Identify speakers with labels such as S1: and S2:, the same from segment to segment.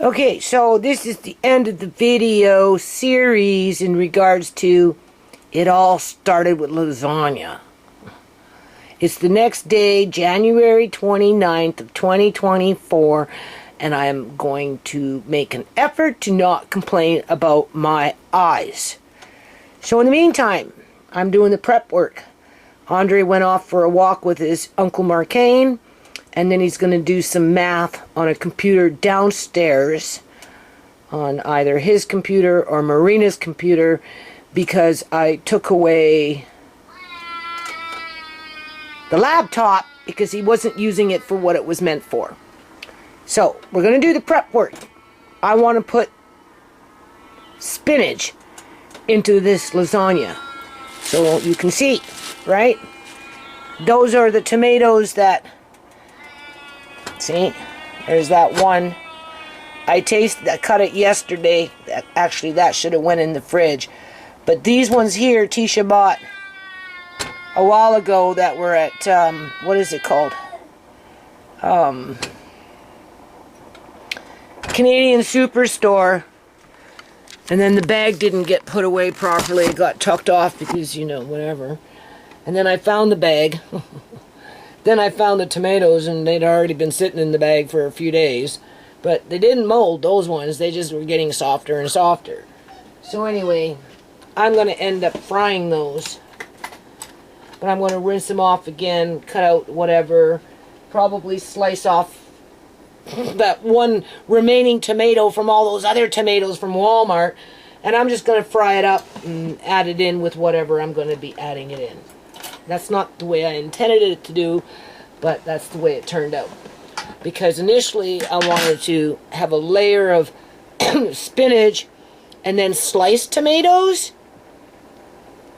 S1: Okay, so this is the end of the video series in regards to it all started with lasagna. It's the next day, January 29th of 2024, and I am going to make an effort to not complain about my eyes. So in the meantime, I'm doing the prep work. Andre went off for a walk with his Uncle Marcane, and then he's going to do some math on a computer downstairs on either his computer or Marina's computer, because I took away the laptop because he wasn't using it for what it was meant for. So we're going to do the prep work. I want to put spinach into this lasagna. So you can see, right? Those are the tomatoes that, see, there's that one. I cut it yesterday. Actually, that should have went in the fridge. But these ones here, TeaSha bought a while ago that were at, what is it called? Canadian Superstore. And then the bag didn't get put away properly. It got tucked off because, you know, whatever. And then I found the bag. Then I found the tomatoes, and they'd already been sitting in the bag for a few days. But they didn't mold, those ones. They just were getting softer and softer. So anyway, I'm going to end up frying those. But I'm going to rinse them off again, cut out whatever. Probably slice off that one remaining tomato from all those other tomatoes from Walmart. And I'm just going to fry it up and add it in with whatever I'm going to be adding it in. That's not the way I intended it to do, but that's the way it turned out. Because initially I wanted to have a layer of spinach and then sliced tomatoes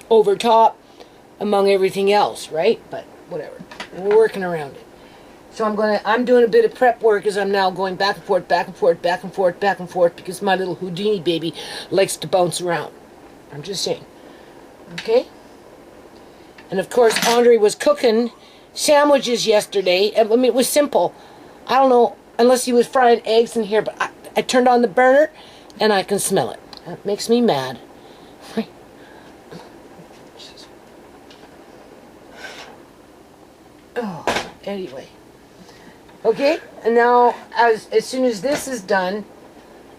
S1: over top among everything else, right? But whatever. We're working around it. So I'm doing a bit of prep work as I'm now going back and forth, back and forth, back and forth, back and forth, because my little Houdini baby likes to bounce around. I'm just saying. Okay? And of course, Andre was cooking sandwiches yesterday. I mean, it was simple. I don't know, unless he was frying eggs in here, but I turned on the burner and I can smell it. That makes me mad. Oh, anyway. Okay, and now as soon as this is done,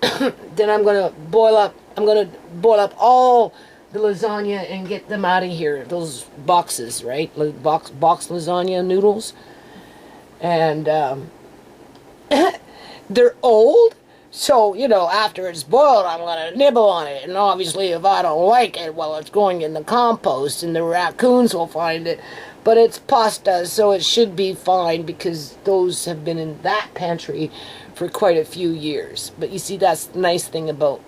S1: then I'm gonna boil up all the lasagna and get them out of here. Those boxes, right? Box lasagna noodles. And they're old, so, you know, after it's boiled, I'm gonna nibble on it. And obviously, if I don't like it, well, it's going in the compost, and the raccoons will find it. But it's pasta, so it should be fine, because those have been in that pantry for quite a few years. But you see, that's the nice thing about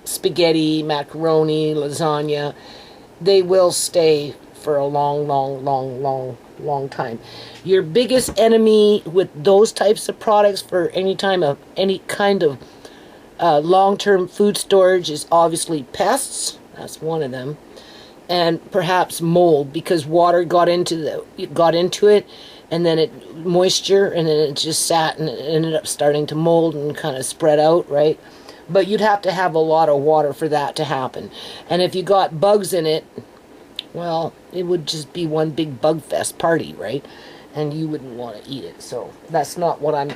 S1: spaghetti, macaroni, lasagna. They will stay for a long, long, long, long, long time. Your biggest enemy with those types of products for any kind of long-term food storage is obviously pests. That's one of them. And perhaps mold, because water got into it, and then moisture, and then it just sat and it ended up starting to mold and kind of spread out, right? But you'd have to have a lot of water for that to happen. And if you got bugs in it, well, it would just be one big bug fest party, right? And you wouldn't want to eat it. So that's not what I'm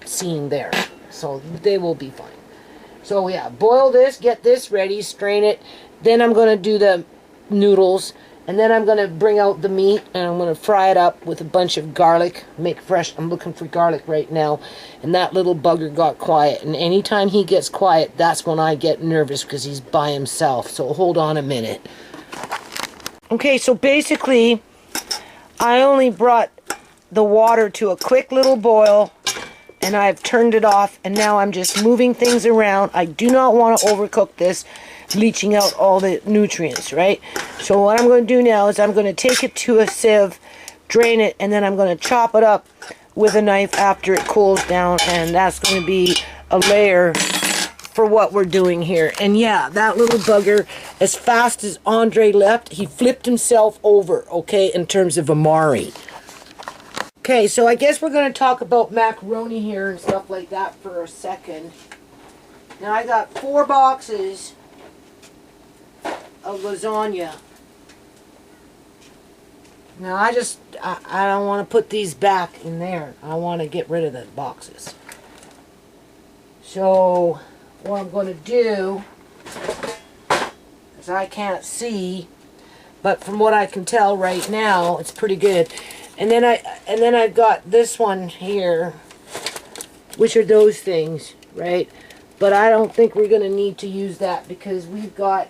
S1: seeing there. So they will be fine. So yeah, boil this, get this ready, strain it. Then I'm going to do the noodles, and then I'm going to bring out the meat, and I'm going to fry it up with a bunch of garlic. Make fresh. I'm looking for garlic right now. And that little bugger got quiet, and anytime he gets quiet, that's when I get nervous, because he's by himself. So hold on a minute. Okay, so basically I only brought the water to a quick little boil, and I've turned it off, and now I'm just moving things around. I do not want to overcook this, leaching out all the nutrients, right? So what I'm going to do now is I'm going to take it to a sieve, drain it, and then I'm going to chop it up with a knife after it cools down, and that's going to be a layer for what we're doing here. And yeah, that little bugger, as fast as Andre left, he flipped himself over, okay, in terms of Amari. Okay, so I guess we're going to talk about macaroni here and stuff like that for a second. Now I got 4 boxes of lasagna. Now I don't want to put these back in there. I want to get rid of the boxes. So what I'm going to do, because I can't see, but from what I can tell right now, it's pretty good. And then I've got this one here, which are those things, right? But I don't think we're going to need to use that because we've got,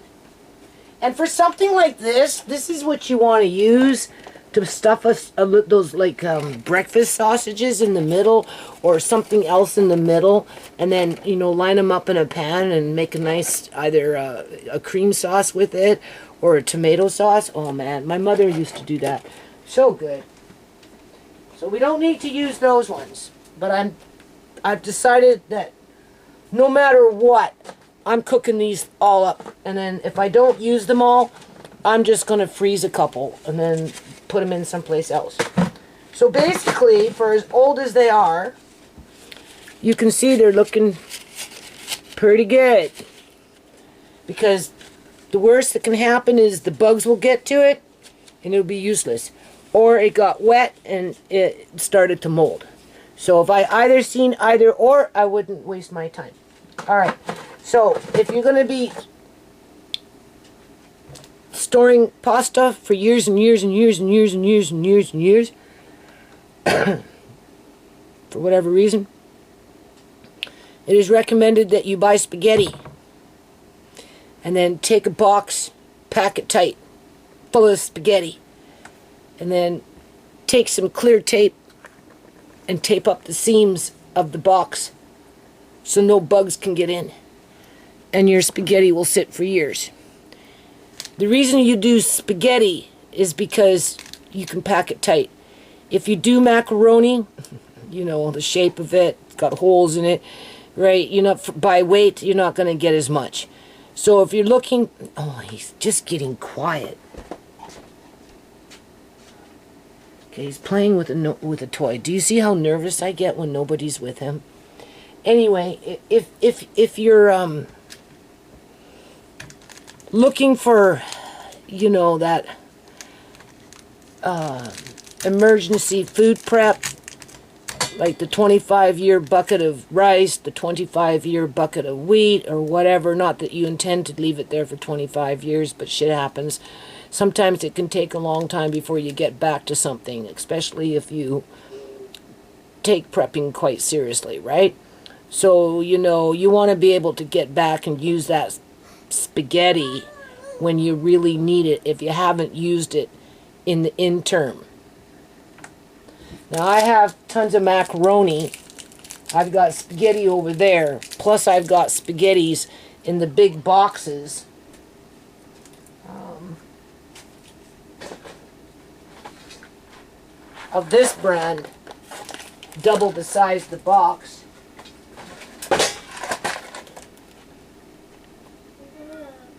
S1: and for something like this, this is what you want to use to stuff those like breakfast sausages in the middle or something else in the middle, and then, you know, line them up in a pan and make a nice either a cream sauce with it or a tomato sauce. Oh man, my mother used to do that. So good. So we don't need to use those ones, but I've decided that no matter what, I'm cooking these all up, and then if I don't use them all, I'm just going to freeze a couple and then put them in someplace else. So basically, for as old as they are, you can see they're looking pretty good. Because the worst that can happen is the bugs will get to it and it'll be useless. Or it got wet and it started to mold. So if I either seen either or, I wouldn't waste my time. Alright, so if you're going to be storing pasta for years and years and years and years and years and years and years, for whatever reason, it is recommended that you buy spaghetti and then take a box, pack it tight, full of spaghetti, and then take some clear tape and tape up the seams of the box so no bugs can get in, and your spaghetti will sit for years. The reason you do spaghetti is because you can pack it tight. If you do macaroni, you know, the shape of it, it's got holes in it, right? You're not, by weight, you're not going to get as much. So if you're looking, oh, he's just getting quiet. Okay, he's playing with a toy. Do you see how nervous I get when nobody's with him? Anyway, if you're looking for, you know, that emergency food prep, like the 25-year bucket of rice, the 25-year bucket of wheat, or whatever, not that you intend to leave it there for 25 years, but shit happens. Sometimes it can take a long time before you get back to something, especially if you take prepping quite seriously, right? So, you know, you want to be able to get back and use that spaghetti when you really need it if you haven't used it in the interim. Now I have tons of macaroni. I've got spaghetti over there, plus I've got spaghettis in the big boxes. Of this brand, double the size of the box.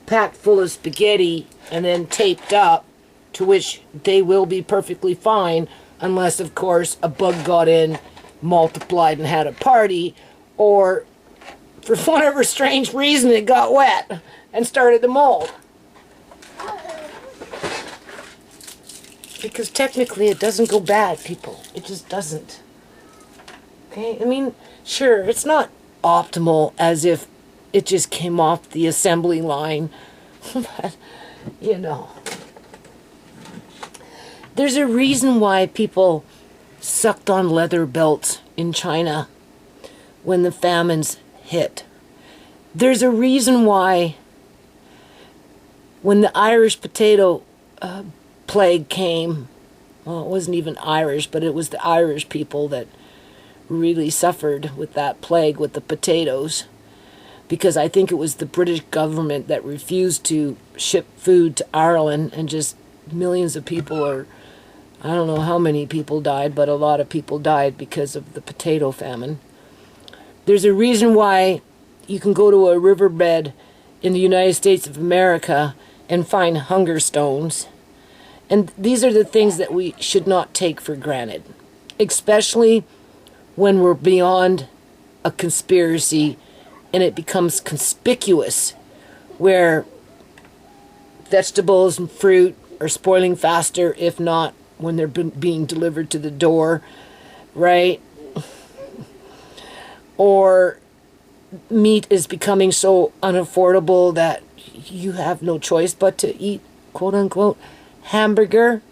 S1: Packed full of spaghetti and then taped up, to which they will be perfectly fine, unless of course a bug got in, multiplied and had a party, or for whatever strange reason it got wet and started to mold. Because technically it doesn't go bad, people. It just doesn't. Okay? I mean, sure, it's not optimal as if it just came off the assembly line. But, you know. There's a reason why people sucked on leather belts in China when the famines hit. There's a reason why when the Irish potato plague came, well, it wasn't even Irish, but it was the Irish people that really suffered with that plague with the potatoes, because I think it was the British government that refused to ship food to Ireland, and just millions of people, or I don't know how many people died, but a lot of people died because of the potato famine. There's a reason why you can go to a riverbed in the United States of America and find hunger stones. And these are the things that we should not take for granted. especially when we're beyond a conspiracy and it becomes conspicuous, where vegetables and fruit are spoiling faster, if not when they're being delivered to the door, right? Or meat is becoming so unaffordable that you have no choice but to eat, quote unquote, hamburger,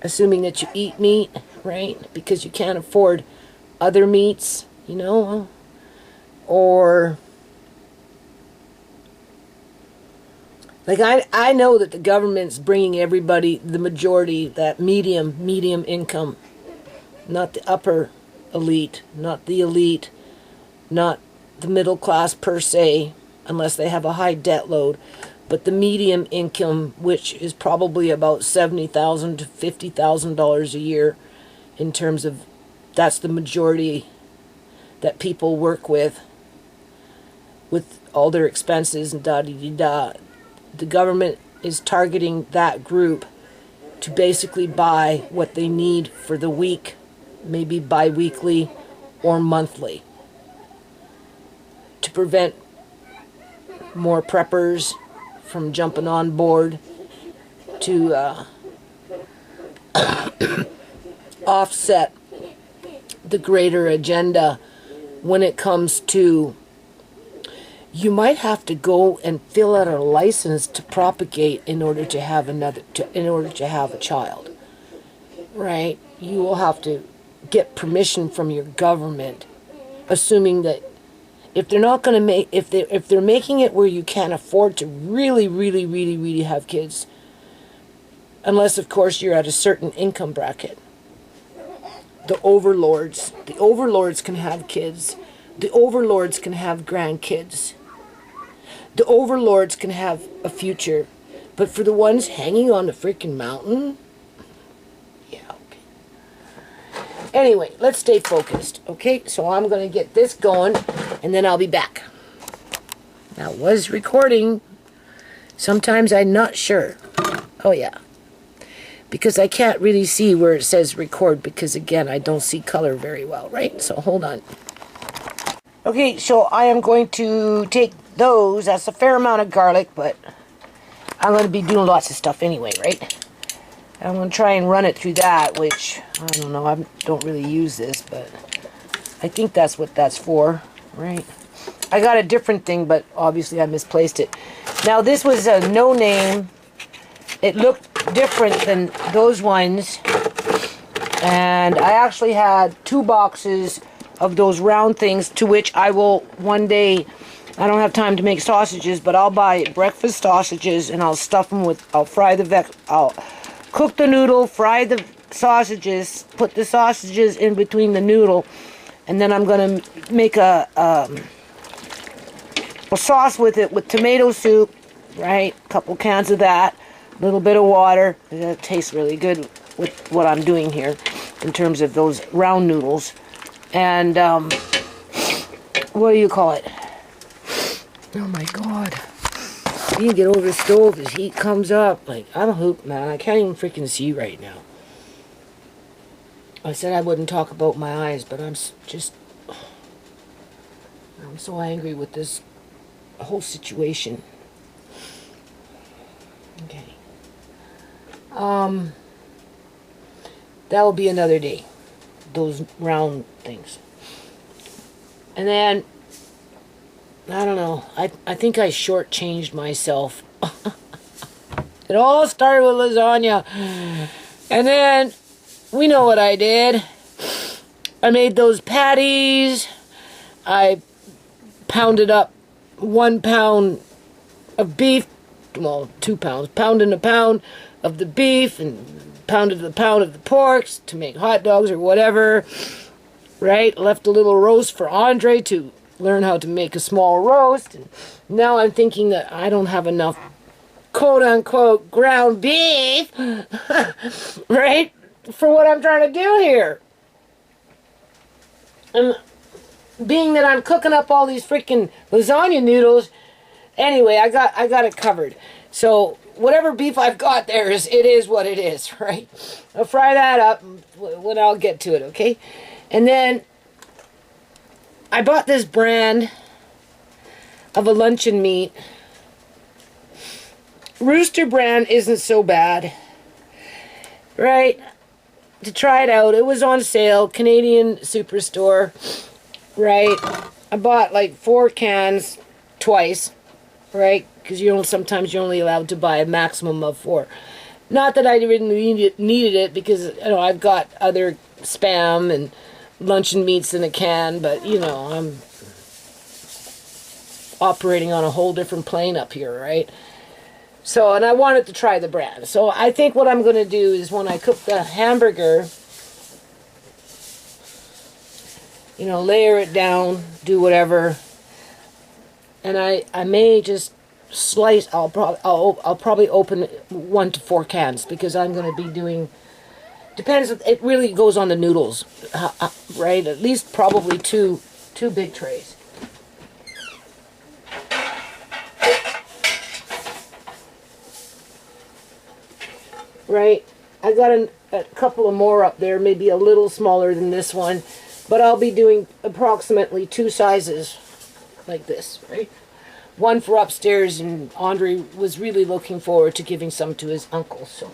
S1: assuming that you eat meat, right? Because you can't afford other meats, you know? Or like I know that the government's bringing everybody, the majority, that medium income, not the upper elite, not the elite, not the middle class per se, unless they have a high debt load, but the medium income, which is probably about $70,000 to $50,000 a year, in terms of, that's the majority that people work with all their expenses and da-di-di-da. The government is targeting that group to basically buy what they need for the week, maybe bi-weekly or monthly, to prevent more preppers from jumping on board, to offset the greater agenda when it comes to, you might have to go and fill out a license to propagate in order to have a child, right? You will have to get permission from your government, assuming that if they're not going to make, if they're making it where you can't afford to really have kids, unless of course you're at a certain income bracket. The overlords can have kids. The overlords can have grandkids. The overlords can have a future. But for the ones hanging on the freaking mountain, yeah, okay. Anyway, let's stay focused, okay? So I'm going to get this going, and then I'll be back. Now, was recording. Sometimes I'm not sure. Oh, yeah. Because I can't really see where it says record, because, again, I don't see color very well, right? So, hold on. Okay, so I am going to take those. That's a fair amount of garlic, but I'm going to be doing lots of stuff anyway, right? I'm going to try and run it through that, which, I don't know, I don't really use this, but I think that's what that's for, right? I got a different thing, but obviously I misplaced it. Now, this was a no-name. It looked different than those ones, and I actually had 2 boxes of those round things, to which I will one day, I don't have time to make sausages, but I'll buy breakfast sausages and I'll stuff them with, I'll cook the noodle, fry the sausages, put the sausages in between the noodle, and then I'm going to make a sauce with it, with tomato soup, right? A couple cans of that, a little bit of water. That tastes really good with what I'm doing here in terms of those round noodles. And, what do you call it? Oh my God. You can get over the stove as heat comes up. Like, I'm hooked, man. I can't even freaking see right now. I said I wouldn't talk about my eyes, but I'm so angry with this whole situation. Okay. That will be another day. Those round things. And then, I don't know, I think I shortchanged myself. It all started with lasagna. And then, we know what I did. I made those patties. I pounded up 1 pound of beef. Well, 2 pounds. Pounding a pound of the beef and pounded a pound of the pork to make hot dogs or whatever, right? Left a little roast for Andre to learn how to make a small roast. And now I'm thinking that I don't have enough quote-unquote ground beef, right, for what I'm trying to do here. And being that I'm cooking up all these freaking lasagna noodles, anyway, I got it covered. So whatever beef I've got there it is what it is, right? I'll fry that up when I'll get to it, okay? And then I bought this brand of a luncheon meat. Rooster brand isn't so bad, right? To try it out, it was on sale, Canadian Superstore, right? I bought like 4 cans twice, right? Because sometimes you're only allowed to buy a maximum of 4. Not that I really needed it, because I've got other Spam and luncheon meats in a can, but I'm operating on a whole different plane up here, right? So, and I wanted to try the brand. So I think what I'm going to do is when I cook the hamburger, layer it down, do whatever, and I may just slice. I'll probably open 1 to 4 cans, because I'm going to be doing. Depends. It really goes on the noodles, right? At least probably two big trays. Right? I got a couple of more up there, maybe a little smaller than this one, but I'll be doing approximately 2 sizes like this, right? One for upstairs, and Andre was really looking forward to giving some to his uncle, so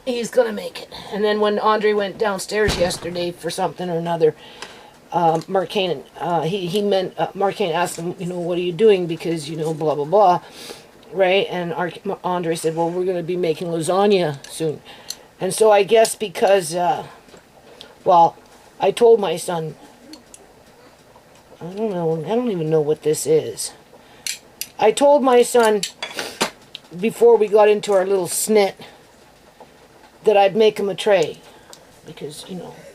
S1: he's gonna make it. And then when Andre went downstairs yesterday for something or another, Mark Kane asked him, what are you doing? Because, blah, blah, blah. Right? And Andre said, well, we're going to be making lasagna soon. And so I guess because, I told my son, I don't even know what this is. I told my son, before we got into our little snit, that I'd make him a tray. Because,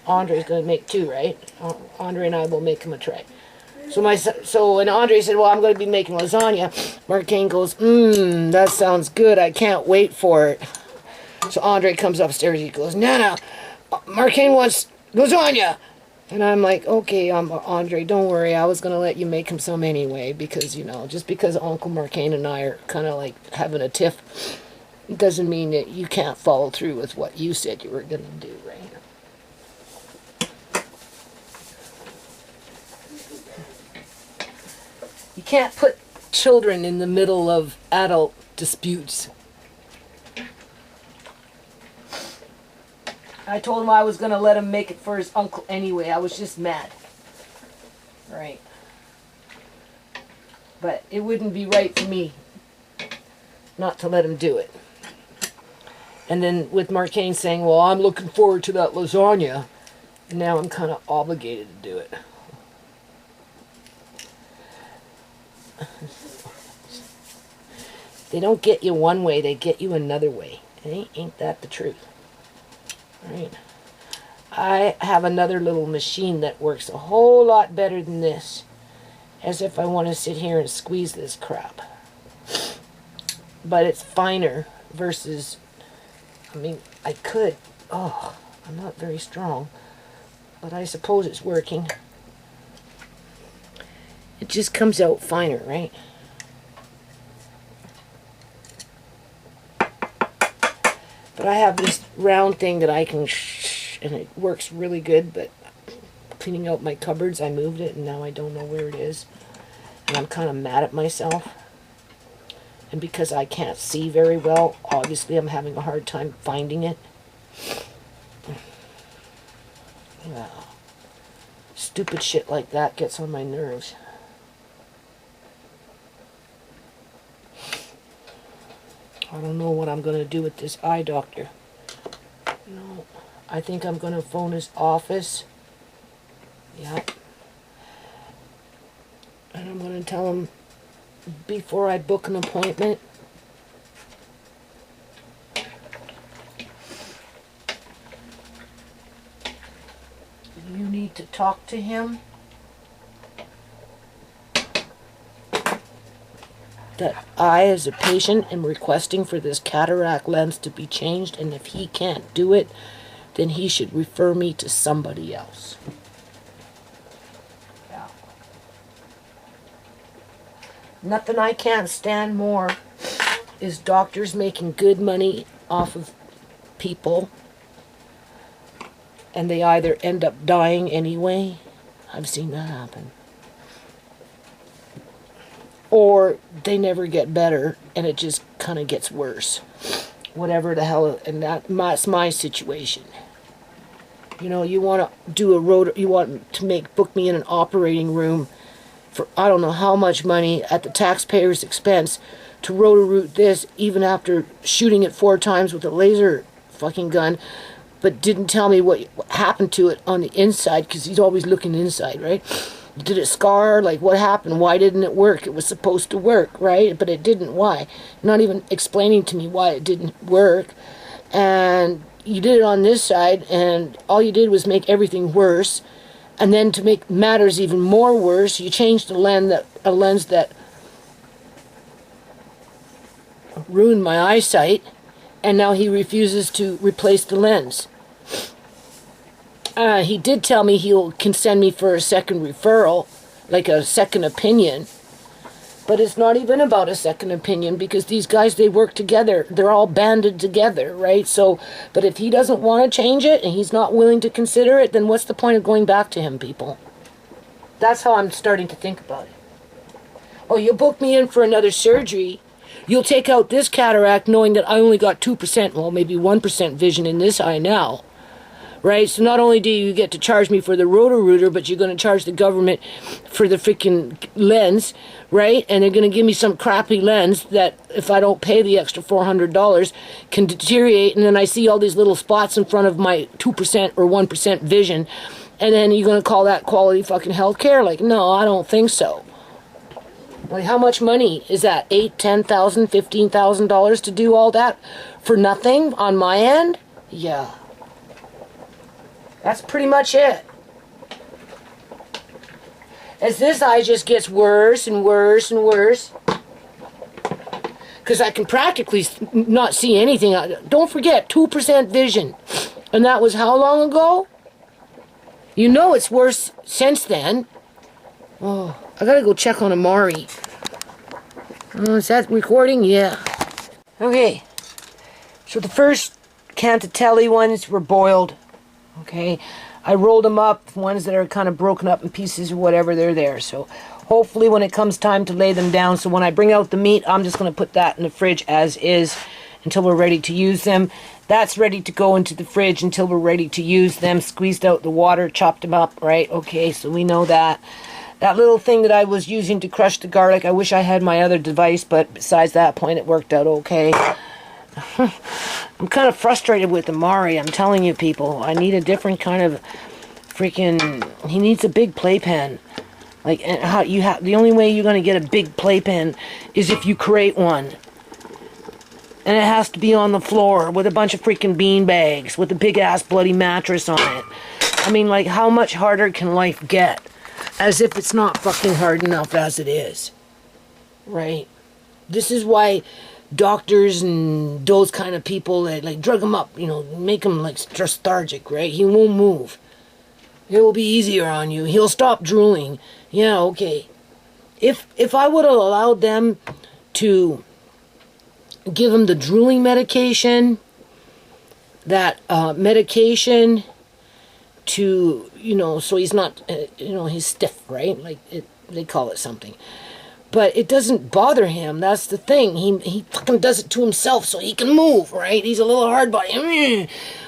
S1: Andre's going to make 2, right? Andre and I will make him a tray. So when Andre said, well, I'm going to be making lasagna, Mark Kane goes, that sounds good. I can't wait for it. So Andre comes upstairs. He goes, no, Mark Kane wants lasagna. And I'm like, okay, Andre, don't worry. I was going to let you make him some anyway, because, just because Uncle Mark Kane and I are kind of like having a tiff, it doesn't mean that you can't follow through with what you said you were going to do, right? You can't put children in the middle of adult disputes. I told him I was going to let him make it for his uncle anyway. I was just mad. Right. But it wouldn't be right for me not to let him do it. And then with Mark Kane saying, well, I'm looking forward to that lasagna, and now I'm kind of obligated to do it. They don't get you one way, they get you another way. Ain't that the truth? Right? I have another little machine that works a whole lot better than this. As if I want to sit here and squeeze this crap. But it's finer versus, I could. Oh, I'm not very strong. But I suppose it's working. It just comes out finer, right? But I have this round thing that I can and it works really good, but cleaning out my cupboards, I moved it, and now I don't know where it is. And I'm kind of mad at myself. And because I can't see very well, obviously I'm having a hard time finding it. Wow. Stupid shit like that gets on my nerves. I don't know what I'm going to do with this eye doctor. No, I think I'm going to phone his office. Yeah. And I'm going to tell him before I book an appointment. You need to talk to him. That I, as a patient, am requesting for this cataract lens to be changed, and if he can't do it, then he should refer me to somebody else. Yeah. Nothing I can't stand more is doctors making good money off of people, and they either end up dying anyway. I've seen that happen. Or they never get better, and it just kind of gets worse. Whatever the hell, and that's my situation. You know, you want to do you want to book me in an operating room for I don't know how much money at the taxpayer's expense to rotor-root this, even after shooting it 4 times with a laser fucking gun, but didn't tell me what happened to it on the inside, because he's always looking inside, right? Did it scar? Like, what happened? Why didn't it work? It was supposed to work, right? But it didn't. Why? Not even explaining to me why it didn't work. And you did it on this side, and all you did was make everything worse. And then to make matters even more worse, you changed a lens that ruined my eyesight, and now he refuses to replace the lens. He did tell me can send me for a second referral, like a second opinion. But it's not even about a second opinion, because these guys, they work together. They're all banded together, right? So, but if he doesn't want to change it and he's not willing to consider it, then what's the point of going back to him, people? That's how I'm starting to think about it. Oh, you'll book me in for another surgery. You'll take out this cataract knowing that I only got 2%, well, maybe 1% vision in this eye now. Right? So not only do you get to charge me for the rotor-rooter, but you're going to charge the government for the freaking lens, right? And they're going to give me some crappy lens that, if I don't pay the extra $400, can deteriorate, and then I see all these little spots in front of my 2% or 1% vision, and then you're going to call that quality fucking healthcare? Like, no, I don't think so. Like, how much money is that? $8,000, $10,000, $15,000 to do all that for nothing on my end? Yeah. That's pretty much it. As this eye just gets worse and worse and worse, because I can practically not see anything. Don't forget, 2% vision. And that was how long ago? You know it's worse since then. Oh, I gotta go check on Amari. Oh, is that recording? Yeah. Okay. So the first Cantatelli ones were boiled. Okay, I rolled them up, ones that are kind of broken up in pieces or whatever, they're there. So hopefully when it comes time to lay them down, so when I bring out the meat, I'm just going to put that in the fridge as is until we're ready to use them. That's ready to go into the fridge until we're ready to use them. Squeezed out the water, chopped them up, right? Okay, so we know that. That little thing that I was using to crush the garlic, I wish I had my other device, but besides that point, it worked out okay. I'm kind of frustrated with Amari, I'm telling you people. I need a different kind of freaking... He needs a big playpen. Like, how you have... The only way you're going to get a big playpen is if you create one. And it has to be on the floor with a bunch of freaking bean bags with a big-ass bloody mattress on it. I mean, like, how much harder can life get? As if it's not fucking hard enough as it is. Right? This is why... doctors and those kind of people that like drug him up, you know, make him like lethargic, right? He won't move. It will be easier on you. He'll stop drooling. Yeah, okay. If I would have allowed them to give him the drooling medication, that medication to, you know, so he's not, you know, he's stiff, right? Like they call it something. But it doesn't bother him. That's the thing. He fucking does it to himself so he can move, right? He's a little hard body.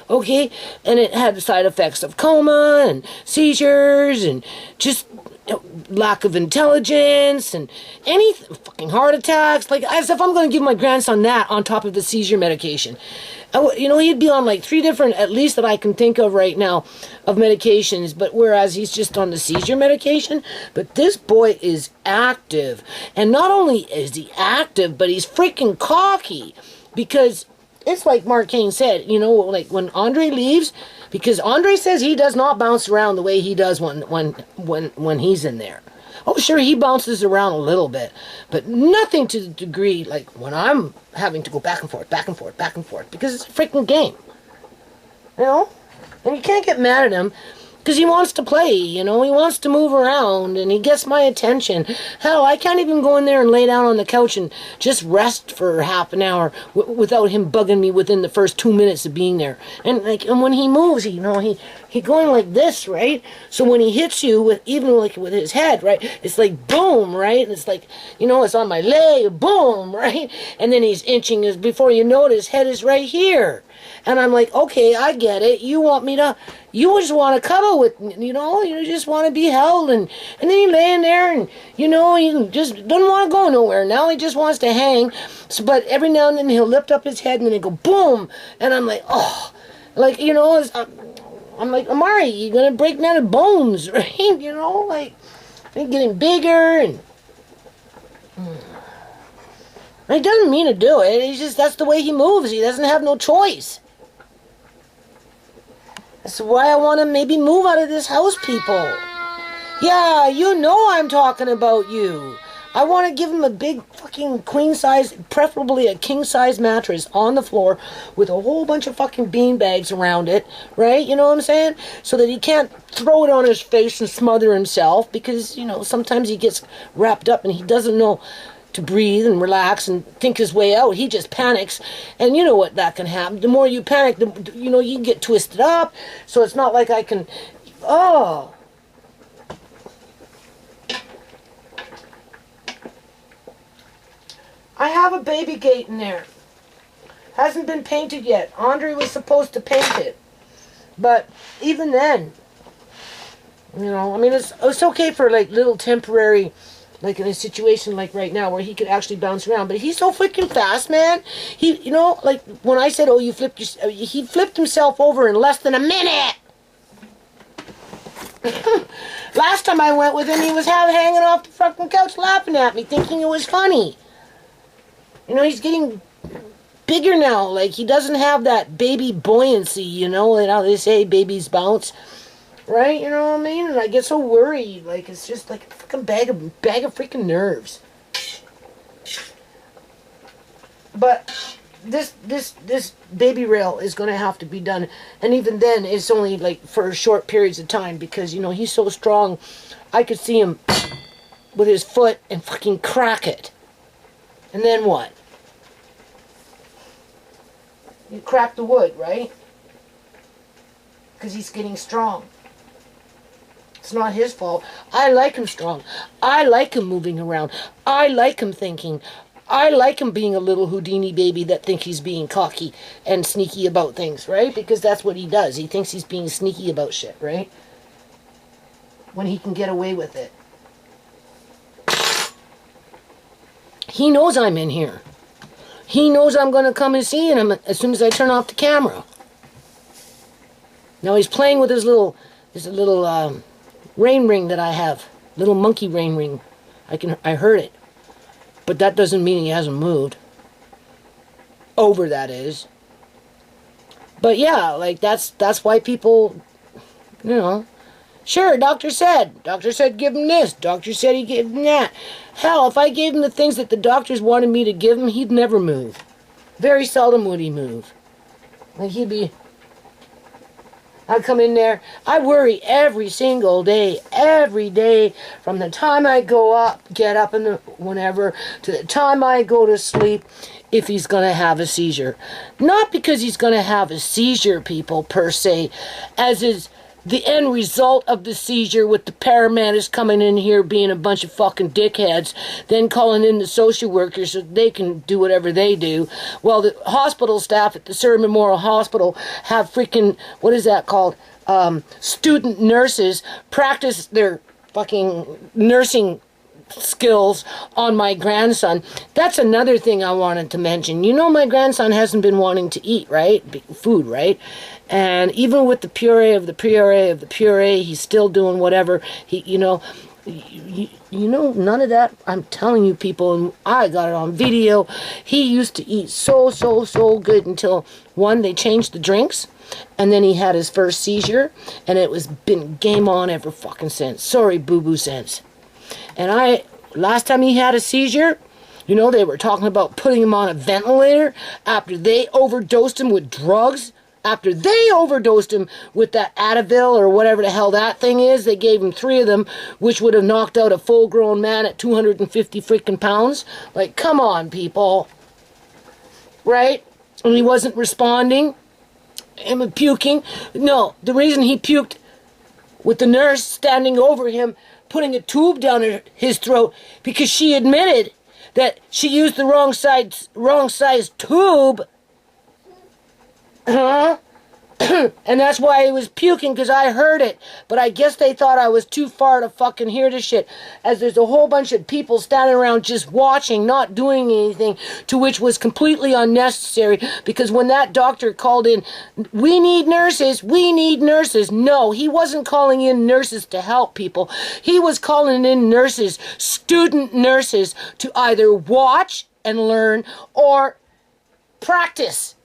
S1: Okay? And it had the side effects of coma and seizures and just lack of intelligence and anything, fucking heart attacks. Like, as if I'm going to give my grandson that on top of the seizure medication. You know, he'd be on like 3 different, at least that I can think of right now, of medications, but whereas he's just on the seizure medication. But this boy is active. And not only is he active, but he's freaking cocky. Because it's like Mark Kane said, you know, like when Andre leaves, because Andre says he does not bounce around the way he does when he's in there. Oh, sure, he bounces around a little bit, but nothing to the degree like when I'm having to go back and forth, back and forth, back and forth, because it's a freaking game. You know? And you can't get mad at him Because he wants to play, you know, he wants to move around, and he gets my attention. Hell, I can't even go in there and lay down on the couch and just rest for half an hour without him bugging me within the first 2 minutes of being there. And like, and when he moves, you know, he going like this, right? So when he hits you with, even like with his head, right, it's like boom, right? And it's like, you know, it's on my leg, boom, right? And then he's inching his, before you know it, his head is right here. And I'm like, okay, I get it. You want me to, you just want to cuddle with, you know, you just want to be held. And then he laying there and, you know, he just doesn't want to go nowhere. Now he just wants to hang. So, but every now and then he'll lift up his head and then he'll go boom. And I'm like, oh, like, you know, I'm like, Amari, you're going to break down the bones, right? You know, like, they're getting bigger and... He doesn't mean to do it. He's just, that's the way he moves. He doesn't have no choice. That's why I want to maybe move out of this house, people. Yeah, you know I'm talking about you. I want to give him a big fucking queen size, preferably a king size mattress on the floor with a whole bunch of fucking bean bags around it, right? You know what I'm saying? So that he can't throw it on his face and smother himself, because, you know, sometimes he gets wrapped up and he doesn't know to breathe and relax and think his way out. He just panics, and you know what that can happen. The more you panic, you know, you get twisted up. So it's not like I can, oh. I have a baby gate in there. Hasn't been painted yet. Andre was supposed to paint it. But even then, you know, I mean, it's okay for like little temporary, like in a situation like right now where he could actually bounce around. But he's so freaking fast, man. He, you know, like when I said, oh, you flipped your, he flipped himself over in less than a minute. Last time I went with him, he was hanging off the fucking couch laughing at me, thinking it was funny. You know, he's getting bigger now. Like, he doesn't have that baby buoyancy, you know, and how they say babies bounce. Right? You know what I mean? And I get so worried. Like, it's just like a fucking bag of freaking nerves. But this baby rail is going to have to be done. And even then, it's only like for short periods of time, because, you know, he's so strong. I could see him with his foot and fucking crack it. And then what? You crack the wood, right? Because he's getting strong. It's not his fault. I like him strong. I like him moving around. I like him thinking. I like him being a little Houdini baby that thinks he's being cocky and sneaky about things, right? Because that's what he does. He thinks he's being sneaky about shit, right? When he can get away with it. He knows I'm in here. He knows I'm going to come and see him as soon as I turn off the camera. Now he's playing with his little rain ring that I have. Little monkey rain ring. I heard it. But that doesn't mean he hasn't moved. Over, that is. But yeah, like that's why people, you know, sure, doctor said give him this, doctor said he gave him that. Hell, if I gave him the things that the doctors wanted me to give him, he'd never move. Very seldom would he move. Like, I'd come in there, I worry every single day, every day, from the time I get up in the whenever, to the time I go to sleep, if he's going to have a seizure. Not because he's going to have a seizure, people, per se, as is the end result of the seizure, with the paramedics coming in here being a bunch of fucking dickheads, then calling in the social workers so they can do whatever they do. Well, the hospital staff at the Surrey Memorial Hospital have freaking, what is that called? Student nurses practice their fucking nursing skills on my grandson. That's another thing I wanted to mention. You know, my grandson hasn't been wanting to eat, right? Food, right? And even with the puree of the puree of the puree, he's still doing whatever. You know, none of that. I'm telling you, people, and I got it on video. He used to eat so good until, one, they changed the drinks, and then he had his first seizure, and it was been game on ever fucking since. Sorry, boo-boo sense. And last time he had a seizure, you know, they were talking about putting him on a ventilator after they overdosed him with drugs. after they overdosed him with that Advil or whatever the hell that thing is, they gave him 3 of them, which would have knocked out a full-grown man at 250 freaking pounds. Like, come on, people. Right? And he wasn't responding. Him puking. No, the reason he puked with the nurse standing over him, putting a tube down his throat, because she admitted that she used the wrong size tube. Huh? And that's why he was puking, because I heard it. But I guess they thought I was too far to fucking hear the shit. As there's a whole bunch of people standing around just watching, not doing anything, to which was completely unnecessary. Because when that doctor called in, we need nurses, we need nurses. No, he wasn't calling in nurses to help people. He was calling in nurses, student nurses, to either watch and learn or practice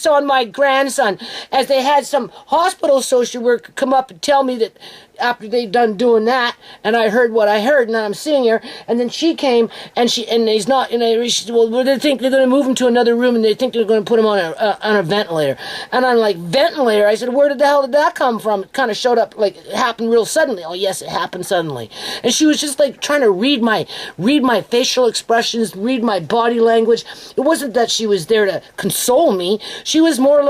S1: on my grandson, as they had some hospital social worker come up and tell me that after they'd done doing that, and I heard what I heard, and I'm sitting here, and then she came, and he's not, and she said, well, they think they're going to move him to another room, and they think they're going to put him on a ventilator. And I'm like, ventilator? I said, where the hell did that come from? It kind of showed up, like, it happened real suddenly. Oh, yes, it happened suddenly. And she was just, like, trying to read my facial expressions, read my body language. It wasn't that she was there to console me. She was more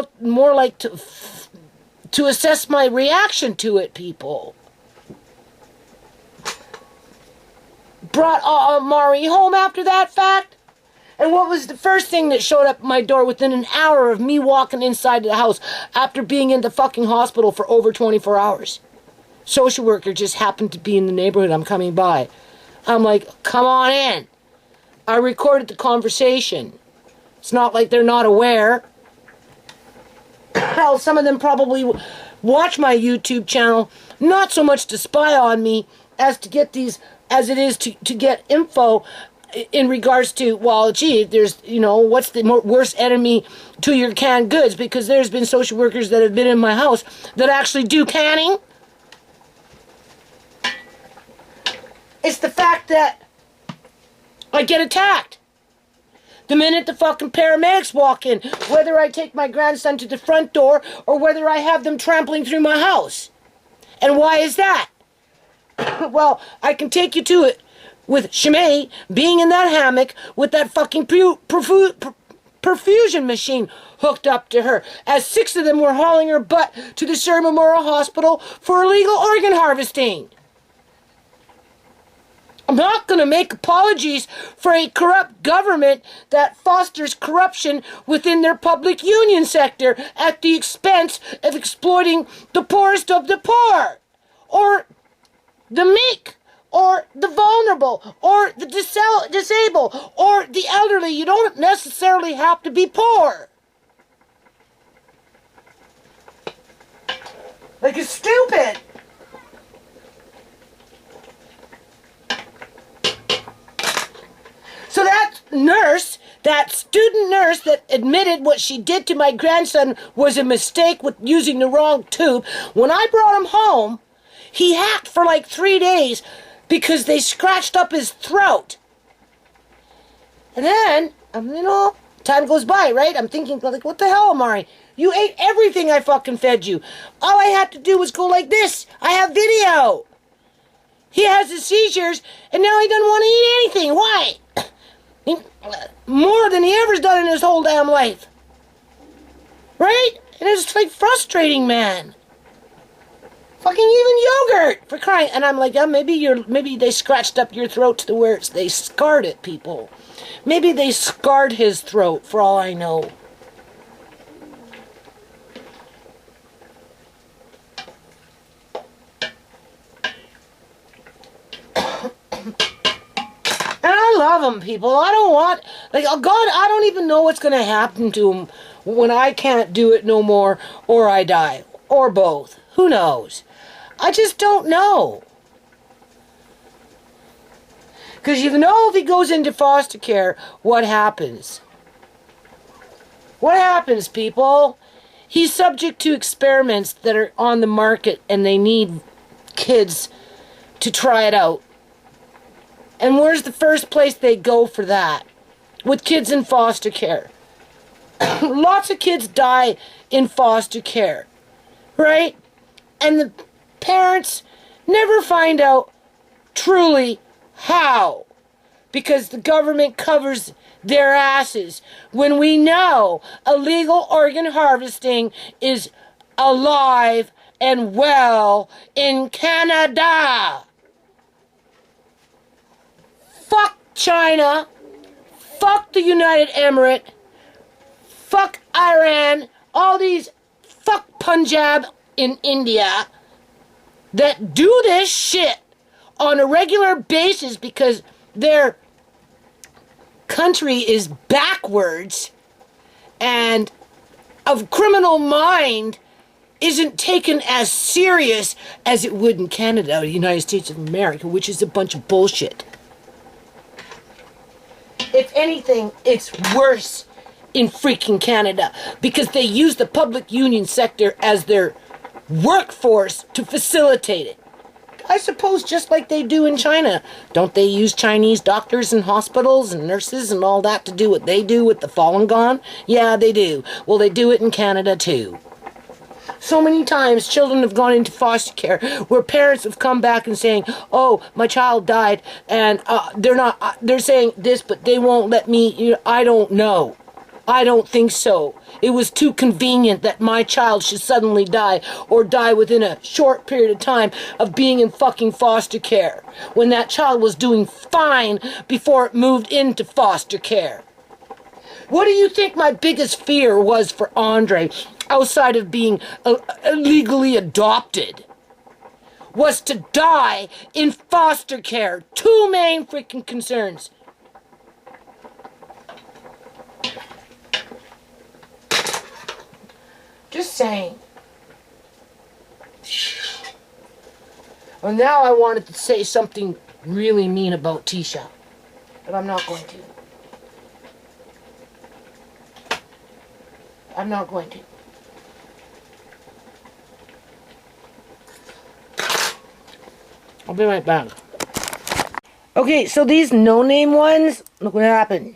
S1: like to assess my reaction to it, people. Brought Mari home after that fact. And what was the first thing that showed up at my door within an hour of me walking inside the house after being in the fucking hospital for over 24 hours? Social worker just happened to be in the neighborhood I'm coming by. I'm like, come on in. I recorded the conversation. It's not like they're not aware. Hell, some of them probably watch my YouTube channel, not so much to spy on me as to get these, as it is to get info in regards to, well, gee, there's, what's the worst enemy to your canned goods? Because there's been social workers that have been in my house that actually do canning. It's the fact that I get attacked. The minute the fucking paramedics walk in, whether I take my grandson to the front door or whether I have them trampling through my house. And why is that? Well, I can take you to it with Shimei being in that hammock with that fucking perfusion machine hooked up to her, as 6 of them were hauling her butt to the Surrey Memorial Hospital for illegal organ harvesting. I'm not going to make apologies for a corrupt government that fosters corruption within their public union sector at the expense of exploiting the poorest of the poor, or the meek, or the vulnerable, or the disabled, or the elderly. You don't necessarily have to be poor. Like, it's stupid. So that nurse, that student nurse that admitted what she did to my grandson was a mistake with using the wrong tube, when I brought him home, he hacked for like 3 days because they scratched up his throat. And then, time goes by, right? I'm thinking, like, what the hell, Amari? You ate everything I fucking fed you. All I had to do was go like this. I have video. He has his seizures, and now he doesn't want to eat anything. Why? More than he ever's done in his whole damn life. Right? And it's like frustrating, man. Fucking even yogurt, for crying. And I'm like, maybe they scratched up your throat to where they scarred it, people. Maybe they scarred his throat, for all I know. And I love him, people. I don't want, like, oh God, I don't even know what's going to happen to him when I can't do it no more, or I die, or both. Who knows? I just don't know. Because if he goes into foster care, what happens? What happens, people? He's subject to experiments that are on the market, and they need kids to try it out. And where's the first place they go for that? With kids in foster care. lots of kids die in foster care, right? And the parents never find out truly how, because the government covers their asses when we know illegal organ harvesting is alive and well in Canada. Fuck China. Fuck the United Emirates. Fuck Iran. All these fuck Punjab in India that do this shit on a regular basis because their country is backwards and a criminal mind isn't taken as serious as it would in Canada or the United States of America, which is a bunch of bullshit. If anything, it's worse in freaking Canada because they use the public union sector as their workforce to facilitate it. I suppose just like they do in China. Don't they use Chinese doctors and hospitals and nurses and all that to do what they do with the Falun Gong? Yeah, they do. Well, they do it in Canada too. So many times children have gone into foster care where parents have come back and saying, oh, my child died, and they're saying this, but they won't let me, I don't know. I don't think so. It was too convenient that my child should suddenly die or die within a short period of time of being in fucking foster care when that child was doing fine before it moved into foster care. What do you think my biggest fear was for Andre outside of being illegally adopted? Was to die in foster care. Two main freaking concerns. Just saying. Well, now I wanted to say something really mean about TeaSha, but I'm not going to. I'm not going to. I'll be right back. Okay, so these no-name ones, look what happened.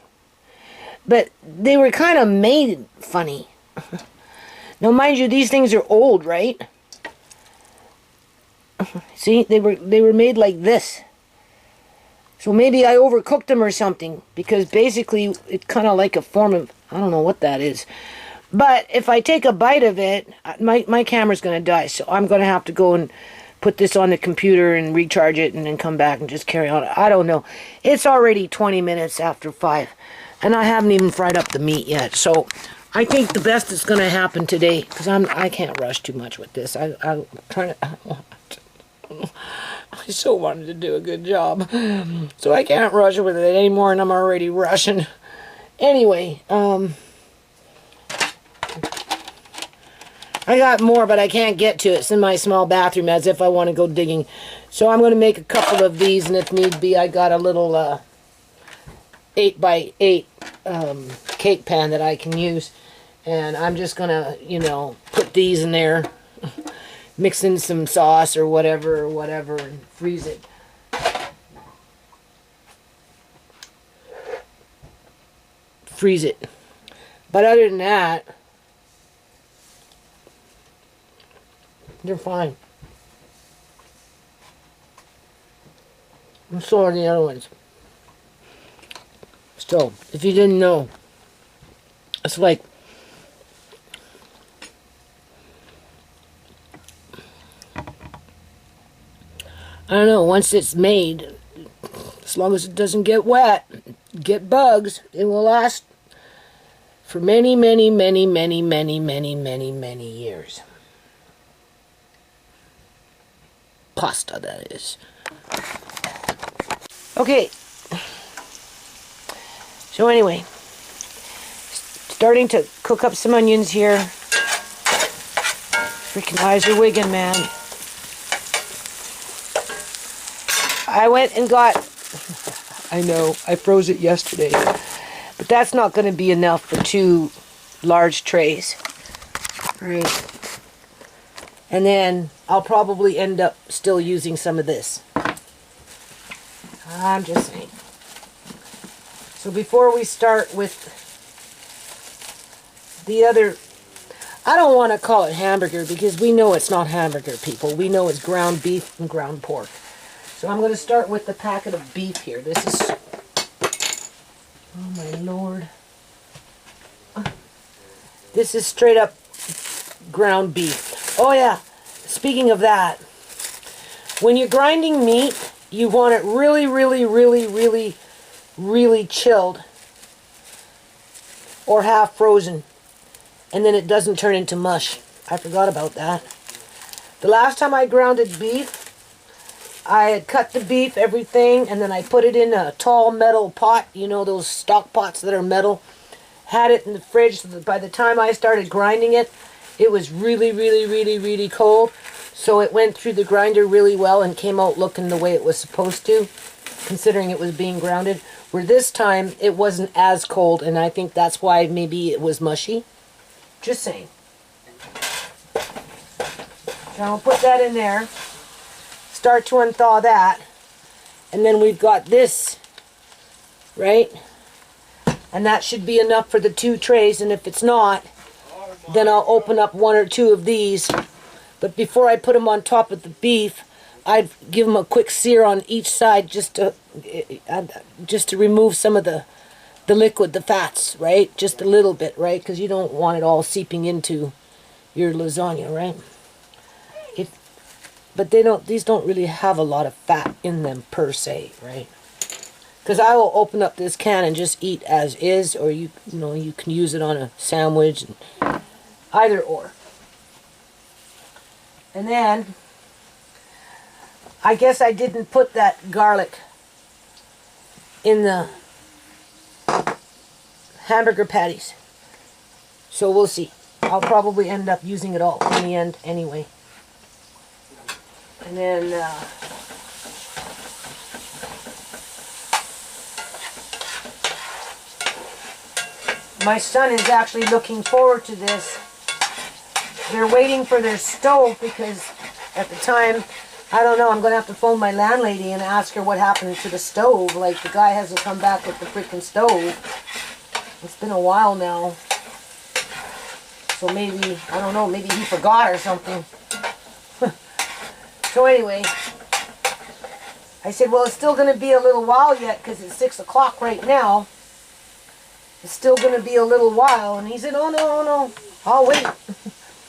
S1: But they were kind of made funny. Now, mind you, these things are old, right? See, they were made like this. So maybe I overcooked them or something, because basically it's kind of like a form of, I don't know what that is. But if I take a bite of it, my camera's going to die, so I'm going to have to go and put this on the computer and recharge it and then come back and just carry on. I don't know. It's already 20 minutes after 5, and I haven't even fried up the meat yet, so I think the best is going to happen today, because I can't rush too much with this. I'm trying to... I so wanted to do a good job, so I can't rush with it anymore, and I'm already rushing. Anyway, I got more, but I can't get to it. It's in my small bathroom as if I want to go digging. So I'm going to make a couple of these, and if need be, I got a little 8x8 cake pan that I can use. And I'm just going to, put these in there, mix in some sauce or whatever, and freeze it. But other than that, they're fine. And so are the other ones. So, if you didn't know, it's like I don't know, once it's made, as long as it doesn't get wet, get bugs, it will last for many, many, many, many, many, many, many, many years. Pasta, that is. Okay. So anyway, starting to cook up some onions here. Freaking eyes are wigging, man. I went and got, I know, I froze it yesterday, but that's not going to be enough for 2 large trays, right? And then I'll probably end up still using some of this. I'm just saying. So before we start with the other, I don't want to call it hamburger because we know it's not hamburger, people. We know it's ground beef and ground pork. So I'm going to start with the packet of beef here. This is, oh my Lord. This is straight up ground beef. Oh yeah, speaking of that, when you're grinding meat, you want it really, really, really, really, really chilled or half frozen, and then it doesn't turn into mush. I forgot about that. The last time I grounded beef, I had cut the beef, everything, and then I put it in a tall metal pot, you know, those stock pots that are metal. Had it in the fridge so that by the time I started grinding it, it was really, really, really, really cold. So it went through the grinder really well and came out looking the way it was supposed to, considering it was being grounded. Where this time, it wasn't as cold, and I think that's why maybe it was mushy. Just saying. Now I'll put that in there. Start to unthaw that. And then we've got this, right? And that should be enough for the 2 trays, and if it's not, then I'll open up 1 or 2 of these. But before I put them on top of the beef, I'd give them a quick sear on each side just to remove some of the liquid, the fats, right? Just a little bit, right? Because you don't want it all seeping into your lasagna, right? But these don't really have a lot of fat in them per se, right? Because I will open up this can and just eat as is, or you can use it on a sandwich, either or. And then, I guess I didn't put that garlic in the hamburger patties. So we'll see. I'll probably end up using it all in the end anyway. And then, my son is actually looking forward to this. They're waiting for their stove because at the time, I don't know, I'm going to have to phone my landlady and ask her what happened to the stove. Like, the guy hasn't come back with the freaking stove. It's been a while now. So maybe, I don't know, maybe he forgot or something. So anyway, I said, well, it's still going to be a little while yet because it's 6 o'clock right now. It's still going to be a little while. And he said, oh, no, I'll wait.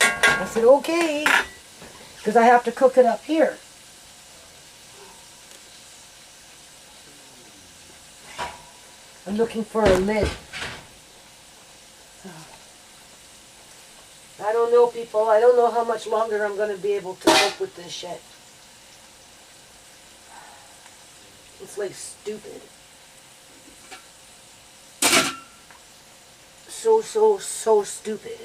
S1: I said, okay, because I have to cook it up here. I'm looking for a lid. I don't know, people. I don't know how much longer I'm going to be able to cope with this shit. It's like stupid. So stupid.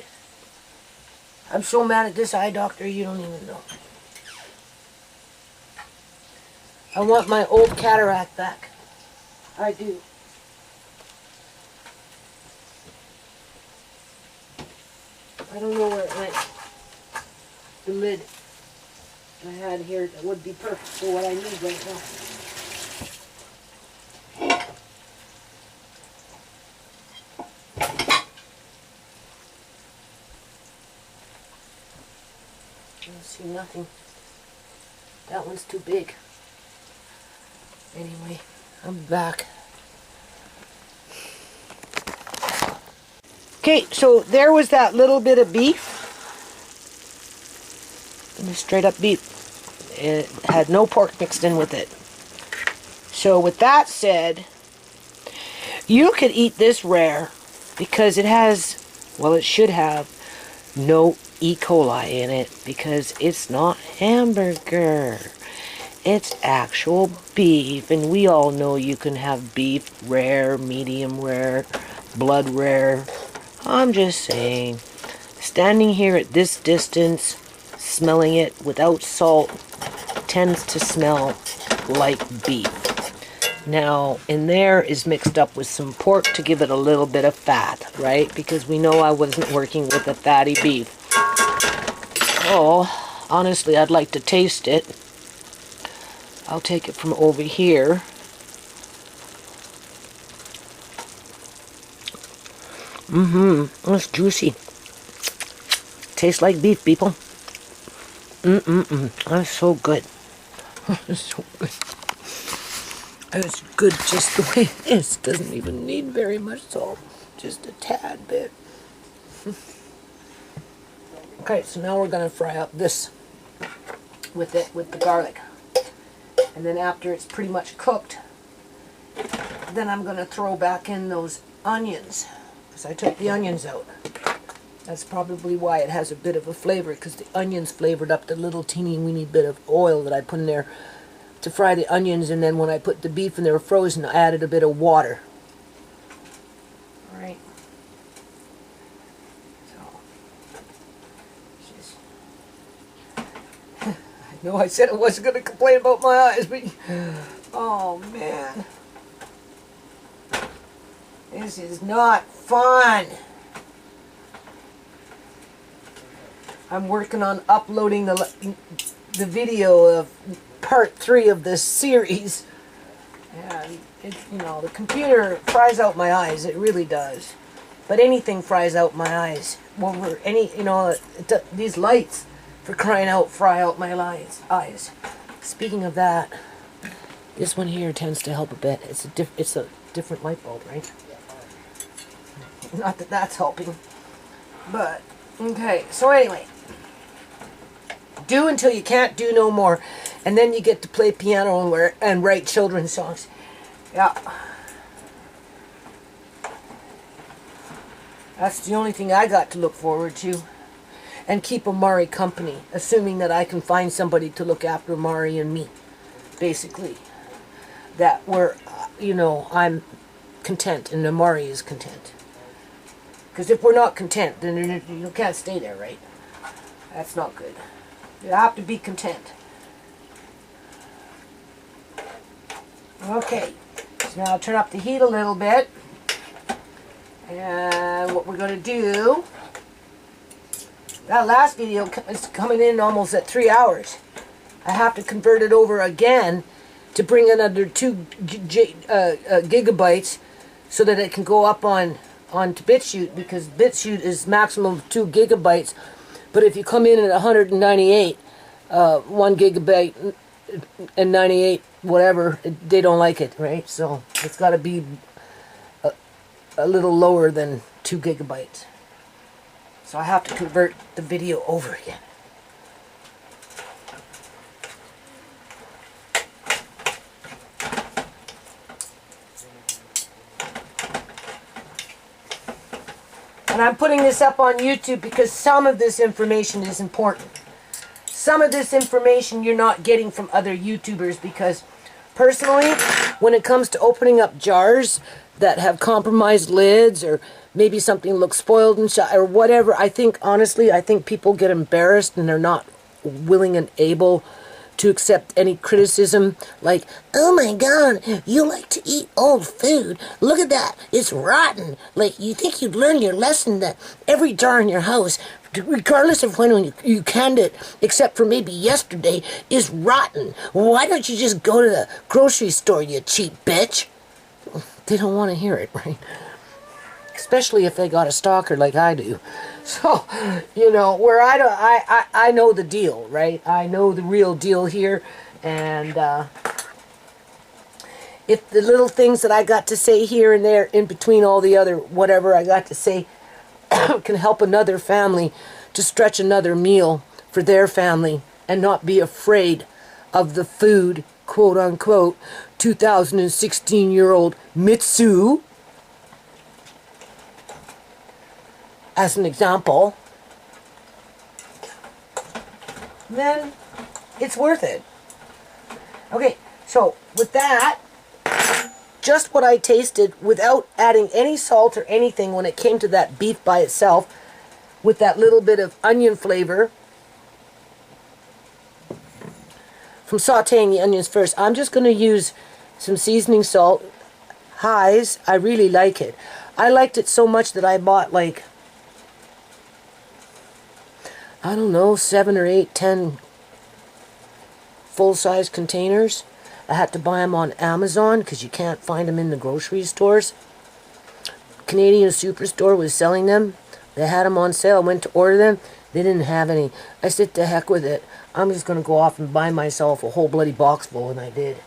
S1: I'm so mad at this eye doctor, you don't even know. I want my old cataract back. I do. I don't know where it went. The lid I had here that would be perfect for what I need right now. I see nothing. That one's too big. Anyway, I'm back. Okay, so there was that little bit of beef. And straight up beef. It had no pork mixed in with it. So with that said, you could eat this rare because it has, well, it should have no E. coli in it because it's not hamburger. It's actual beef, and we all know you can have beef rare, medium rare, blood rare. I'm just saying, standing here at this distance, smelling it without salt, tends to smell like beef. Now, in there is mixed up with some pork to give it a little bit of fat, right? Because we know I wasn't working with a fatty beef. Oh, honestly, I'd like to taste it. I'll take it from over here. It's juicy. Tastes like beef, people. That's so good. It's so good. It's good just the way it is. Doesn't even need very much salt. Just a tad bit. Okay, so now we're going to fry up this with the garlic. And then after it's pretty much cooked, then I'm going to throw back in those onions. Because I took the onions out. That's probably why it has a bit of a flavor, because the onions flavored up the little teeny weeny bit of oil that I put in there to fry the onions, and then when I put the beef in there frozen, I added a bit of water. Alright. So, I know I said I wasn't going to complain about my eyes, but oh man. This is not fun. I'm working on uploading the video of part 3 of this series. And you know, the computer fries out my eyes. It really does. But anything fries out my eyes. Over any, you know, these lights, for crying out, fry out my eyes. Speaking of that, this one here tends to help a bit. It's a different light bulb, right? Not that that's helping, but okay. So anyway, do until you can't do no more, and then you get to play piano and write children's songs. Yeah, that's the only thing I got to look forward to, and keep Amari company, assuming that I can find somebody to look after Amari and me. Basically, that we're, you know, I'm content and Amari is content. Because if we're not content, then you can't stay there, right? That's not good. You have to be content. Okay, so now I'll turn up the heat a little bit. And what we're going to do, that last video is coming in almost at 3 hours. I have to convert it over again to bring another 2 gigabytes so that it can go up onto BitChute, because BitChute is maximum of 2 gigabytes, but if you come in at 198, 1 gigabyte and 98 whatever, they don't like it, right? So it's got to be a little lower than 2 gigabytes. So I have to convert the video over again. And I'm putting this up on YouTube because some of this information is important. Some of this information you're not getting from other YouTubers, because personally, when it comes to opening up jars that have compromised lids, or maybe something looks spoiled and or whatever, I think, honestly, I think people get embarrassed and they're not willing and able to accept any criticism, like, oh my god, you like to eat old food, look at that, it's rotten. Like, you think you'd learn your lesson that every jar in your house, regardless of when you canned it, except for maybe yesterday, is rotten. Why don't you just go to the grocery store, you cheap bitch? They don't want to hear it, right? Especially if they got a stalker like I do. So, you know, where I know the deal, right? I know the real deal here, and if the little things that I got to say here and there in between all the other whatever I got to say can help another family to stretch another meal for their family and not be afraid of the food, quote unquote, 2016-year-old Mitsu, as an example, then it's worth it. Okay, so with that, just what I tasted without adding any salt or anything when it came to that beef by itself, with that little bit of onion flavor from sauteing the onions first. I'm just going to use some seasoning salt. Highs, I really like it. I liked it so much that I bought, like, I don't know, 7 or 8, 10 full-size containers. I had to buy them on Amazon because you can't find them in the grocery stores. Canadian Superstore was selling them. They had them on sale. I went to order them. They didn't have any. I said, to heck with it. I'm just going to go off and buy myself a whole bloody box full, and I did.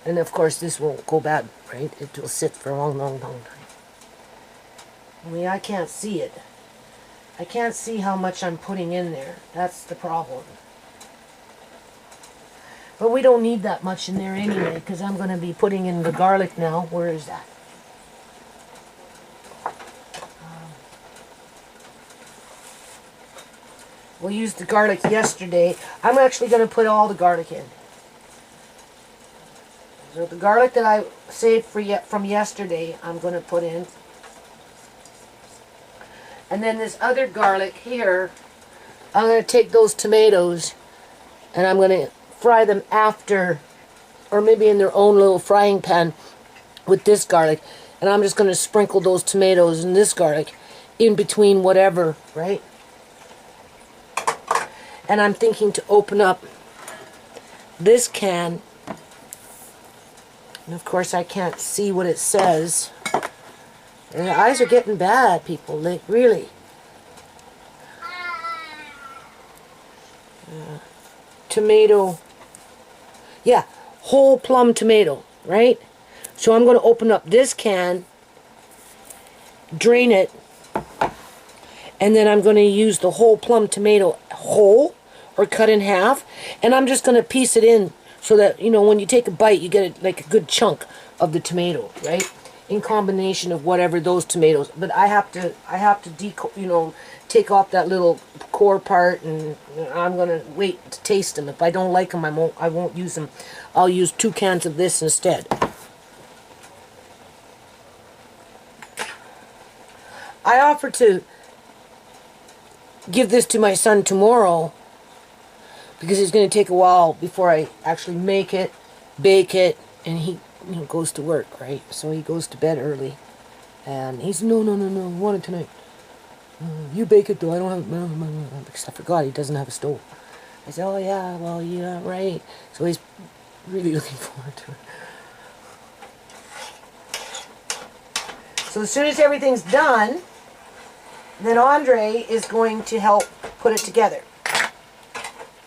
S1: And of course, this won't go bad, right? It will sit for a long, long, long time. I mean, I can't see it. I can't see how much I'm putting in there. That's the problem. But we don't need that much in there anyway, because I'm going to be putting in the garlic now. Where is that? We used the garlic yesterday. I'm actually going to put all the garlic in. So the garlic that I saved from yesterday, I'm going to put in. And then this other garlic here, I'm going to take those tomatoes and I'm going to fry them after, or maybe in their own little frying pan with this garlic. And I'm just going to sprinkle those tomatoes and this garlic in between whatever, right? And I'm thinking to open up this can. And of course I can't see what it says. And the eyes are getting bad, people. Like, really. Tomato. Yeah, whole plum tomato, right? So I'm going to open up this can, drain it, and then I'm going to use the whole plum tomato whole or cut in half, and I'm just going to piece it in so that, you know, when you take a bite, you get like a good chunk of the tomato, right? In combination of whatever those tomatoes. But I have to take off that little core part, and I'm going to wait to taste them. If I don't like them, I won't use them. I'll use 2 cans of this instead. I offered to give this to my son tomorrow because it's going to take a while before I actually make it, bake it, and he goes to work, right? So he goes to bed early. And he's, no, I want it tonight. You bake it though, I don't have, because I forgot he doesn't have a stove. I said, oh yeah, well, yeah, right. So he's really looking forward to it. So as soon as everything's done, then Andre is going to help put it together.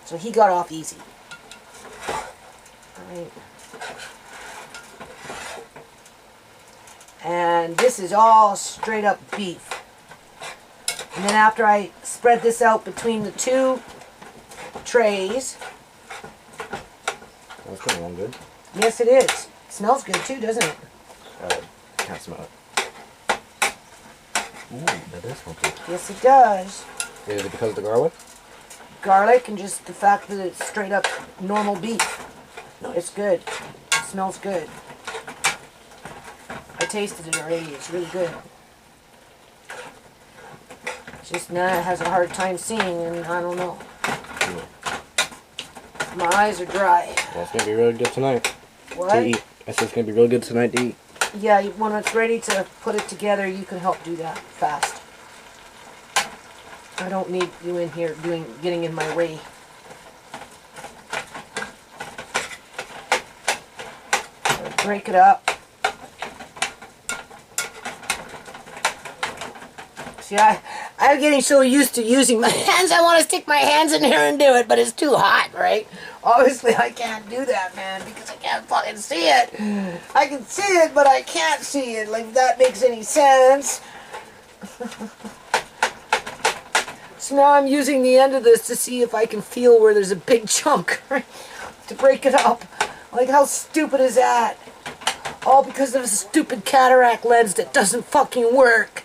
S1: So he got off easy. All right. And this is all straight up beef. And then after I spread this out between the 2 trays.
S2: That's going along good.
S1: Yes, it is. It smells good too, doesn't it?
S2: Can't smell it. Ooh, that does smell good.
S1: Yes, it does.
S2: Is it because of the garlic?
S1: Garlic and just the fact that it's straight up normal beef. No, it's good. It smells good. I tasted it already. It's really good. Just now it has a hard time seeing, and I don't know. My eyes are dry.
S2: Well, it's going to be really good tonight.
S1: What?
S2: To eat. I said it's going to be really good tonight to eat.
S1: Yeah, when it's ready to put it together, you can help do that fast. I don't need you in here getting in my way. So break it up. See, I'm getting so used to using my hands, I want to stick my hands in here and do it, but it's too hot, right? Obviously, I can't do that, man, because I can't fucking see it. I can see it, but I can't see it. Like, if that makes any sense. So now I'm using the end of this to see if I can feel where there's a big chunk, right? To break it up. Like, how stupid is that? All because of a stupid cataract lens that doesn't fucking work.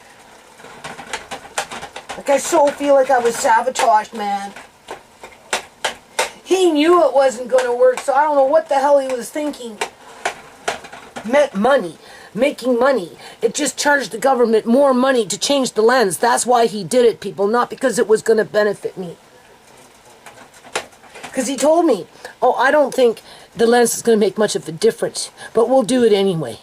S1: Like, I so feel like I was sabotaged, man. He knew it wasn't going to work, so I don't know what the hell he was thinking. Meant money. Making money. It just charged the government more money to change the lens. That's why he did it, people. Not because it was going to benefit me. Because he told me, oh, I don't think the lens is going to make much of a difference, but we'll do it anyway.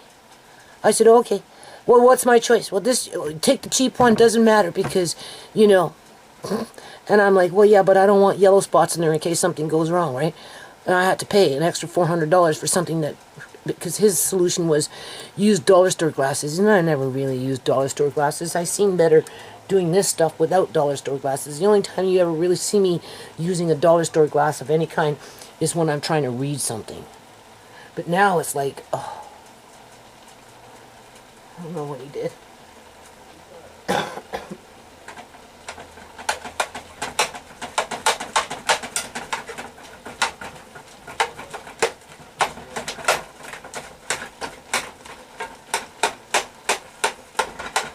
S1: I said, okay. Well, what's my choice? Well, take the cheap one, doesn't matter because, And I'm like, well, yeah, but I don't want yellow spots in there in case something goes wrong, right? And I had to pay an extra $400 for something that because his solution was use dollar store glasses, and I never really used dollar store glasses. I seem better doing this stuff without dollar store glasses. The only time you ever really see me using a dollar store glass of any kind is when I'm trying to read something. But now it's like, oh, I don't know what he did.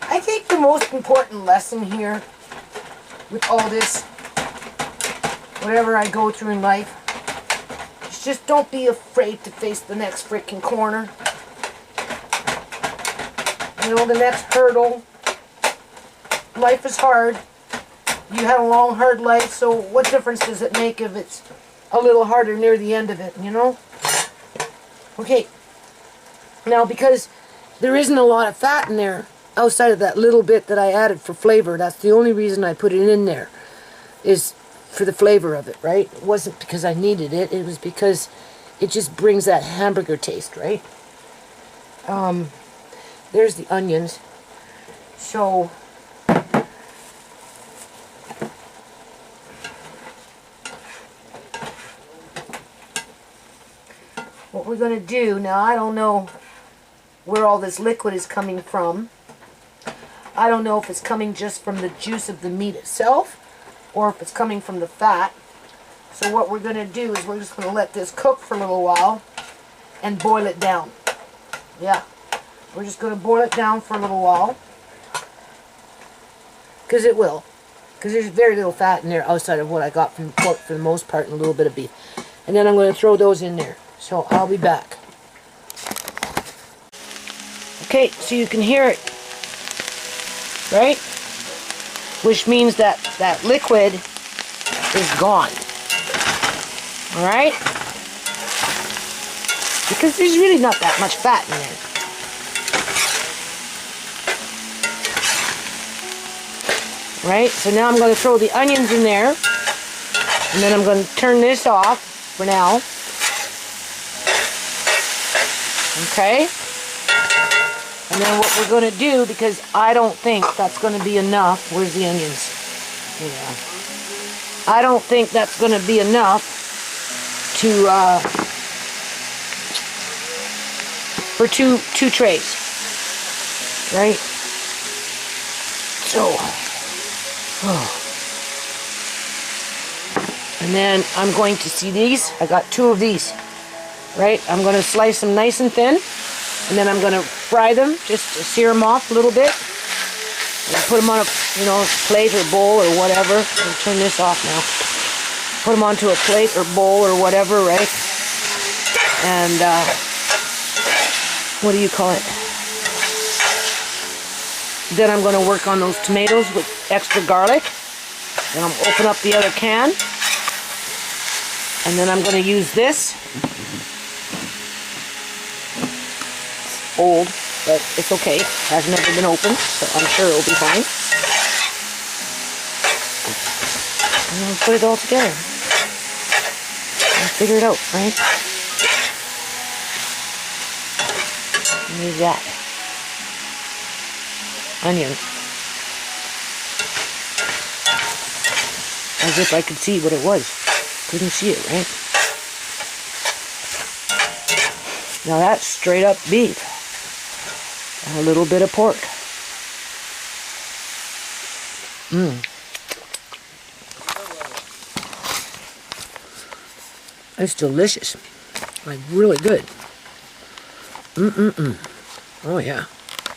S1: I think the most important lesson here with all this, whatever I go through in life, is just don't be afraid to face the next freaking corner. You know, the next hurdle. Life is hard. You had a long, hard life, so what difference does it make if it's a little harder near the end of it, you know? Okay. Now, because there isn't a lot of fat in there, outside of that little bit that I added for flavor, that's the only reason I put it in there, is for the flavor of it, right? It wasn't because I needed it, it was because it just brings that hamburger taste, right? There's the onions. So, what we're going to do, now I don't know where all this liquid is coming from. I don't know if it's coming just from the juice of the meat itself or if it's coming from the fat. So what we're going to do is we're just going to let this cook for a little while and boil it down. Yeah, we're just going to boil it down for a little while. Because it will. Because there's very little fat in there outside of what I got from pork for the most part and a little bit of beef. And then I'm going to throw those in there. So I'll be back. Okay, so you can hear it. Right? Which means that that liquid is gone. Alright? Because there's really not that much fat in there. Right? So now I'm going to throw the onions in there. And then I'm going to turn this off for now. Okay? And then what we're going to do, because I don't think that's going to be enough. Where's the onions? Yeah. I don't think that's going to be enough to, for two trays. Right? So, and then I'm going to see these. I got 2 of these. Right? I'm going to slice them nice and thin. And then I'm going to fry them, just to sear them off a little bit. And put them on a, plate or bowl or whatever. I'll turn this off now. Put them onto a plate or bowl or whatever, right? And, what do you call it? Then I'm going to work on those tomatoes with extra garlic. And I'll open up the other can. And then I'm going to use this. Old, but it's okay. Has never been opened, so I'm sure it'll be fine. And we'll put it all together. And figure it out, right? Use that. Onion. As if I could see what it was. Couldn't see it, right? Now that's straight up beef. And a little bit of pork. It's delicious. Like, really good. Oh, yeah.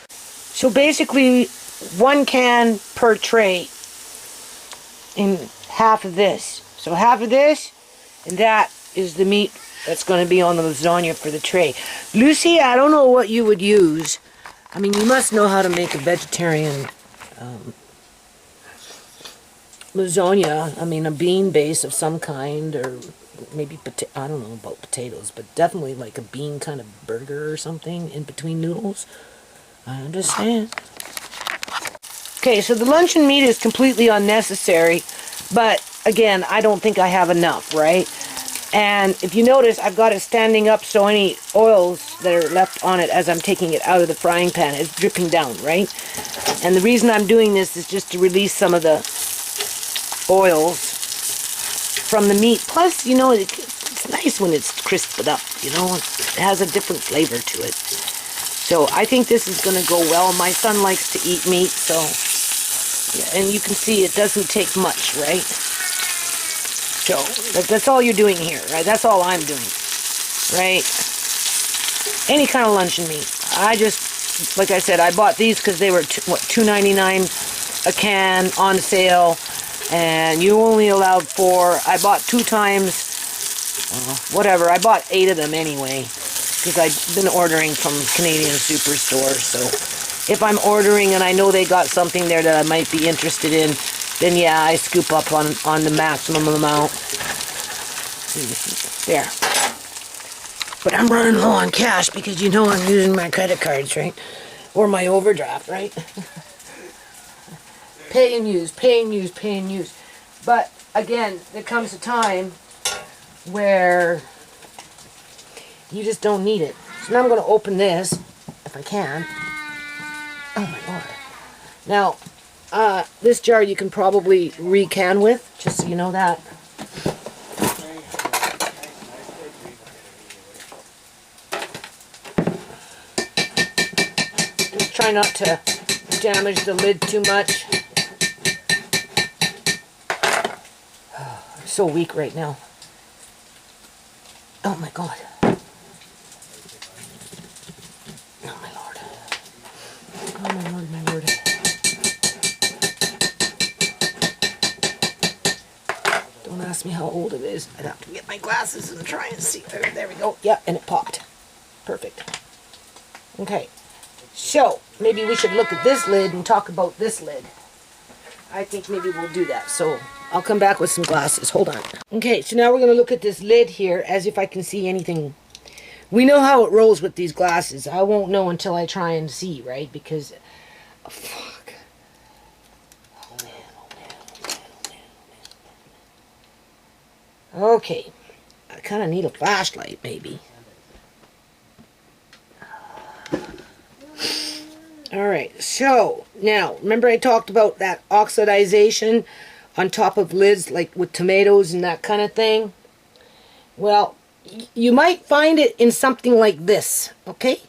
S1: So basically, 1 can per tray in half of this. So half of this, and that is the meat that's going to be on the lasagna for the tray. Lucy, I don't know what you would use. I mean, you must know how to make a vegetarian lasagna. I mean, a bean base of some kind, or maybe, I don't know about potatoes, but definitely like a bean kind of burger or something in between noodles. I understand. Okay, so the luncheon meat is completely unnecessary, but again, I don't think I have enough, right? And if you notice, I've got it standing up so any oils that are left on it as I'm taking it out of the frying pan is dripping down, right? And the reason I'm doing this is just to release some of the oils from the meat. Plus, you know, it's nice when it's crisped up, you know? It has a different flavor to it. So I think this is going to go well. My son likes to eat meat, so... Yeah, and you can see it doesn't take much, right? So, that's all you're doing here, right? That's all I'm doing, right? Any kind of luncheon meat. I just, like I said, I bought these because they were, $2.99 a can on sale, and you only allowed 4. I bought 2 times, whatever. I bought 8 of them anyway, because I've been ordering from Canadian Superstore, so if I'm ordering and I know they got something there that I might be interested in, then yeah, I scoop up on the maximum amount. There. But I'm running low on cash because you know I'm using my credit cards, right? Or my overdraft, right? Pay and use, pay and use, pay and use. But again, there comes a time where you just don't need it. So now I'm going to open this, if I can. Oh my Lord. Now, this jar you can probably re-can with, just so you know that. Just try not to damage the lid too much. I'm so weak right now. Oh my God. Oh my Lord. Oh my Lord, my Lord. Don't ask me how old it is. I'd have to get my glasses and try and see. There we go. Yeah, and it popped. Perfect. Okay. So, maybe we should look at this lid and talk about this lid. I think maybe we'll do that. So, I'll come back with some glasses. Hold on. Okay, so now we're going to look at this lid here as if I can see anything. We know how it rolls with these glasses. I won't know until I try and see, right? Because, oh, fuck. Oh man, oh man, oh man, oh man, oh man. Okay. I kind of need a flashlight, maybe. Alright, so, now, remember I talked about that oxidization on top of lids, like with tomatoes and that kind of thing? Well, you might find it in something like this, okay?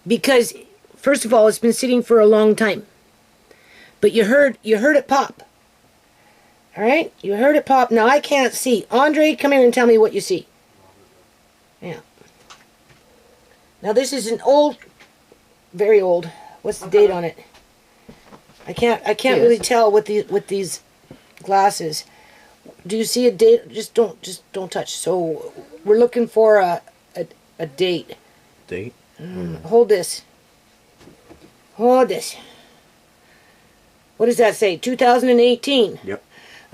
S1: Because, first of all, it's been sitting for a long time. But you heard it pop. Alright? You heard it pop. Now, I can't see. Andre, come here and tell me what you see. Yeah. Now, this is an old, very old. What's the date on it? I can't really tell with these glasses. Do you see a date? Just don't touch. So we're looking for a date.
S2: Date?
S1: Hold this. Hold this. What does that say? 2018.
S2: Yep.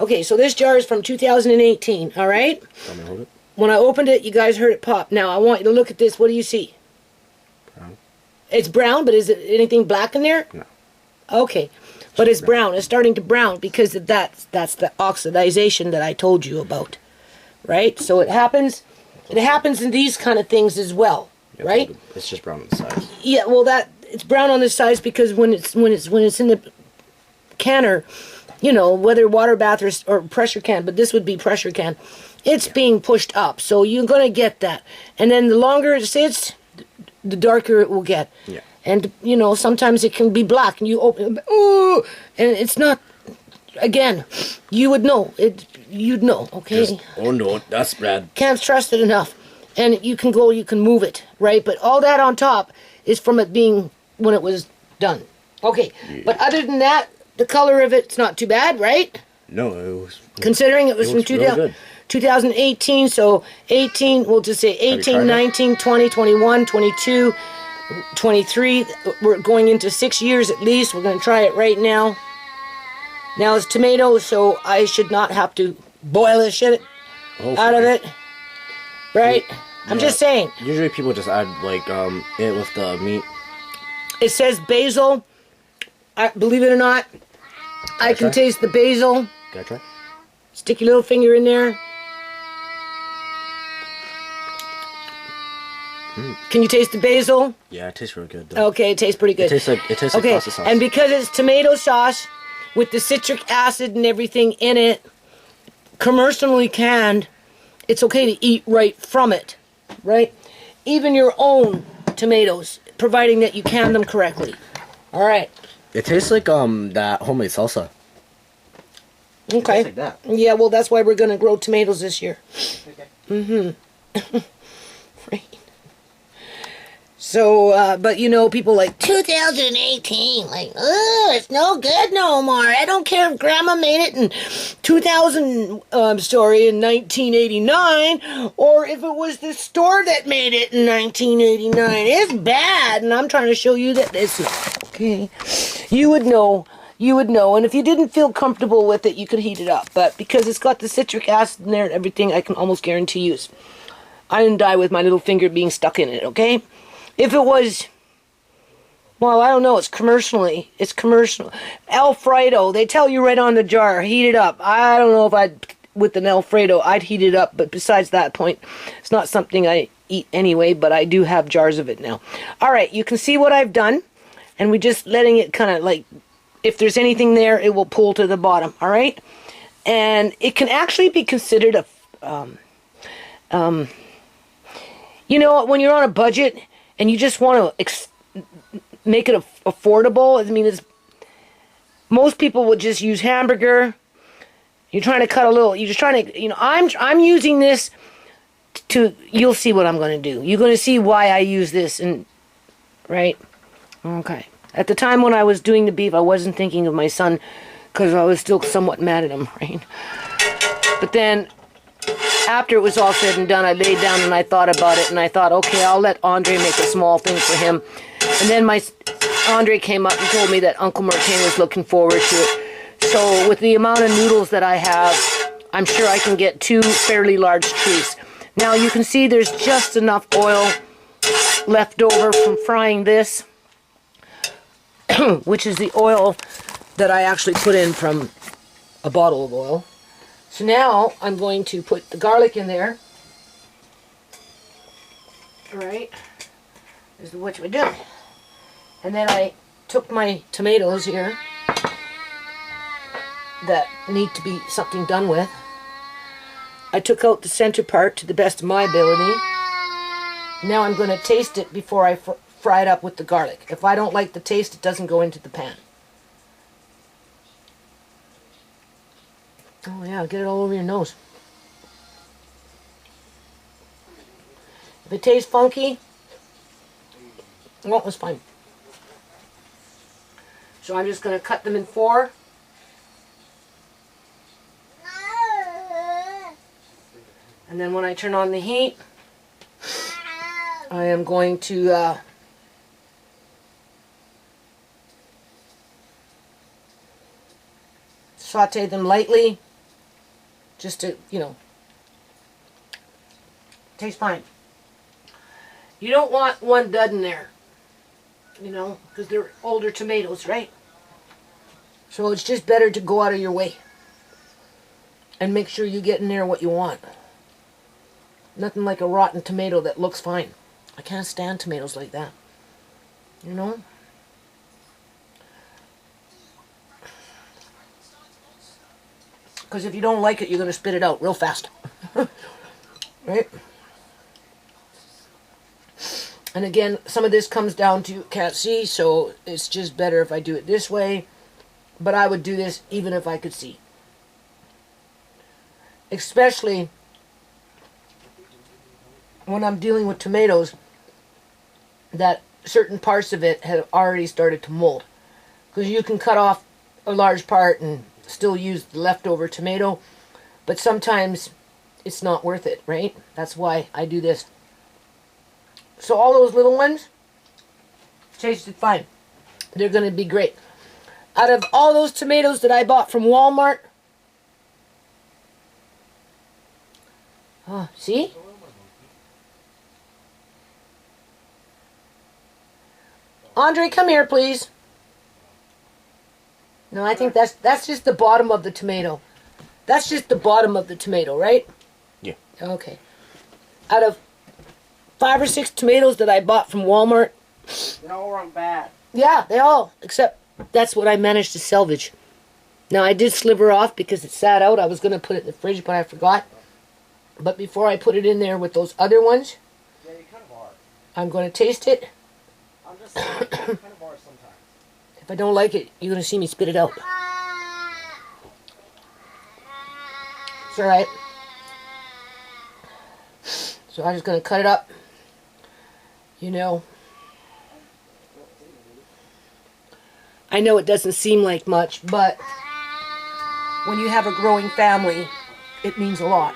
S1: Okay, so this jar is from 2018. All right.
S2: Let me hold it.
S1: When I opened it, you guys heard it pop. Now I want you to look at this. What do you see?
S2: Brown.
S1: It's brown, but is it anything black in there?
S2: No.
S1: Okay. But it's brown. It's starting to brown because that's the oxidization that I told you about. Right? So it happens in these kind of things as well.
S2: Yep,
S1: right?
S2: It's just brown on the sides.
S1: Yeah, well it's brown on the sides because when it's in the canner, you know, whether water bath or pressure can, but this would be pressure can, it's being pushed up. So you're going to get that. And then the longer it sits, the darker it will get.
S2: Yeah.
S1: And, you know, sometimes it can be black, and you open it, ooh, and it's not, again, you would know. You'd know, okay?
S2: Oh no, that's bad.
S1: Can't trust it enough. And you can move it, right? But all that on top is from it being when it was done. Okay, yeah. But other than that, the color of it's not too bad, right?
S2: No, it was...
S1: Considering it was from 2018, so 18, we'll just say 18, 19, 20, 21, 22... 23, we're going into 6 years at least. We're going to try it right now. Now it's tomato, so I should not have to boil the shit out of it. Right? Yeah. I'm just saying.
S2: Usually people just add, like, it with the meat.
S1: It says basil. Believe it or not, I can taste the basil.
S2: Can I try?
S1: Stick your little finger in there. Can you taste the basil?
S2: Yeah, it tastes really good. Though.
S1: Okay, it tastes pretty good.
S2: It tastes like pasta sauce.
S1: And because it's tomato sauce with the citric acid and everything in it, commercially canned, it's okay to eat right from it, right? Even your own tomatoes, providing that you can them correctly. All right.
S2: It tastes like that homemade salsa.
S1: Okay.
S2: It tastes like that.
S1: Yeah, well, that's why we're going to grow tomatoes this year.
S2: Okay.
S1: Mm-hmm. Right. So, but you know, people like 2018, like, oh, it's no good no more. I don't care if Grandma made it in 1989, or if it was the store that made it in 1989. It's bad, and I'm trying to show you that it's not. Okay, you would know. You would know, and if you didn't feel comfortable with it, you could heat it up. But because it's got the citric acid in there and everything, I can almost guarantee you, I didn't die with my little finger being stuck in it. Okay. If it was, well, I don't know, it's commercial. Alfredo, they tell you right on the jar, heat it up. I don't know if with an Alfredo, I'd heat it up, but besides that point, it's not something I eat anyway, but I do have jars of it now. All right, you can see what I've done, and we're just letting it kind of like, if there's anything there, it will pull to the bottom, all right? And it can actually be considered a, you know, when you're on a budget, and you just want to make it affordable. I mean, most people would just use hamburger. You're trying to cut a little. You're just trying to, you know. I'm using this to. You'll see what I'm going to do. You're going to see why I use this, and right. Okay. At the time when I was doing the beef, I wasn't thinking of my son because I was still somewhat mad at him, right? But then, after it was all said and done, I laid down and I thought about it, and I thought, okay, I'll let Andre make a small thing for him. And then Andre came up and told me that Uncle Martin was looking forward to it. So with the amount of noodles that I have, I'm sure I can get 2 fairly large trees. Now you can see there's just enough oil left over from frying this, which is the oil that I actually put in from a bottle of oil. So now I'm going to put the garlic in there. All right. This is what we do. And then I took my tomatoes here that need to be something done with. I took out the center part to the best of my ability. Now I'm going to taste it before I fry it up with the garlic. If I don't like the taste, it doesn't go into the pan. Oh yeah, get it all over your nose. If it tastes funky, well, it's fine. So I'm just going to cut them in 4. And then when I turn on the heat, I am going to saute them lightly. Just to, you know, tastes fine. You don't want one dud in there, you know, because they're older tomatoes, right? So it's just better to go out of your way and make sure you get in there what you want. Nothing like a rotten tomato that looks fine. I can't stand tomatoes like that, you know? Because if you don't like it, you're going to spit it out real fast. Right? And again, some of this comes down to can't see, so it's just better if I do it this way. But I would do this even if I could see. Especially when I'm dealing with tomatoes that certain parts of it have already started to mold. Because you can cut off a large part and still use the leftover tomato, but sometimes it's not worth it, right? That's why I do this. So all those little ones tasted fine. They're going to be great. Out of all those tomatoes that I bought from Walmart, see? Andre, come here, please. No, I think that's just the bottom of the tomato. That's just the bottom of the tomato, right?
S2: Yeah.
S1: Okay. Out of 5 or 6 tomatoes that I bought from Walmart.
S3: They all weren't bad.
S1: Yeah, they all, except that's what I managed to salvage. Now, I did sliver off because it sat out. I was going to put it in the fridge, but I forgot. But before I put it in there with those other ones,
S3: Yeah, you kind of are.
S1: I'm going to taste it.
S3: I'm just saying, you kind of are sometimes.
S1: If I don't like it, you're going to see me spit it out. It's alright. So I'm just going to cut it up. You know. I know it doesn't seem like much, but when you have a growing family, it means a lot.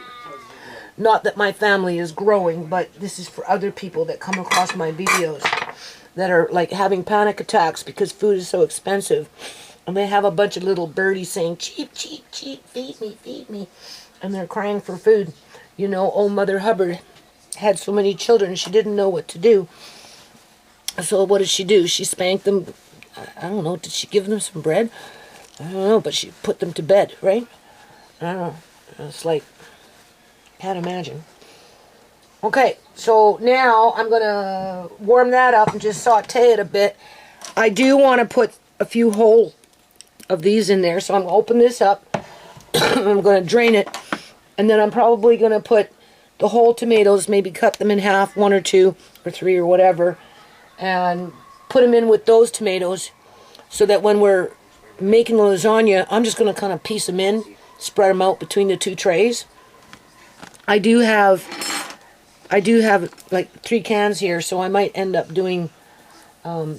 S1: Not that my family is growing, but this is for other people that come across my videos that are like having panic attacks because food is so expensive. And they have a bunch of little birdies saying, cheap, cheap, cheap, feed me, feed me. And they're crying for food. You know, old Mother Hubbard had so many children, she didn't know what to do. So what did she do? She spanked them. I don't know, did she give them some bread? I don't know, but she put them to bed, right? I don't know. It's like, can't imagine. Okay, so now I'm going to warm that up and just saute it a bit. I do want to put a few whole of these in there, so I'm going to open this up. I'm going to drain it, and then I'm probably going to put the whole tomatoes, maybe cut them in half, 1 or 2 or 3 or whatever, and put them in with those tomatoes so that when we're making the lasagna, I'm just going to kind of piece them in, spread them out between the 2 trays. I do have like 3 cans here, so I might end up doing for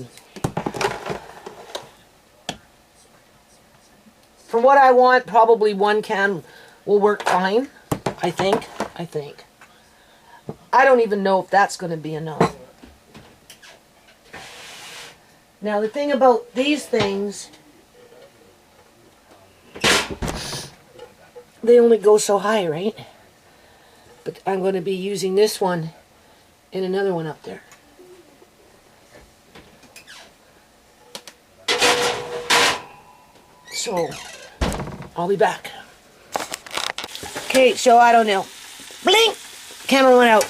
S1: what I want, probably 1 can will work fine. I think. I don't even know if that's going to be enough. Now the thing about these things, they only go so high, right? But I'm going to be using this one and another one up there. So, I'll be back. Okay, so I don't know. Blink! Camera went out.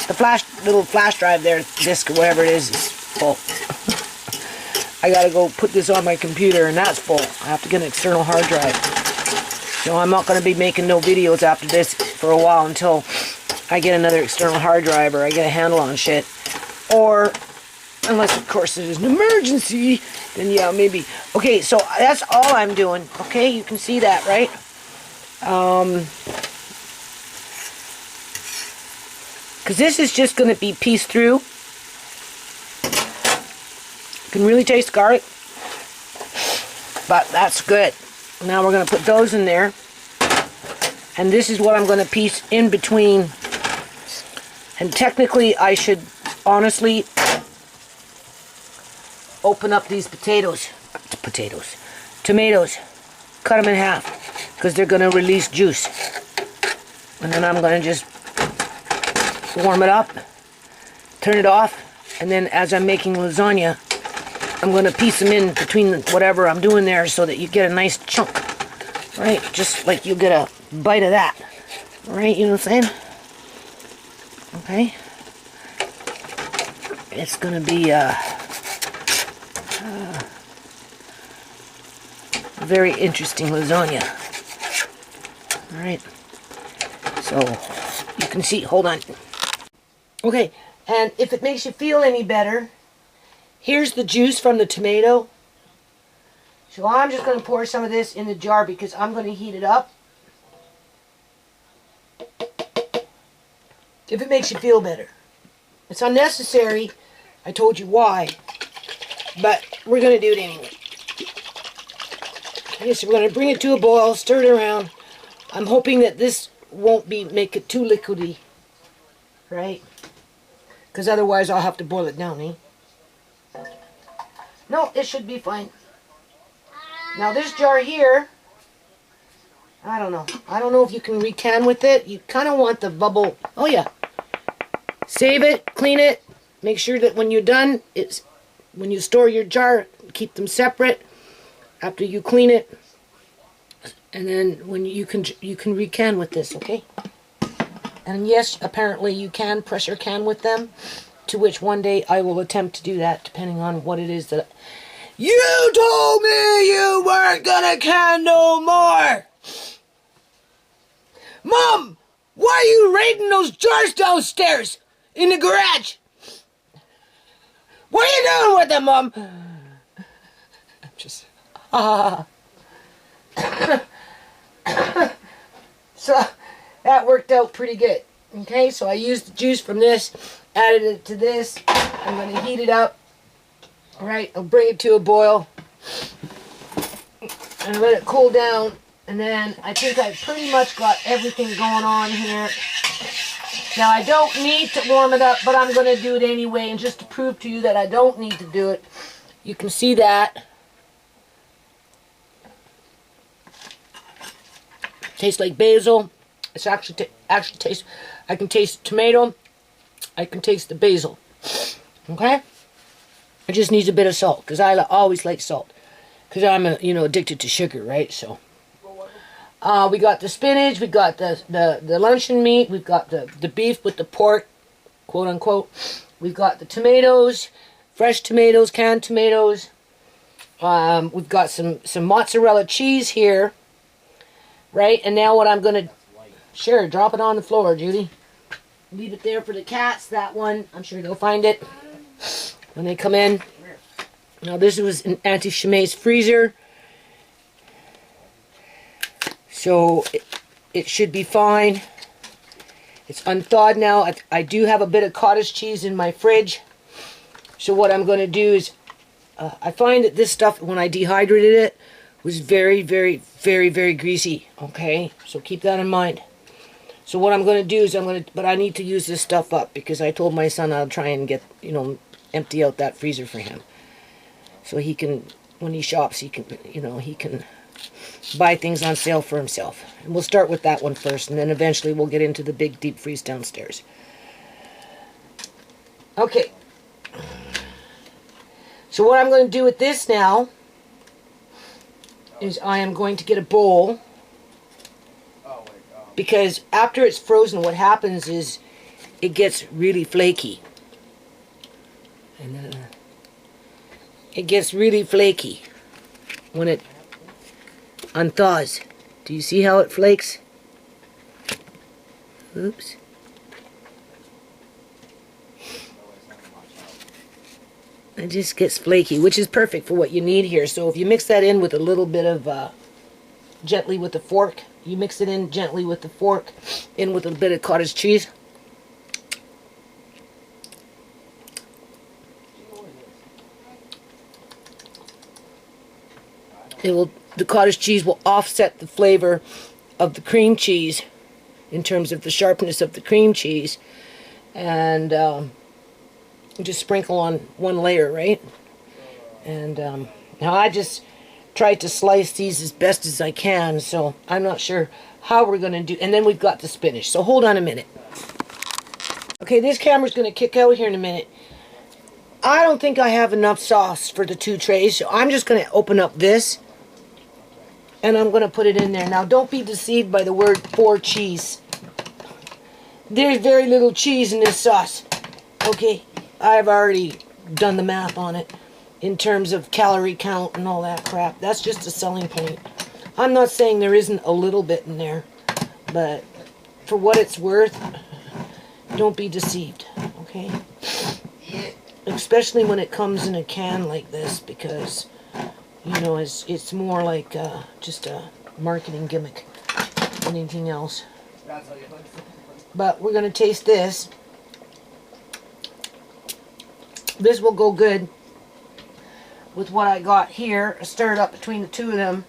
S1: The little flash drive there, disk or whatever it is full. I gotta go put this on my computer and that's full. I have to get an external hard drive. So I'm not gonna be making no videos after this for a while until I get another external hard drive or I get a handle on shit. Or, unless of course it is an emergency, then yeah, maybe. Okay, so that's all I'm doing. Okay, you can see that, right? Because this is just going to be pieced through. You can really taste garlic. But that's good. Now we're going to put those in there. And this is what I'm going to piece in between. And technically I should honestly open up these tomatoes, cut them in half because they're going to release juice. And then I'm going to just warm it up, turn it off, and then as I'm making lasagna, I'm going to piece them in between whatever I'm doing there so that you get a nice chunk, right? Just like you get a bite of that, right? You know what I'm saying? Okay. It's going to be very interesting lasagna. Alright. So, you can see, hold on. Okay, and if it makes you feel any better, here's the juice from the tomato. So I'm just going to pour some of this in the jar because I'm going to heat it up. If it makes you feel better. It's unnecessary. I told you why. But we're going to do it anyway. Okay, so we're going to bring it to a boil, stir it around. I'm hoping that this won't make it too liquidy. Right? Because otherwise I'll have to boil it down, eh? No, it should be fine. Now this jar here, I don't know. I don't know if you can recan with it. You kind of want the bubble. Oh yeah. Save it, clean it. Make sure that when you're done, when you store your jar, keep them separate after you clean it. And then when you can recan with this, okay? And yes, apparently you can pressure can with them, to which one day I will attempt to do that, depending on what it is that... You told me you weren't gonna can no more! Mom! Why are you raiding those jars downstairs in the garage? What are you doing with them, Mom? I'm just... So, that worked out pretty good. Okay, so I used the juice from this, added it to this. I'm going to heat it up. Alright, I'll bring it to a boil. And let it cool down. And then I think I pretty much got everything going on here. Now I don't need to warm it up, but I'm going to do it anyway. And just to prove to you that I don't need to do it, you can see that. Tastes like basil. It's actually tastes. I can taste the tomato. I can taste the basil. Okay. It just needs a bit of salt because I always like salt because I'm addicted to sugar, right? So we got the spinach. We got the luncheon meat. We've got the beef with the pork, quote unquote. We've got the tomatoes, fresh tomatoes, canned tomatoes. We've got some mozzarella cheese here. Right, and now what I'm going to... Sure, drop it on the floor, Judy. Leave it there for the cats, that one. I'm sure they'll find it when they come in. Now, this was in Auntie Shemai's freezer. So, it should be fine. It's unthawed now. I do have a bit of cottage cheese in my fridge. So, what I'm going to do is... I find that this stuff, when I dehydrated it, was very, very, very, very greasy. Okay, so keep that in mind. So what I'm going to do is but I need to use this stuff up because I told my son I'll try and get, empty out that freezer for him. So he can, when he shops, he can buy things on sale for himself. And we'll start with that one first, and then eventually we'll get into the big deep freeze downstairs. Okay. So what I'm going to do with this now is I am going to get a bowl, because after it's frozen, what happens is it gets really flaky. And it gets really flaky when it unthaws. Do you see how it flakes? Oops. It just gets flaky, which is perfect for what you need here. So if you mix that in with a little bit of, gently with the fork, you mix it in gently with the fork, in with a bit of cottage cheese. The cottage cheese will offset the flavor of the cream cheese in terms of the sharpness of the cream cheese. And, just sprinkle on one layer, right? And now I just tried to slice these as best as I can, so I'm not sure how we're going to do. And then we've got the spinach, so hold on a minute. Okay, this camera's going to kick out here in a minute. I don't think I have enough sauce for the 2 trays, so I'm just going to open up this and I'm going to put it in there. Now, don't be deceived by the word 4 cheese. There's very little cheese in this sauce. Okay, I've already done the math on it in terms of calorie count and all that crap. That's just a selling point. I'm not saying there isn't a little bit in there, but for what it's worth, don't be deceived, okay? Especially when it comes in a can like this, because, it's more like just a marketing gimmick than anything else. But we're going to taste this. This will go good with what I got here. I stir it up between the 2 of them,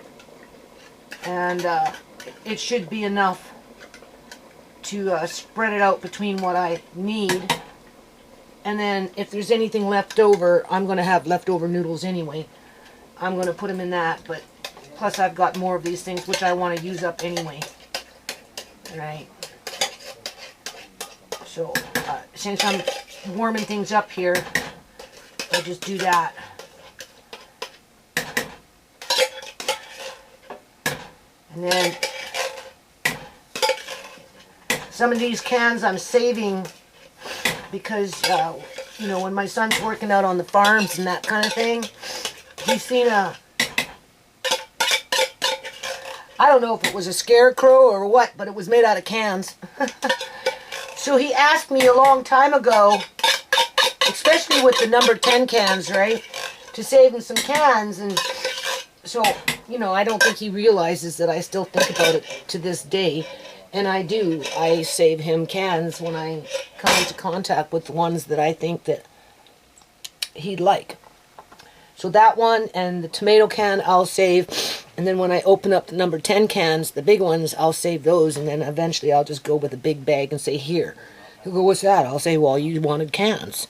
S1: and it should be enough to spread it out between what I need. And then if there's anything left over, I'm going to have leftover noodles anyway. I'm going to put them in that, but plus I've got more of these things which I want to use up anyway. Alright. So since I'm warming things up here, I'll just do that. And then Some of these cans I'm saving because, you know, when my son's working out on the farms and that kind of thing, he's seen a, I don't know if it was a scarecrow or what, but it was made out of cans. So he asked me a long time ago, especially with the number 10 cans, right, to save him some cans. And so, you know, I don't think he realizes that I still think about it to this day. And I do. I save him cans when I come into contact with the ones that I think that he'd like. So that one and the tomato can I'll save. And then when I open up the number 10 cans, the big ones, I'll save those. And then eventually I'll just go with a big bag and say, here. He'll go, what's that? I'll say, well, you wanted cans.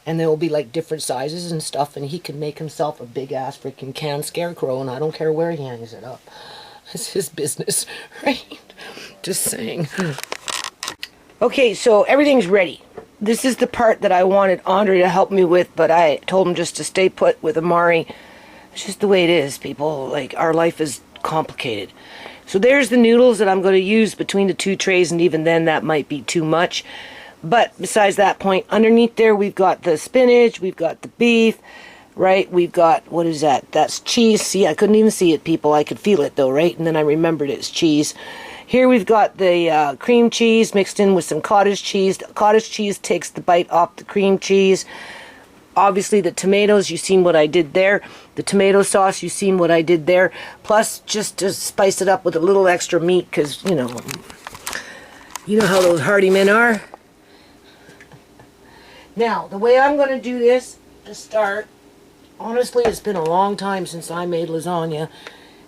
S1: And there will be like different sizes and stuff. And he can make himself a big ass freaking can scarecrow. And I don't care where he hangs it up. It's his business, right? Just saying. Okay, so everything's ready. This is the part that I wanted Andre to help me with, but I told him just to stay put with Amari. It's just the way it is, people. Like, our life is complicated. So there's the noodles that I'm going to use between the two trays, and even then that might be too much. But besides that point, underneath there we've got the spinach, we've got the beef, right? We've got, what is that? That's cheese. See, I couldn't even see it, people. I could feel it, though, right? And then I remembered it's cheese. Here we've got the cream cheese mixed in with some cottage cheese. The cottage cheese takes the bite off the cream cheese. Obviously, the tomatoes, you've seen what I did there. The tomato sauce, you've seen what I did there. Plus, just to spice it up with a little extra meat, because, you know how those hardy men are. Now, the way I'm going to do this to start, honestly, it's been a long time since I made lasagna,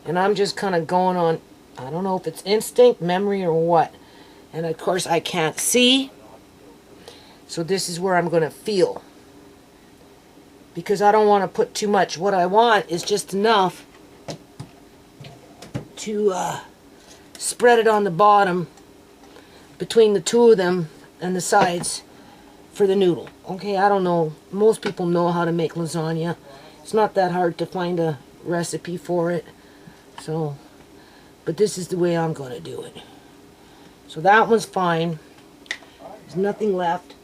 S1: and I'm just kind of going on, I don't know if it's instinct, memory, or what. And of course, I can't see, so this is where I'm going to feel. Because I don't want to put too much. What I want is just enough to spread it on the bottom between the two of them and the sides for the noodle. Okay, I don't know. Most people know how to make lasagna. It's not that hard to find a recipe for it. So, but this is the way I'm going to do it. So that one's fine. There's nothing left.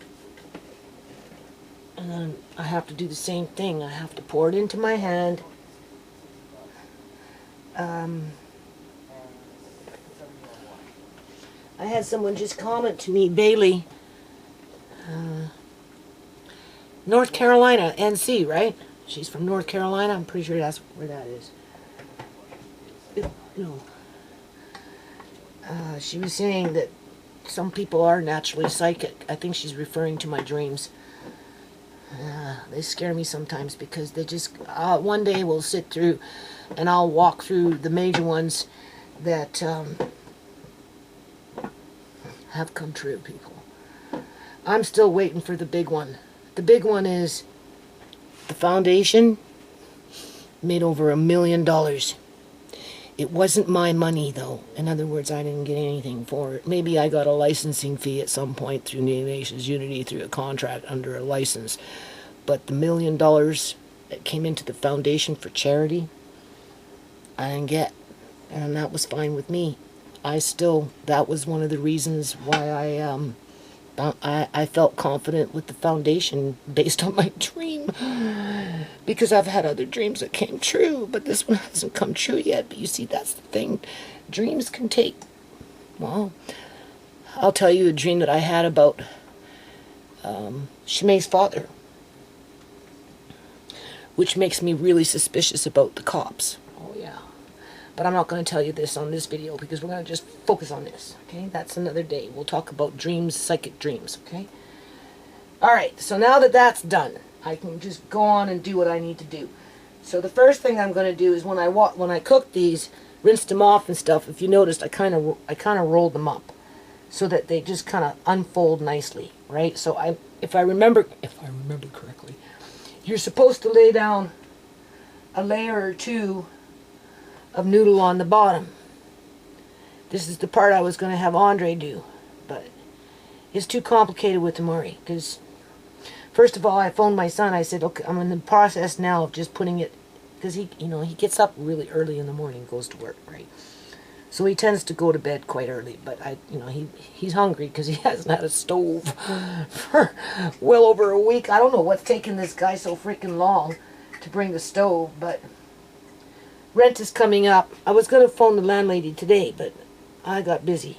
S1: And then I have to do the same thing. I have to pour it into my hand. I had someone just comment to me, Bailey, North Carolina, NC, right? She's from North Carolina. I'm pretty sure that's where that is. No. She was saying that some people are naturally psychic. I think she's referring to my dreams. They scare me sometimes because they just, one day we'll sit through and I'll walk through the major ones that have come true, people. I'm still waiting for the big one. The big one is the foundation made over $1 million. It wasn't my money, though. In other words, I didn't get anything for it. Maybe I got a licensing fee at some point through Nations Unity through a contract under a license. But the $1 million that came into the foundation for charity, I didn't get. And that was fine with me. That was one of the reasons why I felt confident with the foundation based on my dream. Because I've had other dreams that came true, but this one hasn't come true yet. But you see, that's the thing. Dreams can take, well, I'll tell you a dream that I had about Shimei's father, which makes me really suspicious about the cops. Oh, yeah. But I'm not going to tell you this on this video because we're going to just focus on this, okay? That's another day. We'll talk about dreams, psychic dreams, okay? All right, so now that that's done, I can just go on and do what I need to do. So the first thing I'm going to do is when I cook these, rinsed them off and stuff, if you noticed, I kind of rolled them up so that they just kind of unfold nicely, right? So if I remember correctly, you're supposed to lay down a layer or two of noodle on the bottom. This is the part I was going to have Andre do, but it's too complicated with Amari because first of all, I phoned my son. I said, okay, I'm in the process now of just putting it, because he gets up really early in the morning, goes to work, right? So he tends to go to bed quite early, but he's hungry because he hasn't had a stove for well over a week. I don't know what's taking this guy so freaking long to bring the stove, but rent is coming up. I was going to phone the landlady today, but I got busy.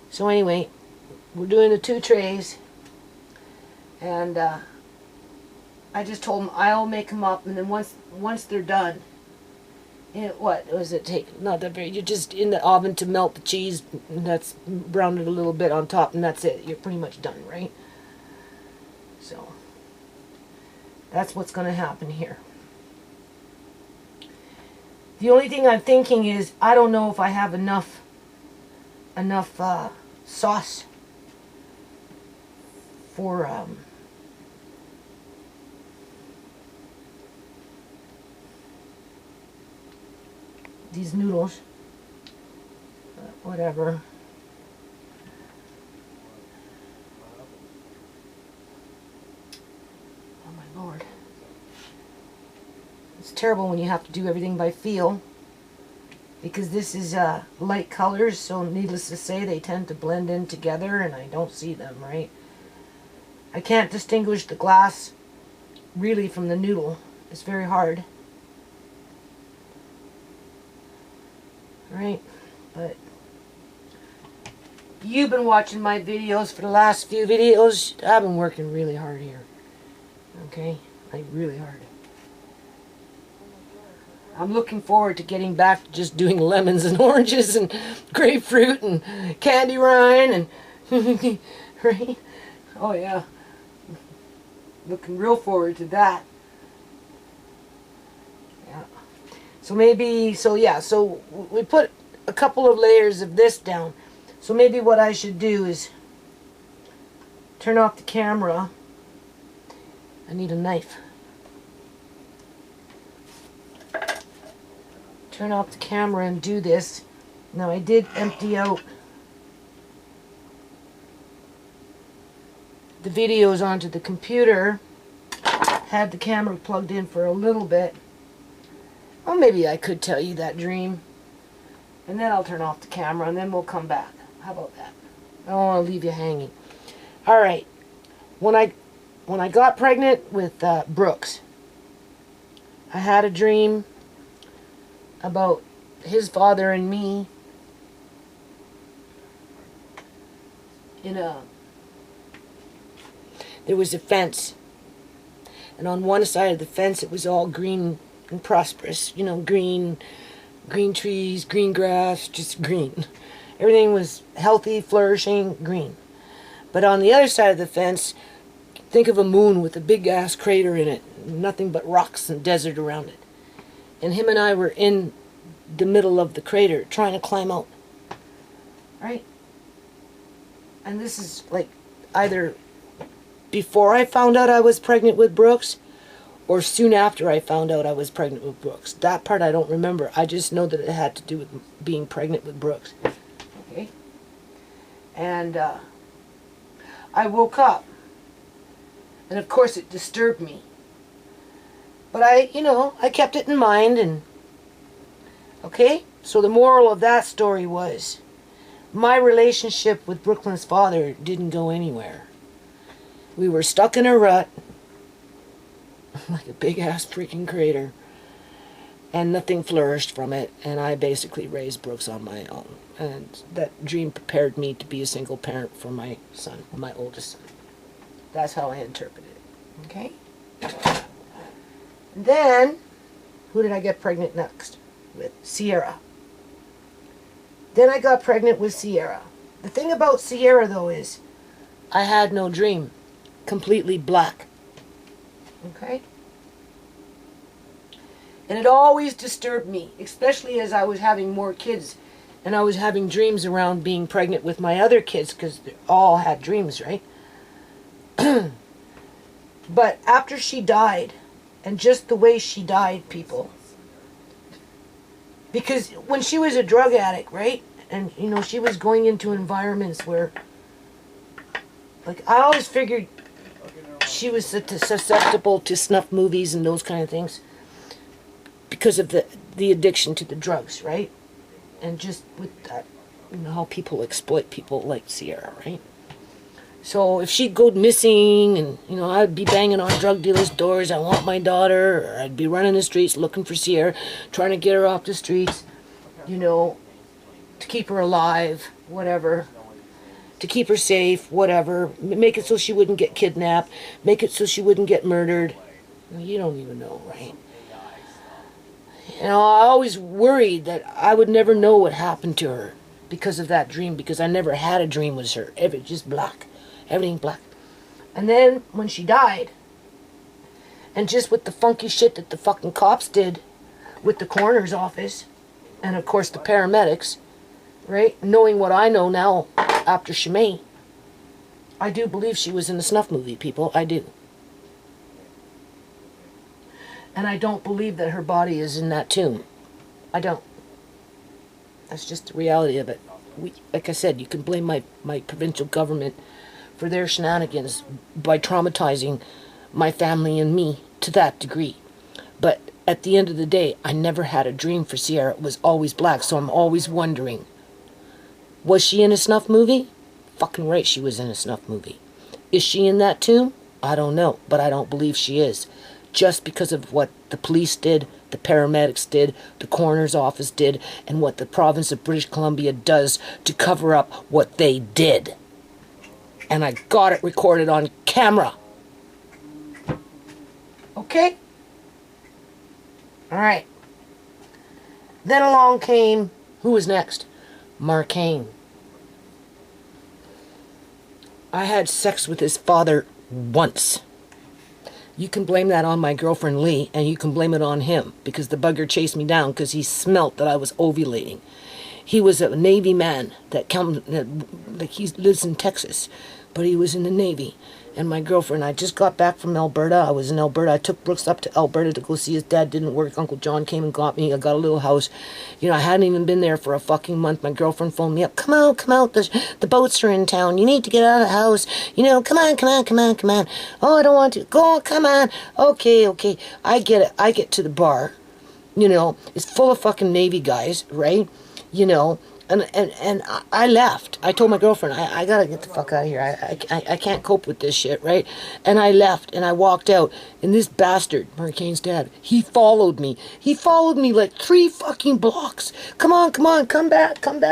S1: So anyway, we're doing the 2 trays, and I just told him I'll make them up, and then once they're done, what does it take? Not that very. You're just in the oven to melt the cheese. And that's browned it a little bit on top, and that's it. You're pretty much done, right? So that's what's going to happen here. The only thing I'm thinking is I don't know if I have enough sauce for these noodles. Whatever. Oh my Lord. It's terrible when you have to do everything by feel, because this is light colors, so needless to say they tend to blend in together and I don't see them, right? I can't distinguish the glass really from the noodle. It's very hard. Right? But you've been watching my videos for the last few videos. I've been working really hard here. Okay? Like really hard. I'm looking forward to getting back to just doing lemons and oranges and grapefruit and candy rind and right? Oh yeah. Looking real forward to that. Yeah. So we put a couple of layers of this down. So maybe what I should do is turn off the camera. I need a knife. Turn off the camera and do this. Now I did empty out the videos onto the computer. Had the camera plugged in for a little bit. Well, maybe I could tell you that dream. And then I'll turn off the camera and then we'll come back. How about that? I don't want to leave you hanging. Alright. When I got pregnant with Brooks, I had a dream about his father and me there was a fence, and on one side of the fence it was all green and prosperous, green trees, green grass, just green. Everything was healthy, flourishing, green. But on the other side of the fence, think of a moon with a big ass crater in it, nothing but rocks and desert around it. And him and I were in the middle of the crater trying to climb out. Right? And this is like either before I found out I was pregnant with Brooks or soon after I found out I was pregnant with Brooks. That part I don't remember. I just know that it had to do with being pregnant with Brooks. Okay? And I woke up. And of course it disturbed me. But I kept it in mind, and okay? So the moral of that story was my relationship with Brooklyn's father didn't go anywhere. We were stuck in a rut like a big ass freaking crater, and nothing flourished from it, and I basically raised Brooks on my own. And that dream prepared me to be a single parent for my son, my oldest son. That's how I interpret it. Okay? Then, who did I get pregnant next with? Sierra. Then I got pregnant with Sierra. The thing about Sierra, though, is I had no dream. Completely black. Okay? And it always disturbed me, especially as I was having more kids and I was having dreams around being pregnant with my other kids, because they all had dreams, right? But after she died, and just the way she died, people, because when she was a drug addict, right, and she was going into environments where, like, I always figured she was susceptible to snuff movies and those kind of things because of the addiction to the drugs, right? And just with that, you know how people exploit people like Sierra, right? So if she'd go missing and, you know, I'd be banging on drug dealers' doors, I want my daughter, or I'd be running the streets looking for Sierra, trying to get her off the streets, you know, to keep her alive, whatever, to keep her safe, whatever, make it so she wouldn't get kidnapped, make it so she wouldn't get murdered. You don't even know, right? You know, I always worried that I would never know what happened to her because of that dream, because I never had a dream with her. It was just black. Everything black. And then when she died, and just with the funky shit that the fucking cops did with the coroner's office, and of course the paramedics, right? Knowing what I know now after Shimei, I do believe she was in the snuff movie, people. I do. And I don't believe that her body is in that tomb. I don't. That's just the reality of it. Like I said, you can blame my provincial government for their shenanigans by traumatizing my family and me to that degree. But at the end of the day, I never had a dream for Sierra. It was always black, so I'm always wondering, was she in a snuff movie? Fucking right, she was in a snuff movie. Is she in that tomb? I don't know, but I don't believe she is. Just because of what the police did, the paramedics did, the coroner's office did, and what the province of British Columbia does to cover up what they did. And I got it recorded on camera. Okay? Alright. Then along came, who was next? Marcane. I had sex with his father once. You can blame that on my girlfriend Lee, and you can blame it on him, because the bugger chased me down because he smelt that I was ovulating. He was a Navy man like he lives in Texas, but he was in the Navy. And my girlfriend, I just got back from Alberta. I was in Alberta. I took Brooks up to Alberta to go see his dad. Didn't work. Uncle John came and got me. I got a little house. You know, I hadn't even been there for a fucking month. My girlfriend phoned me up. Come out. The boats are in town. You need to get out of the house. You know, come on. Oh, I don't want to. Go, come on. Okay. I get it. I get to the bar. You know, it's full of fucking Navy guys, right? You know, and I left. I told my girlfriend, I gotta get the fuck out of here. I can't cope with this shit, right? And I left, and I walked out, and this bastard, Marcane's dad, he followed me. He followed me like 3 fucking blocks. Come on, come back. And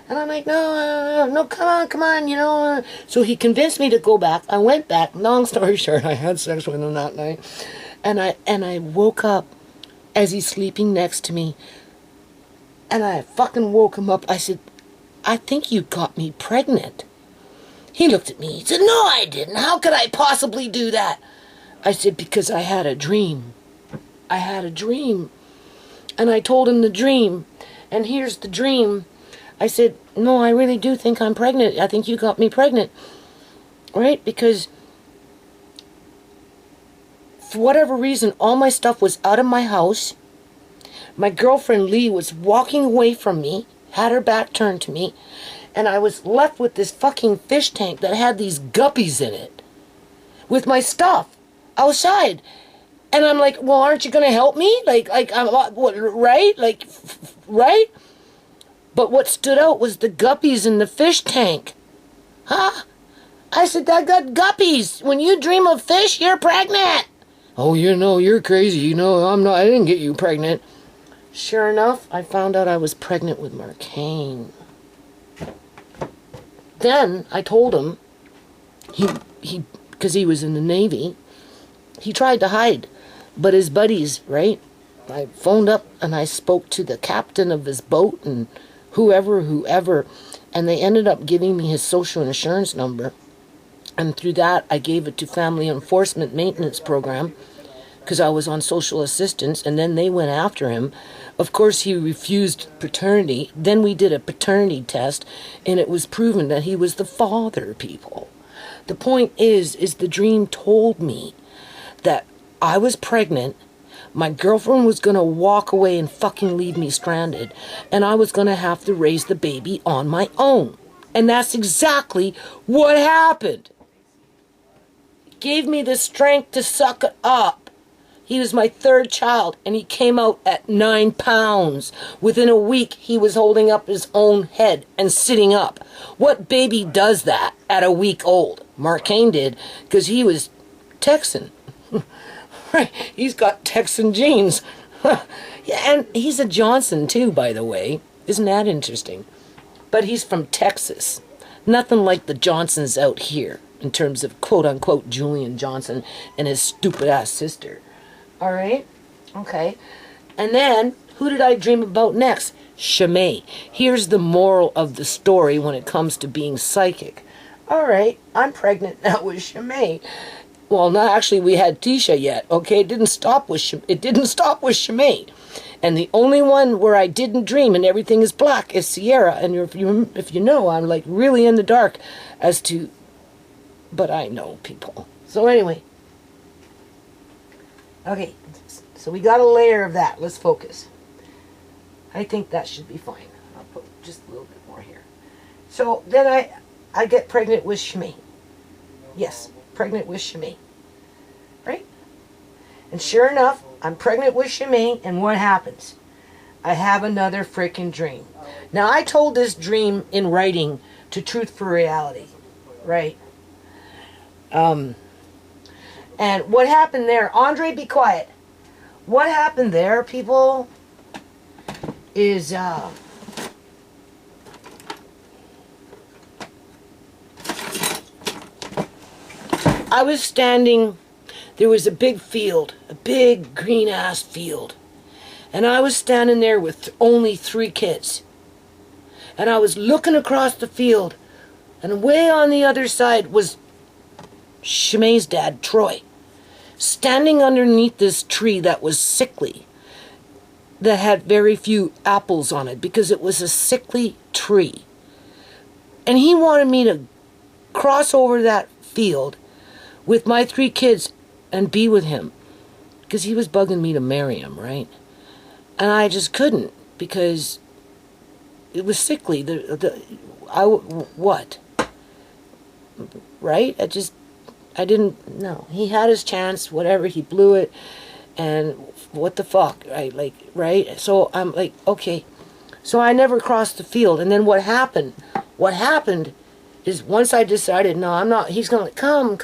S1: I'm like, no, come on, you know. So he convinced me to go back. I went back. Long story short, I had sex with him that night. And I woke up as he's sleeping next to me. And I fucking woke him up. I said, I think you got me pregnant. He looked at me. He said, no, I didn't. How could I possibly do that? I said, because I had a dream. I had a dream. And I told him the dream. And here's the dream. I said, no, I really do think I'm pregnant. I think you got me pregnant. Right? Because for whatever reason, all my stuff was out of my house. My girlfriend Lee was walking away from me, had her back turned to me, and I was left with this fucking fish tank that had these guppies in it with my stuff outside. And I'm like, well, aren't you going to help me? Right? Right? But what stood out was the guppies in the fish tank. Huh? I said, I got guppies. When you dream of fish, you're pregnant. Oh, you know, you're crazy. You know, I didn't get you pregnant. Sure enough, I found out I was pregnant with Marcane. Then I told him, because he was in the Navy, he tried to hide, but his buddies, right? I phoned up and I spoke to the captain of his boat and whoever, and they ended up giving me his social insurance number. And through that, I gave it to Family Enforcement Maintenance Program, because I was on social assistance, and then they went after him. Of course, he refused paternity. Then we did a paternity test, and it was proven that he was the father, people. The point is the dream told me that I was pregnant, my girlfriend was going to walk away and fucking leave me stranded, and I was going to have to raise the baby on my own. And that's exactly what happened. He gave me the strength to suck it up. He was my third child, and he came out at 9 pounds. Within a week, he was holding up his own head and sitting up. What baby does that at a week old? Mark Kane did, because he was Texan. Right, he's got Texan genes. Yeah, and he's a Johnson, too, by the way. Isn't that interesting? But he's from Texas. Nothing like the Johnsons out here, in terms of quote-unquote Julian Johnson and his stupid-ass sister. All right? Okay. And then, who did I dream about next? Shimei. Here's the moral of the story when it comes to being psychic. All right, I'm pregnant now with Shimei. Well, not actually, we had TeaSha yet. Okay, it didn't stop with Shimei. And the only one where I didn't dream and everything is black is Sierra. And if you know, I'm like really in the dark as to, but I know people. So anyway. Okay, so we got a layer of that. Let's focus. I think that should be fine. I'll put just a little bit more here. So then I get pregnant with Shimei. Yes, pregnant with Shimei. Right? And sure enough, I'm pregnant with Shimei, and what happens? I have another freaking dream. Now, I told this dream in writing to Truth for Reality, right? And what happened there, Andre, be quiet. What happened there, people, is, I was standing. There was a big field, a big green-ass field. And I was standing there with only 3 kids. And I was looking across the field, and way on the other side was Shimei's dad, Troy, standing underneath this tree that was sickly, that had very few apples on it, because it was a sickly tree. And he wanted me to cross over that field with my 3 kids and be with him, because he was bugging me to marry him, right? And I just couldn't, because it was sickly. What? Right? I didn't know. He had his chance, whatever, he blew it, and what the fuck, right? Like, right? So I'm like, okay. So I never crossed the field, and then what happened? What happened is once I decided, no, I'm not, he's going to come.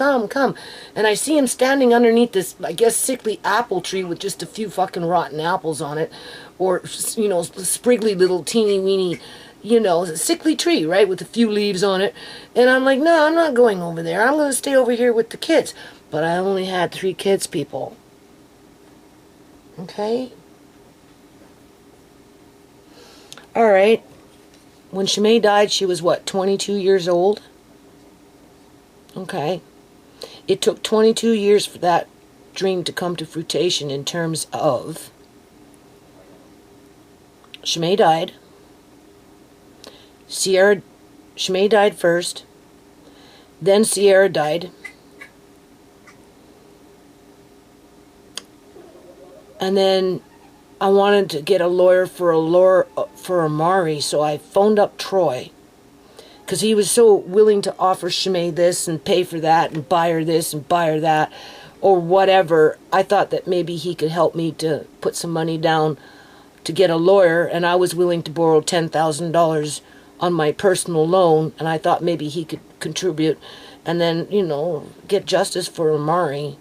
S1: And I see him standing underneath this, I guess, sickly apple tree with just a few fucking rotten apples on it. Or, you know, spriggly little teeny weeny, you know, sickly tree, right, with a few leaves on it. And I'm like, no, I'm not going over there. I'm going to stay over here with the kids. But I only had 3 kids, people. Okay? All right. When Shimei died, she was, what, 22 years old? Okay. It took 22 years for that dream to come to fruition in terms of Shimei died. Shimei died first. Then Sierra died. And then I wanted to get a lawyer for Amari, so I phoned up Troy, because he was so willing to offer Shimei this and pay for that and buy her this and buy her that or whatever. I thought that maybe he could help me to put some money down to get a lawyer, and I was willing to borrow $10,000 on my personal loan, and I thought maybe he could contribute and then, you know, get justice for Amari.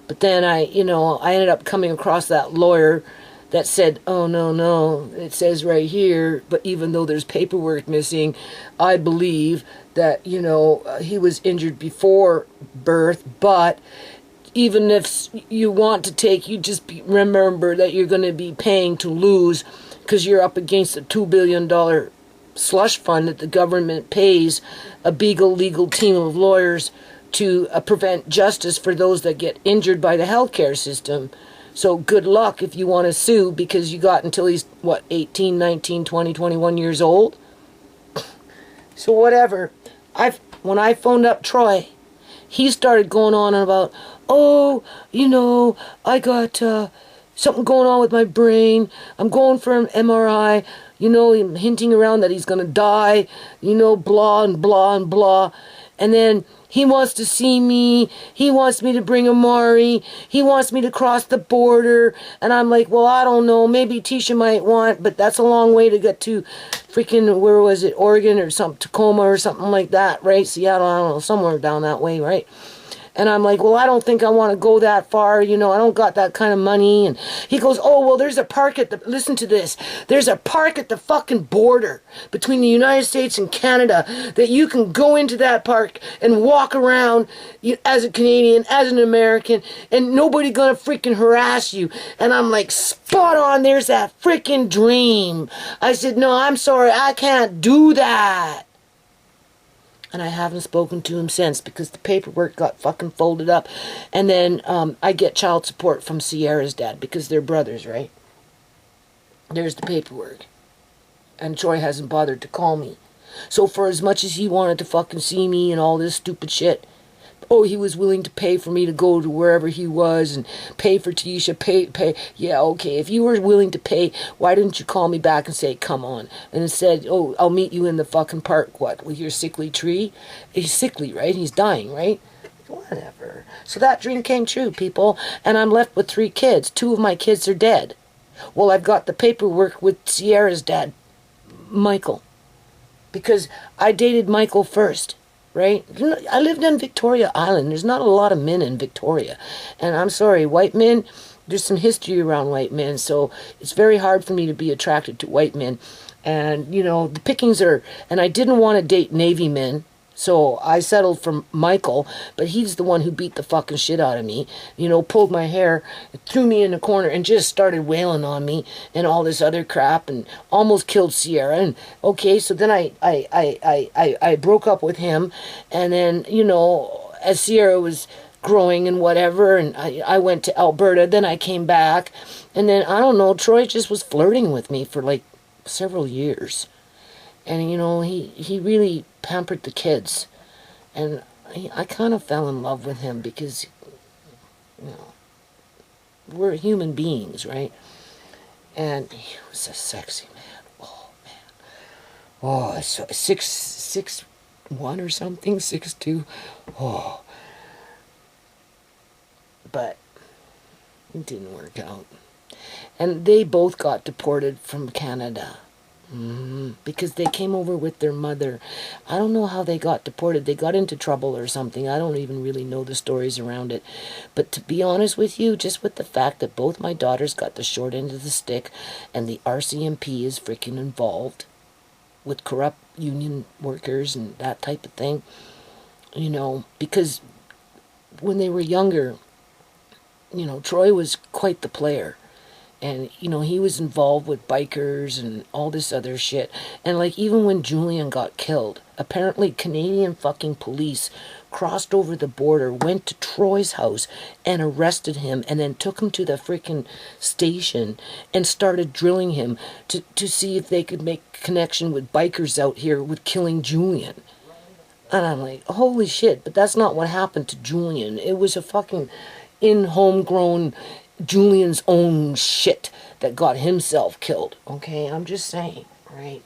S1: But then I ended up coming across that lawyer that said, oh, no, it says right here, but even though there's paperwork missing, I believe that, you know, he was injured before birth, but even if you want to take, you just remember that you're going to be paying to lose, because you're up against a $2 billion slush fund that the government pays a big legal team of lawyers to prevent justice for those that get injured by the healthcare system. So good luck if you want to sue, because you got until he's, what, 18, 19, 20, 21 years old? So whatever. When I phoned up Troy, he started going on about, oh, you know, I got something going on with my brain. I'm going for an MRI. You know, hinting around that he's going to die. You know, blah and blah and blah. And then he wants to see me. He wants me to bring Amari. He wants me to cross the border. And I'm like, well, I don't know. Maybe TeaSha might want, but that's a long way to get to freaking, where was it? Oregon or something, Tacoma or something like that, right? Seattle, I don't know, somewhere down that way, right? And I'm like, well, I don't think I want to go that far. You know, I don't got that kind of money. And he goes, oh, well, there's a park at the, listen to this. There's a park at the fucking border between the United States and Canada that you can go into that park and walk around as a Canadian, as an American, and nobody gonna freaking harass you. And I'm like, spot on, there's that freaking dream. I said, no, I'm sorry, I can't do that. And I haven't spoken to him since because the paperwork got fucking folded up. And then I get child support from Sierra's dad because they're brothers, right? There's the paperwork. And Troy hasn't bothered to call me. So for as much as he wanted to fucking see me and all this stupid shit, oh, he was willing to pay for me to go to wherever he was and pay for TeaSha, pay. Yeah, okay, if you were willing to pay, why didn't you call me back and say, come on? And instead, oh, I'll meet you in the fucking park, what, with your sickly tree? He's sickly, right? He's dying, right? Whatever. So that dream came true, people. And I'm left with 3 kids. 2 of my kids are dead. Well, I've got the paperwork with Sierra's dad, Michael. Because I dated Michael first. Right? I lived in Victoria Island. There's not a lot of men in Victoria. And I'm sorry, white men, there's some history around white men, so it's very hard for me to be attracted to white men. And, you know, the pickings are, and I didn't want to date Navy men, so I settled for Michael, but he's the one who beat the fucking shit out of me, you know, pulled my hair, threw me in the corner, and just started wailing on me and all this other crap, and almost killed Sierra. And okay, so then I broke up with him, and then, you know, as Sierra was growing and whatever, and I went to Alberta, then I came back, and then, I don't know, Troy just was flirting with me for like several years. And, you know, he really pampered the kids. And I kind of fell in love with him because, you know, we're human beings, right? And he was a sexy man. Oh, man. Oh, so 6'1" or something, 6'2". Oh. But it didn't work out. And they both got deported from Canada. Because they came over with their mother. I don't know how they got deported. They got into trouble or something. I don't even really know the stories around it. But to be honest with you, just with the fact that both my daughters got the short end of the stick and the RCMP is freaking involved with corrupt union workers and that type of thing, you know, because when they were younger, you know, Troy was quite the player. And, you know, he was involved with bikers and all this other shit. And, like, even when Julian got killed, apparently Canadian fucking police crossed over the border, went to Troy's house and arrested him, and then took him to the freaking station and started drilling him to see if they could make connection with bikers out here with killing Julian. And I'm like, holy shit, but that's not what happened to Julian. It was a fucking homegrown Julian's own shit that got himself killed. Okay, I'm just saying, right?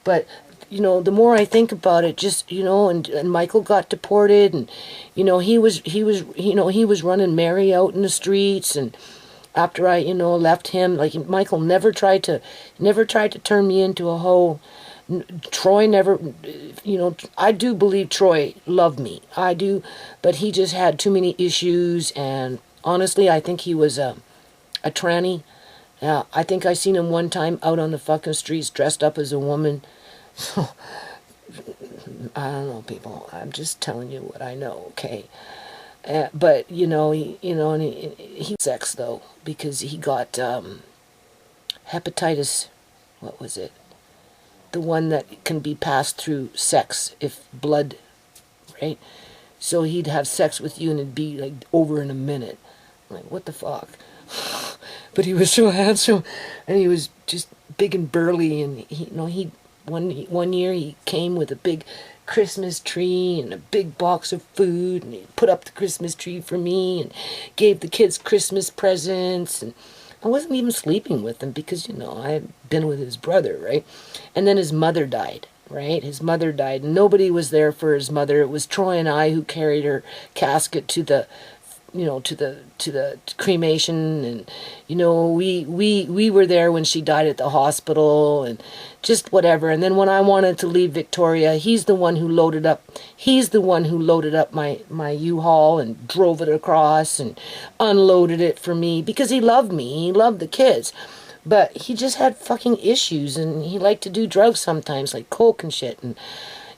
S1: But, you know, the more I think about it, just, you know, and Michael got deported, and, you know, he was running Mary out in the streets, and after I, you know, left him, like, Michael never tried to turn me into a hoe. Troy never, you know, I do believe Troy loved me. I do, but he just had too many issues, and honestly, I think he was a tranny. I think I seen him one time out on the fucking streets dressed up as a woman. So, I don't know, people. I'm just telling you what I know, okay? But, you know, he sex, though, because he got hepatitis, what was it? The one that can be passed through sex, if blood, right? So he'd have sex with you and it'd be like over in a minute. I'm like, what the fuck? But he was so handsome, and he was just big and burly, and he, you know, one year he came with a big Christmas tree and a big box of food, and he put up the Christmas tree for me and gave the kids Christmas presents, and I wasn't even sleeping with him because, you know, I had been with his brother, right? And then his mother died. right? His mother died. Nobody was there for his mother. It was Troy and I who carried her casket to the, to the cremation, and we were there when she died at the hospital, and just whatever. And then when I wanted to leave Victoria, he's the one who loaded up my U-Haul and drove it across and unloaded it for me, because he loved me. He loved the kids. But he just had fucking issues, and he liked to do drugs sometimes, like coke and shit, and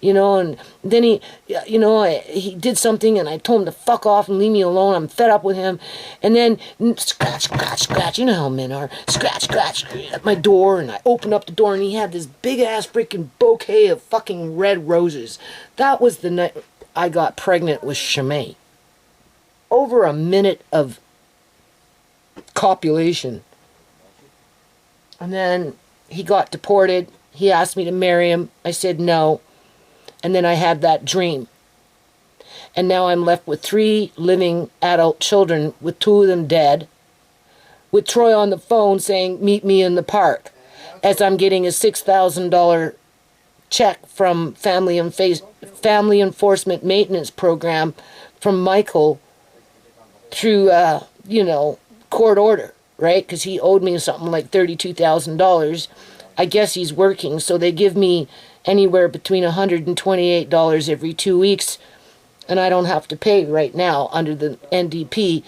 S1: and then he did something, and I told him to fuck off and leave me alone. I'm fed up with him. And then scratch, scratch, scratch. You know how men are. Scratch, scratch at my door, and I opened up the door, and he had this big ass freaking bouquet of fucking red roses. That was the night I got pregnant with Shimei. Over a minute of copulation. And then he got deported. He asked me to marry him. I said no. And then I had that dream. And now I'm left with 3 living adult children, with 2 of them dead, with Troy on the phone saying, meet me in the park, as I'm getting a $6,000 check from Family Enforcement Maintenance Program from Michael through, court order, right? Because he owed me something like $32,000. I guess he's working, so they give me anywhere between $128 every 2 weeks, and I don't have to pay right now under the NDP,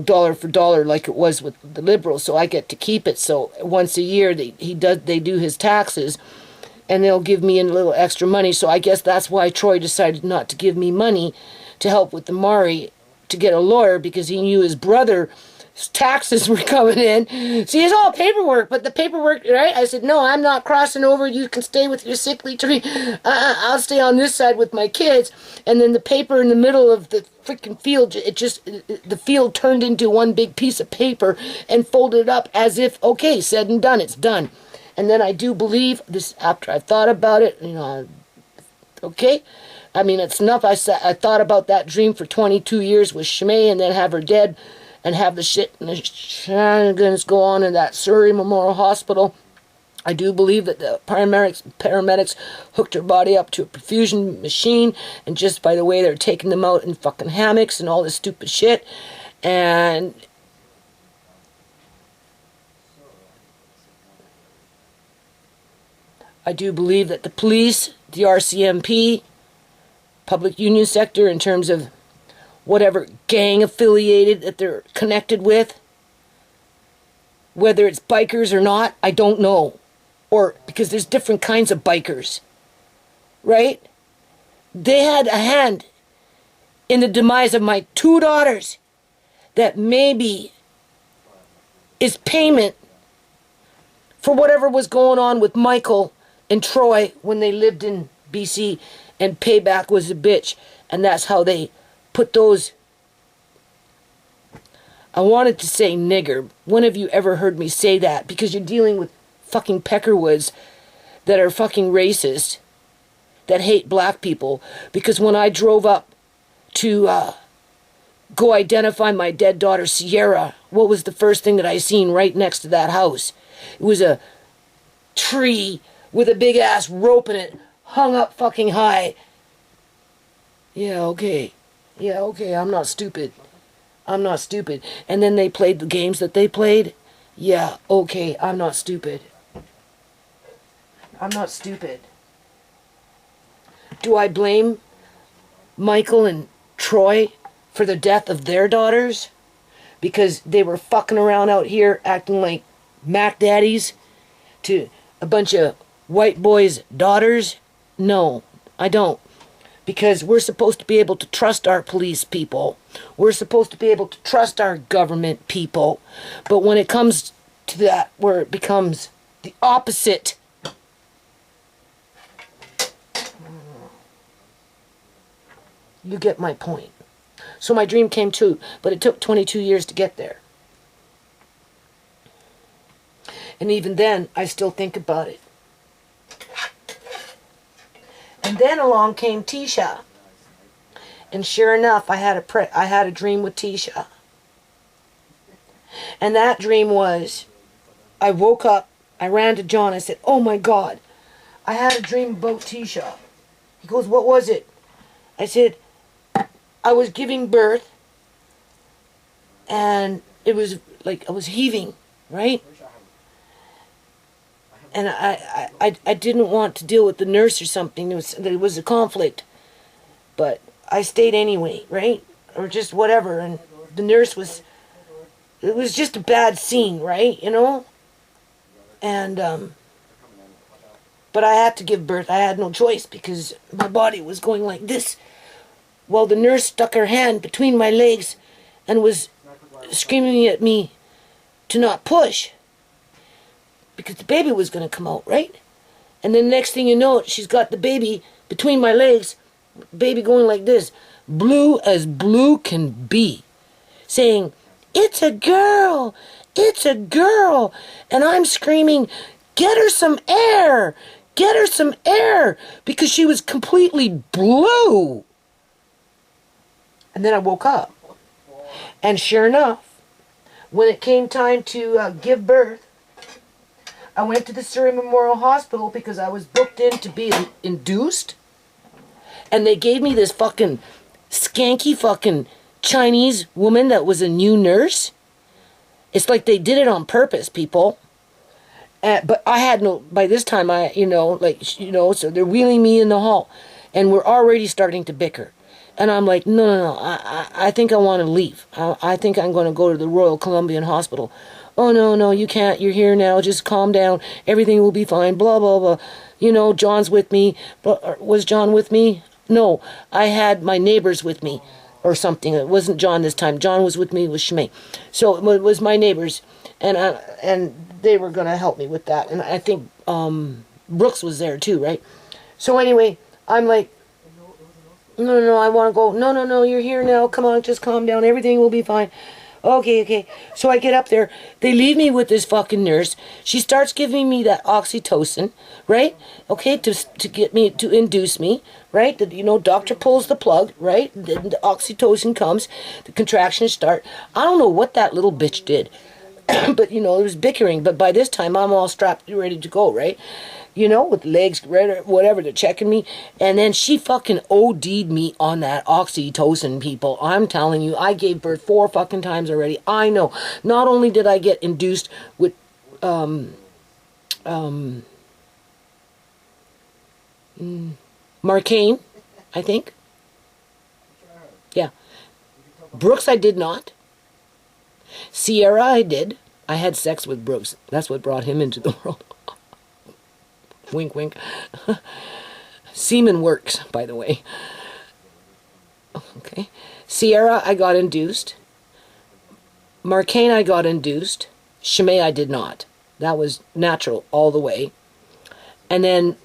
S1: dollar for dollar like it was with the Liberals, so I get to keep it. So once a year they do his taxes, and they'll give me a little extra money. So I guess that's why Troy decided not to give me money to help with the Mari, to get a lawyer, because he knew his brother taxes were coming in. See, it's all paperwork, but the paperwork, right? I said, no, I'm not crossing over. You can stay with your sickly tree. I'll stay on this side with my kids. And then the paper in the middle of the freaking field, the field turned into one big piece of paper and folded up as if, okay, said and done, it's done. And then I do believe this, after I've thought about it, okay, I mean, it's enough. I thought about that dream for 22 years with Shimei, and then have her dead, and have the shit and the shenanigans go on in that Surrey Memorial Hospital. I do believe that the paramedics hooked her body up to a perfusion machine, and just by the way, they're taking them out in fucking hammocks and all this stupid shit. And I do believe that the police, the RCMP, public union sector, in terms of whatever gang affiliated that they're connected with, whether it's bikers or not, I don't know. Or because there's different kinds of bikers, right? They had a hand in the demise of my 2 daughters that maybe is payment for whatever was going on with Michael and Troy when they lived in BC, and payback was a bitch. And that's how they put those, I wanted to say nigger. When have you ever heard me say that? Because you're dealing with fucking Peckerwoods that are fucking racist, that hate black people. Because when I drove up to go identify my dead daughter Sierra, what was the first thing that I seen right next to that house? It was a tree with a big ass rope in it, hung up fucking high. Yeah, okay, I'm not stupid. And then they played the games that they played. Yeah, okay, I'm not stupid. Do I blame Michael and Troy for the death of their daughters? Because they were fucking around out here acting like Mac daddies to a bunch of white boys' daughters? No, I don't. Because we're supposed to be able to trust our police people. We're supposed to be able to trust our government people. But when it comes to that, where it becomes the opposite, you get my point. So my dream came true, but it took 22 years to get there. And even then, I still think about it. And then along came TeaSha. And sure enough, I had a dream with TeaSha. And that dream was, I woke up, I ran to John, I said, oh my God, I had a dream about TeaSha. He goes, what was it? I said, I was giving birth, and it was like I was heaving, right? And I didn't want to deal with the nurse or something. There was a conflict. But I stayed anyway, right? Or just whatever. And the nurse was... It was just a bad scene, right? You know? And, but I had to give birth. I had no choice because my body was going like this. While the nurse stuck her hand between my legs and was screaming at me to not push. Because the baby was going to come out, right? And then next thing you know, she's got the baby between my legs, baby going like this, blue as blue can be, saying, it's a girl, it's a girl. And I'm screaming, get her some air, get her some air, because she was completely blue. And then I woke up. And sure enough, when it came time to give birth, I went to the Surrey Memorial Hospital because I was booked in to be induced. And they gave me this fucking skanky fucking Chinese woman that was a new nurse. It's like they did it on purpose, people. But I had no, by this time, so they're wheeling me in the hall. And we're already starting to bicker. And I'm like, no, I think I want to leave. I think I'm going to go to the Royal Columbian Hospital. Oh, no, you can't. You're here now. Just calm down. Everything will be fine. Blah, blah, blah. You know, John's with me. Was John with me? No, I had my neighbors with me or something. It wasn't John this time. John was with me. It was Shmei. So it was my neighbors. And they were going to help me with that. And I think Brooks was there too, right? So anyway, I'm like, no, I want to go. No, you're here now. Come on, just calm down. Everything will be fine. Okay. So I get up there. They leave me with this fucking nurse. She starts giving me that oxytocin, right? Okay, to get me, to induce me, right? Doctor pulls the plug, right? The oxytocin comes. The contractions start. I don't know what that little bitch did. But, there was bickering. But by this time, I'm all strapped, ready to go, right? With legs, whatever, they're checking me. And then she fucking OD'd me on that oxytocin, people. I'm telling you, I gave birth 4 fucking times already. I know. Not only did I get induced with, Marcaine, I think. Yeah. Brooks, I did not. Sierra, I did. I had sex with Brooks. That's what brought him into the world. Wink, wink. Semen works, by the way. Okay. Sierra, I got induced. Marcaine, I got induced. Shmei, I did not. That was natural all the way. And then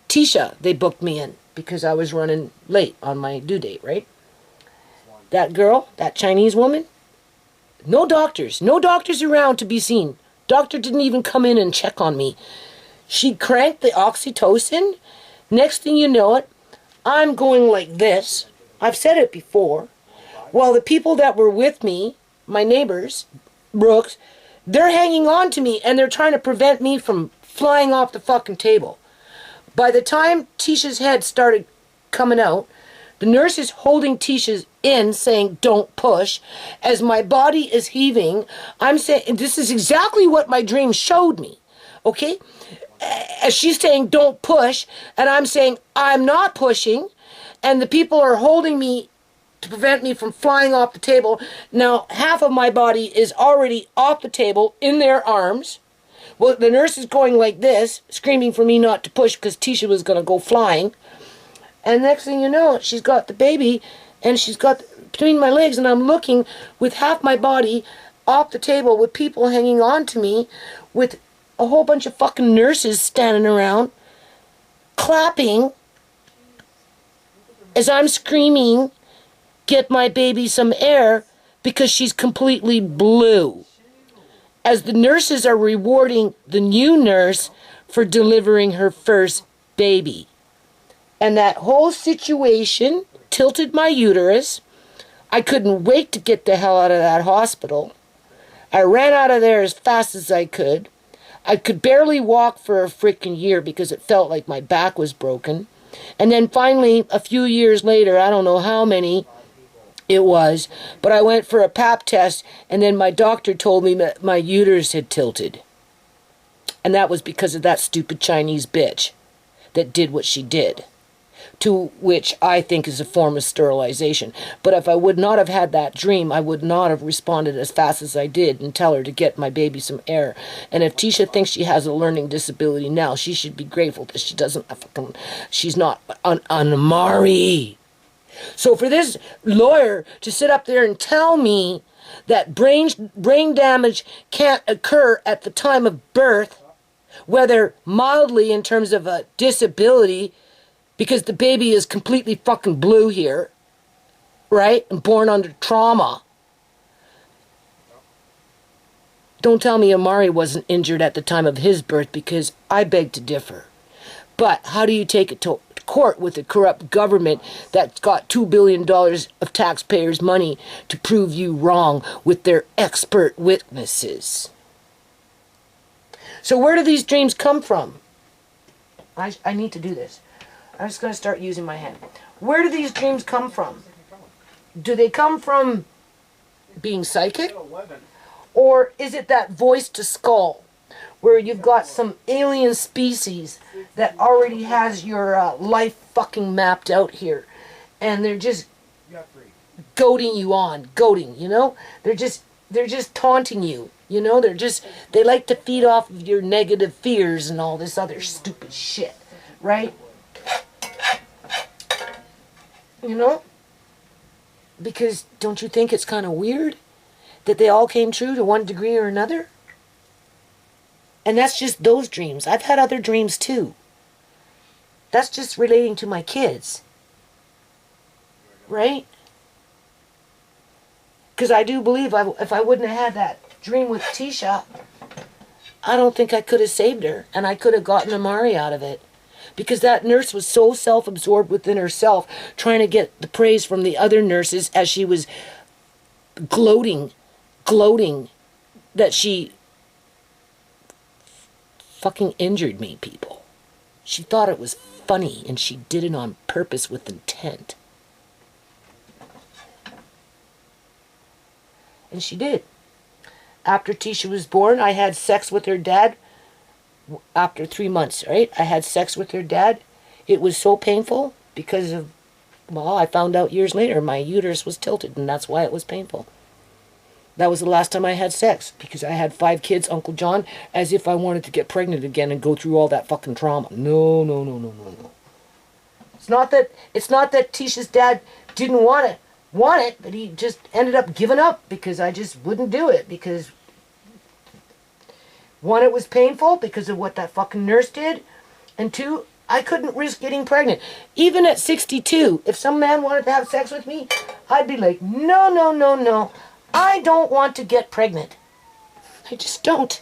S1: TeaSha, they booked me in because I was running late on my due date, right? That girl, that Chinese woman, no doctors around to be seen. Doctor didn't even come in and check on me. She cranked the oxytocin. Next thing you know it, I'm going like this. I've said it before. While the people that were with me, my neighbors, Brooks, they're hanging on to me and they're trying to prevent me from flying off the fucking table. By the time TeaSha's head started coming out, the nurse is holding TeaSha's in, saying, don't push. As my body is heaving, I'm saying, this is exactly what my dream showed me. Okay? As she's saying, don't push, and I'm saying, I'm not pushing, and the people are holding me to prevent me from flying off the table. Now, half of my body is already off the table in their arms. Well, the nurse is going like this, screaming for me not to push because TeaSha was going to go flying. And next thing you know, she's got the baby, and she's got between my legs, and I'm looking with half my body off the table with people hanging on to me, with a whole bunch of fucking nurses standing around, clapping, as I'm screaming, get my baby some air, because she's completely blue. As the nurses are rewarding the new nurse for delivering her first baby. And that whole situation tilted my uterus. I couldn't wait to get the hell out of that hospital. I ran out of there as fast as I could. I could barely walk for a freaking year because it felt like my back was broken. And then finally, a few years later, I don't know how many it was, but I went for a pap test, and then my doctor told me that my uterus had tilted. And that was because of that stupid Chinese bitch that did what she did, to which I think is a form of sterilization. But if I would not have had that dream, I would not have responded as fast as I did and tell her to get my baby some air. And if TeaSha thinks she has a learning disability now, she should be grateful that she doesn't fucking, she's not an Amari. So for this lawyer to sit up there and tell me that brain damage can't occur at the time of birth, whether mildly in terms of a disability, because the baby is completely fucking blue here, right? And born under trauma. Don't tell me Amari wasn't injured at the time of his birth, because I beg to differ. But how do you take it to court with a corrupt government that's got $2 billion of taxpayers' money to prove you wrong with their expert witnesses? So where do these dreams come from? I need to do this. I'm just going to start using my hand. Where do these dreams come from? Do they come from being psychic? Or is it that voice to skull, where you've got some alien species that already has your life fucking mapped out here, and they're just goading you on, you know? They're just taunting you, you know? They like to feed off of your negative fears and all this other stupid shit, right? You know? Because don't you think it's kind of weird that they all came true to one degree or another? And that's just those dreams. I've had other dreams too. That's just relating to my kids. Right? Because I do believe if I wouldn't have had that dream with TeaSha, I don't think I could have saved her. And I could have gotten Amari out of it. Because that nurse was so self-absorbed within herself, trying to get the praise from the other nurses as she was gloating that she fucking injured me, people. She thought it was funny, and she did it on purpose with intent. And she did. After TeaSha was born, I had sex with her dad. After 3 months, right? I had sex with her dad. It was so painful because of, well, I found out years later my uterus was tilted, and that's why it was painful. That was the last time I had sex, because I had 5 kids, Uncle John, as if I wanted to get pregnant again and go through all that fucking trauma. No. It's not that TeaSha's dad didn't want it, but he just ended up giving up because I just wouldn't do it, because one, it was painful because of what that fucking nurse did, and 2, I couldn't risk getting pregnant. Even at 62, if some man wanted to have sex with me, I'd be like, no. I don't want to get pregnant. I just don't.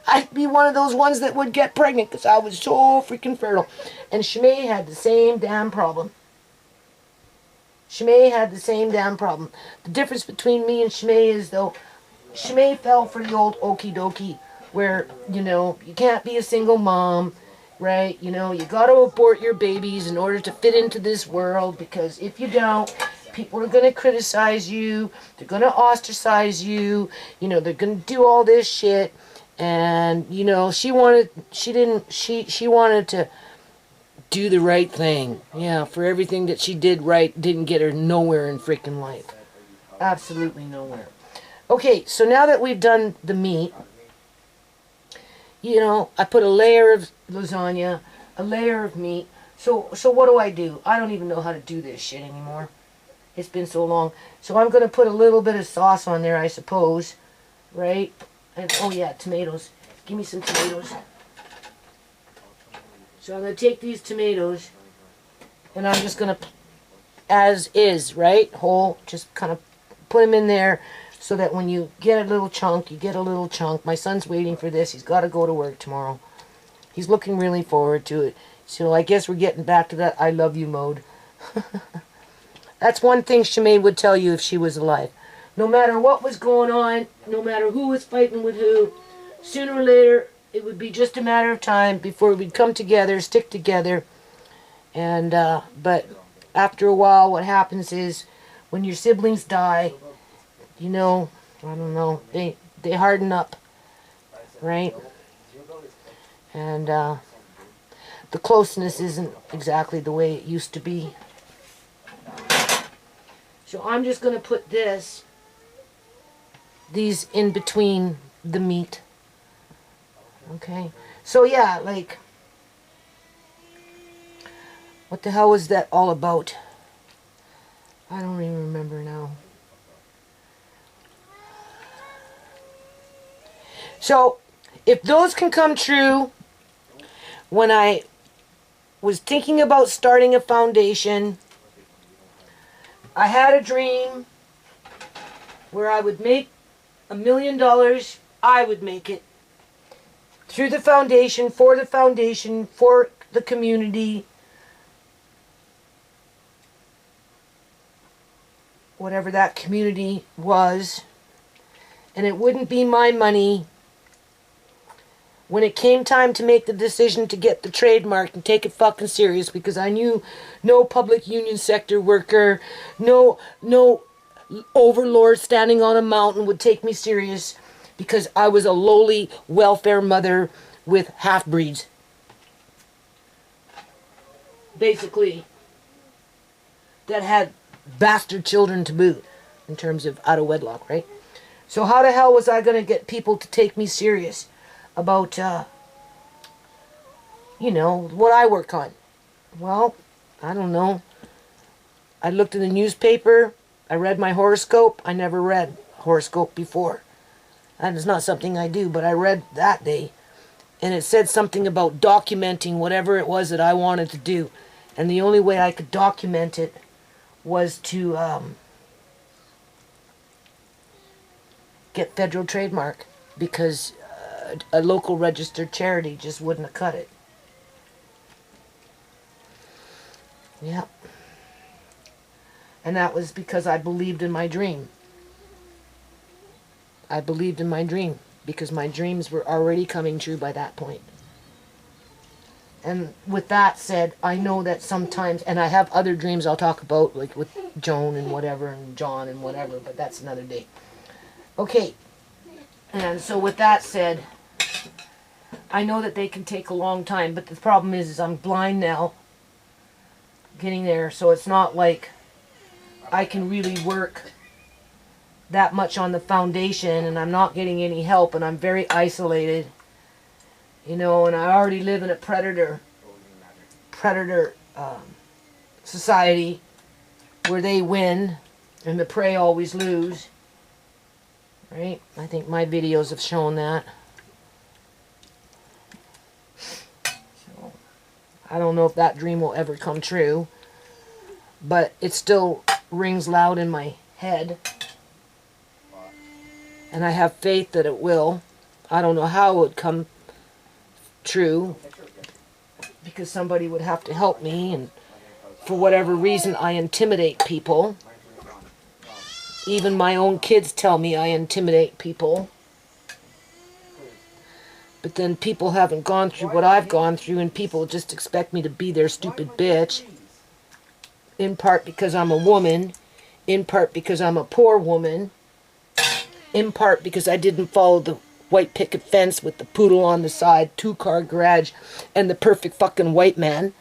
S1: I'd be one of those ones that would get pregnant because I was so freaking fertile. And Shimei had the same damn problem. The difference between me and Shimei is, though, Shimei fell for the old okie dokie, where, you know, you can't be a single mom, right? You know, you got to abort your babies in order to fit into this world, because if you don't, people are going to criticize you, they're going to ostracize you, you know, they're going to do all this shit. And, you know, she wanted to do the right thing. Yeah, for everything that she did right didn't get her nowhere in freaking life. Absolutely nowhere. Okay, so now that we've done the meat, you know, I put a layer of lasagna, a layer of meat. So what do? I don't even know how to do this shit anymore. It's been so long. So I'm going to put a little bit of sauce on there, I suppose. Right? And, oh yeah, tomatoes. Give me some tomatoes. So I'm going to take these tomatoes, and I'm just going to, as is, right? Whole, just kind of put them in there so that when you get a little chunk, you get a little chunk. My son's waiting for this. He's got to go to work tomorrow. He's looking really forward to it. So I guess we're getting back to that I love you mode. That's one thing Shimei would tell you if she was alive. No matter what was going on, no matter who was fighting with who, sooner or later, it would be just a matter of time before we'd come together, stick together. And, but after a while, what happens is when your siblings die, you know, I don't know, they harden up, right? And, the closeness isn't exactly the way it used to be. So I'm just going to put these in between the meat. Okay. So yeah, like, what the hell was that all about? I don't even remember now. So, if those can come true, when I was thinking about starting a foundation, I had a dream where I would make $1 million. I would make it through the foundation, for the community, whatever that community was. And it wouldn't be my money. When it came time to make the decision to get the trademark and take it fucking serious, because I knew no public union sector worker, no overlord standing on a mountain would take me serious, because I was a lowly welfare mother with half-breeds. Basically, that had bastard children to boot, in terms of out of wedlock, right? So how the hell was I going to get people to take me serious about, you know, what I work on? Well, I don't know. I looked in the newspaper. I read my horoscope. I never read horoscope before. And it's not something I do, but I read that day. And it said something about documenting whatever it was that I wanted to do. And the only way I could document it was to get federal trademark, because a local registered charity just wouldn't have cut it. Yeah. And that was because I believed in my dream. I believed in my dream because my dreams were already coming true by that point. And with that said, I know that sometimes, and I have other dreams I'll talk about, like with Joan and whatever, and John and whatever, but that's another day. Okay. And so with that said, I know that they can take a long time, but the problem is I'm blind now, getting there, so it's not like I can really work that much on the foundation, and I'm not getting any help, and I'm very isolated, you know, and I already live in a predator society where they win and the prey always lose, right? I think my videos have shown that. So I don't know if that dream will ever come true, but it still rings loud in my head. And I have faith that it will. I don't know how it would come true, because somebody would have to help me, and for whatever reason I intimidate people. Even my own kids tell me I intimidate people. But then people haven't gone through what I've gone through, and people just expect me to be their stupid bitch. In part because I'm a woman, in part because I'm a poor woman, in part because I didn't follow the white picket fence with the poodle on the side, 2-car garage, and the perfect fucking white man.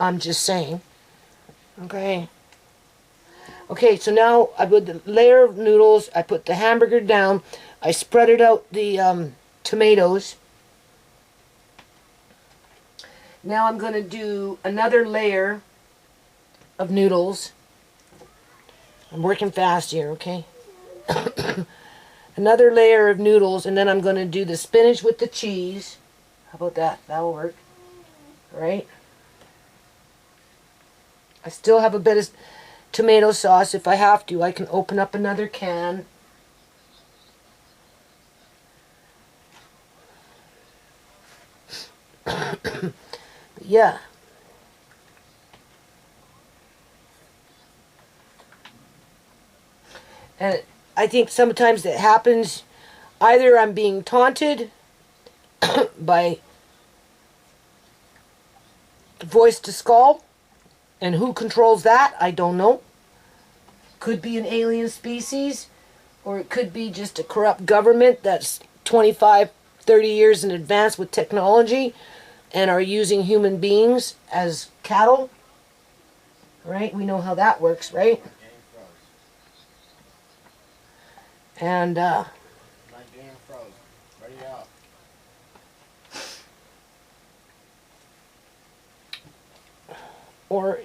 S1: I'm just saying. Okay. Okay, so now I put the layer of noodles, I put the hamburger down, I spreaded out the tomatoes. Now I'm going to do another layer of noodles. I'm working fast here, okay? Another layer of noodles, and then I'm going to do the spinach with the cheese. How about that? That'll work. Right? I still have a bit of tomato sauce. If I have to, I can open up another can. Yeah. And I think sometimes it happens, either I'm being taunted by voice to skull. And who controls that? I don't know. Could be an alien species, or it could be just a corrupt government that's 25, 30 years in advance with technology and are using human beings as cattle. Right? We know how that works, right? And,
S3: My game froze. Ready up.
S1: or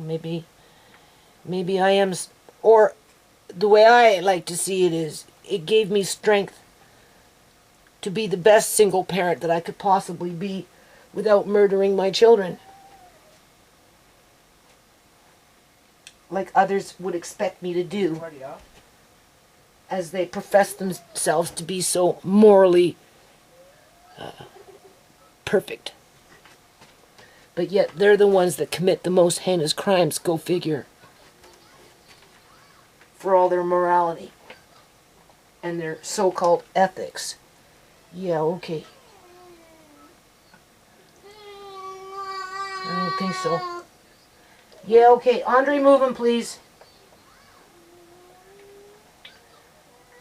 S1: maybe I am, or the way I like to see it is, it gave me strength to be the best single parent that I could possibly be without murdering my children, like others would expect me to do,
S3: Ready up.
S1: as they profess themselves to be so morally perfect. But yet they're the ones that commit the most heinous crimes, go figure. For all their morality and their so-called ethics. Yeah, okay. I don't think so. Yeah, okay. Andre, move him, please.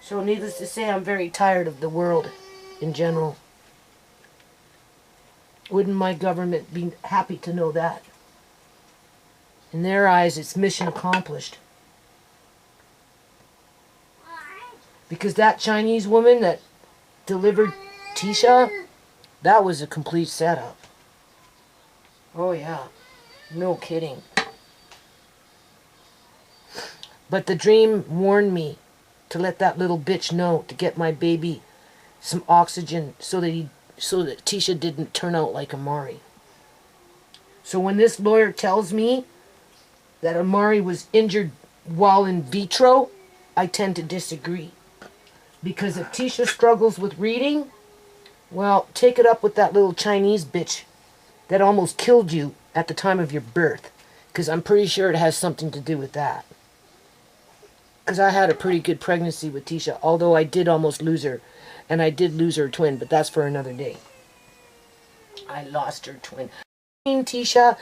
S1: So needless to say, I'm very tired of the world in general. Wouldn't my government be happy to know that? In their eyes, it's mission accomplished. Because that Chinese woman that delivered TeaSha, that was a complete setup. Oh yeah, no kidding. But the dream warned me to let that little bitch know to get my baby some oxygen so that TeaSha didn't turn out like Amari. So when this lawyer tells me that Amari was injured while in vitro, I tend to disagree. Because if TeaSha struggles with reading, well, take it up with that little Chinese bitch that almost killed you at the time of your birth. Because I'm pretty sure it has something to do with that. Because I had a pretty good pregnancy with TeaSha, although I did almost lose her. And I did lose her twin, but that's for another day. I lost her twin. TeaSha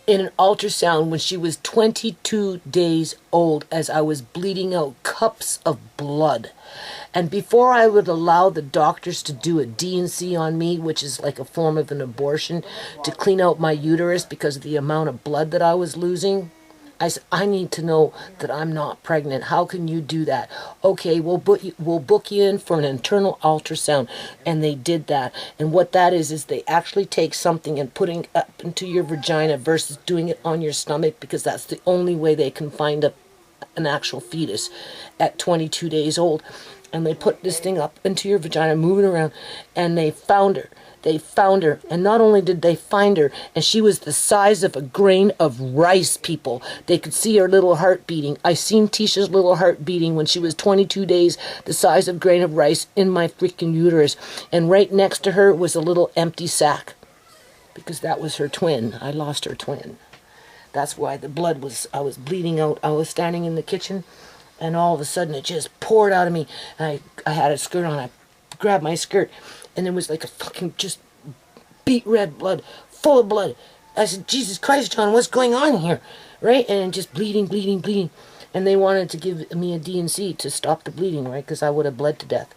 S1: in an ultrasound when she was 22 days old, as I was bleeding out cups of blood. And before I would allow the doctors to do a D&C on me, which is like a form of an abortion, to clean out my uterus because of the amount of blood that I was losing, I said, I need to know that I'm not pregnant. How can you do that? Okay, we'll book you in for an internal ultrasound. And they did that. And what that is they actually take something and putting it up into your vagina versus doing it on your stomach, because that's the only way they can find an actual fetus at 22 days old. And they put this thing up into your vagina, moving around, and they found her. They found her, and not only did they find her, and she was the size of a grain of rice, people. They could see her little heart beating. I seen TeaSha's little heart beating when she was 22 days, the size of a grain of rice in my freaking uterus. And right next to her was a little empty sack, because that was her twin. I lost her twin. That's why the blood was, I was bleeding out. I was standing in the kitchen, and all of a sudden it just poured out of me. I had a skirt on. I grabbed my skirt, and there was like a fucking just beet red blood, full of blood. I said, Jesus Christ, John, what's going on here? Right? And just bleeding. And they wanted to give me a D&C to stop the bleeding, right? Because I would have bled to death.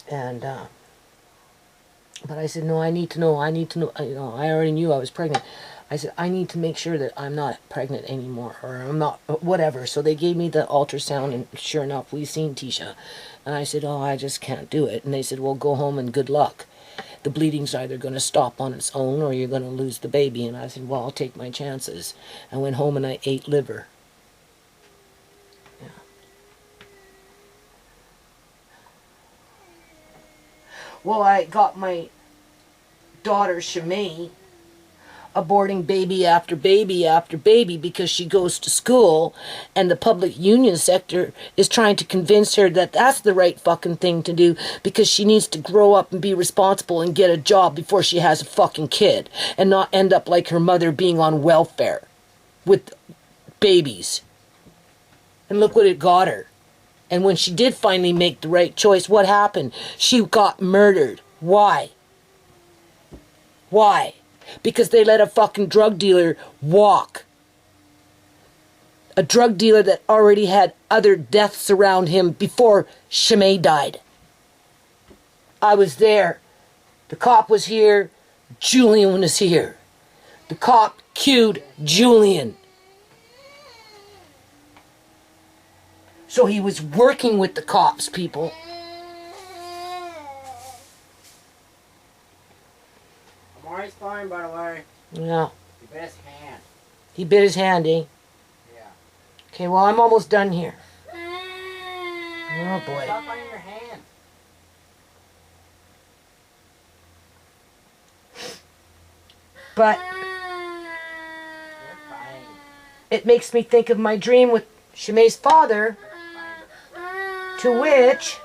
S1: And, but I said, no, I need to know. You know, I already knew I was pregnant. I said, I need to make sure that I'm not pregnant anymore, or I'm not, whatever. So they gave me the ultrasound, and sure enough, we seen TeaSha. And I said, oh, I just can't do it. And they said, well, go home and good luck. The bleeding's either going to stop on its own, or you're going to lose the baby. And I said, well, I'll take my chances. I went home and I ate liver. Yeah. Well, I got my daughter, Shimei, aborting baby after baby after baby because she goes to school, and the public union sector is trying to convince her that that's the right fucking thing to do, because she needs to grow up and be responsible and get a job before she has a fucking kid, and not end up like her mother being on welfare with babies. And look what it got her. And when she did finally make the right choice, what happened? She got murdered Why? Why? Because they let a fucking drug dealer walk. A drug dealer that already had other deaths around him before Shimei died. I was there. The cop was here. Julian was here. The cop cued Julian. So he was working with the cops, people.
S3: Amari's fine, by the way.
S1: Yeah.
S3: He bit his hand.
S1: He bit his hand, eh?
S3: Yeah.
S1: Okay, well, I'm almost done here. Oh, boy.
S3: Stop biting your hand.
S1: But
S3: You're fine.
S1: it makes me think of my dream with Shimei's father, to which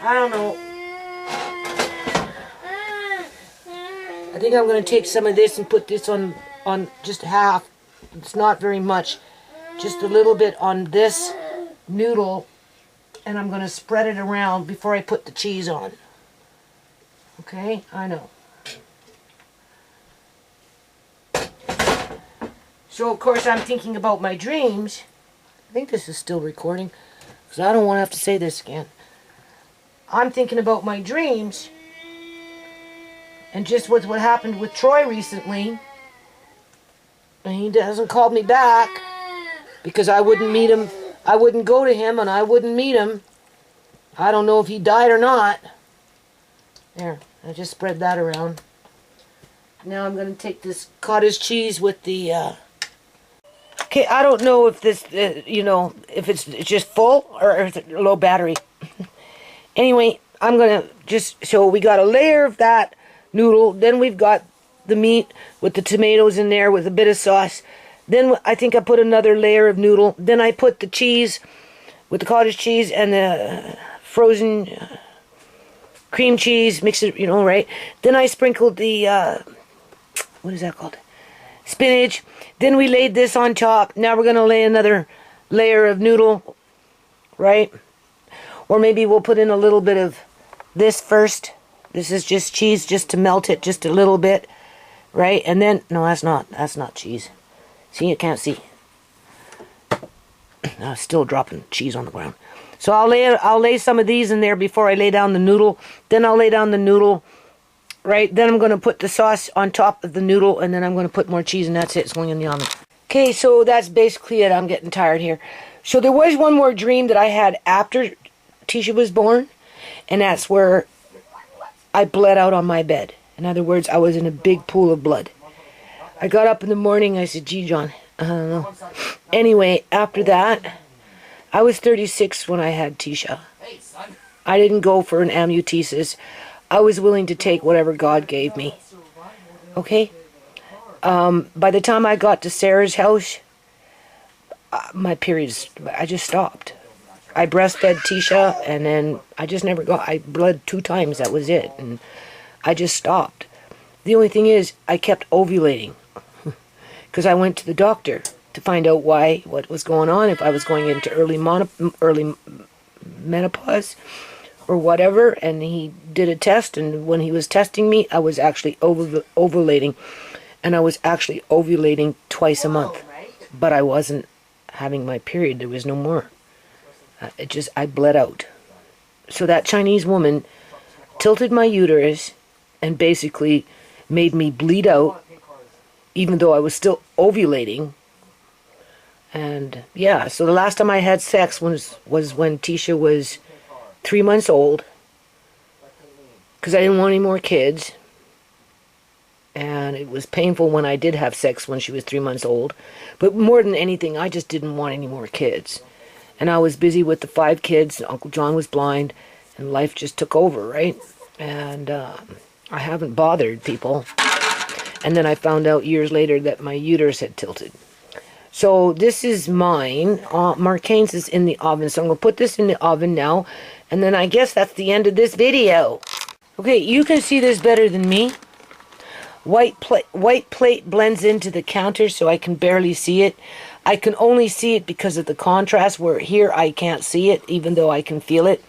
S1: I don't know. I think I'm going to take some of this and put this on just half. It's not very much. Just a little bit on this noodle. And I'm going to spread it around before I put the cheese on. Okay? I know. So, of course, I'm thinking about my dreams. I think this is still recording. Because I don't want to have to say this again. I'm thinking about my dreams. And just with what happened with Troy recently. And he hasn't called me back. Because I wouldn't meet him. I wouldn't go to him and I wouldn't meet him. I don't know if he died or not. There. I just spread that around. Now I'm going to take this cottage cheese with the... Okay, I don't know if this, if it's just full or if it's low battery. Anyway, I'm going to just... So we got a layer of that noodle. Then we've got the meat with the tomatoes in there with a bit of sauce. Then I think I put another layer of noodle. Then I put the cheese with the cottage cheese and the frozen cream cheese. Mix it, right? Then I sprinkled the, what is that called? Spinach. Then we laid this on top. Now we're going to lay another layer of noodle, right? Or maybe we'll put in a little bit of this first. This is just cheese just to melt it just a little bit, right? And then, no, that's not cheese. See, you can't see. Still dropping cheese on the ground. So I'll lay some of these in there before I lay down the noodle. Then I'll lay down the noodle, right? Then I'm going to put the sauce on top of the noodle, and then I'm going to put more cheese, and that's it. It's going in the oven. Okay, so that's basically it. I'm getting tired here. So there was one more dream that I had after TeaSha was born, and that's where I bled out on my bed. In other words, I was in a big pool of blood. I got up in the morning, I said, gee, John, I don't know. Anyway, after that, I was 36 when I had TeaSha. I didn't go for an amniotesis. I was willing to take whatever God gave me. Okay? By the time I got to Sarah's house, my periods, I just stopped. I breastfed TeaSha, and then I just never got, I bled 2 times, that was it. And I just stopped. The only thing is, I kept ovulating. Because I went to the doctor to find out what was going on, if I was going into early menopause or whatever, and he did a test, and when he was testing me, I was actually ovulating, and I was actually ovulating twice a month, but I wasn't having my period. There was no more. I bled out. So that Chinese woman tilted my uterus and basically made me bleed out, even though I was still ovulating. And yeah, so the last time I had sex was when TeaSha was 3 months old, because I didn't want any more kids. And it was painful when I did have sex when she was 3 months old. But more than anything, I just didn't want any more kids. And I was busy with the 5 kids. Uncle John was blind, and life just took over, right? And I haven't bothered people. And then I found out years later that my uterus had tilted. So this is mine. Marcane's is in the oven. So I'm going to put this in the oven now. And then I guess that's the end of this video. Okay, you can see this better than me. White plate blends into the counter so I can barely see it. I can only see it because of the contrast, where here I can't see it even though I can feel it.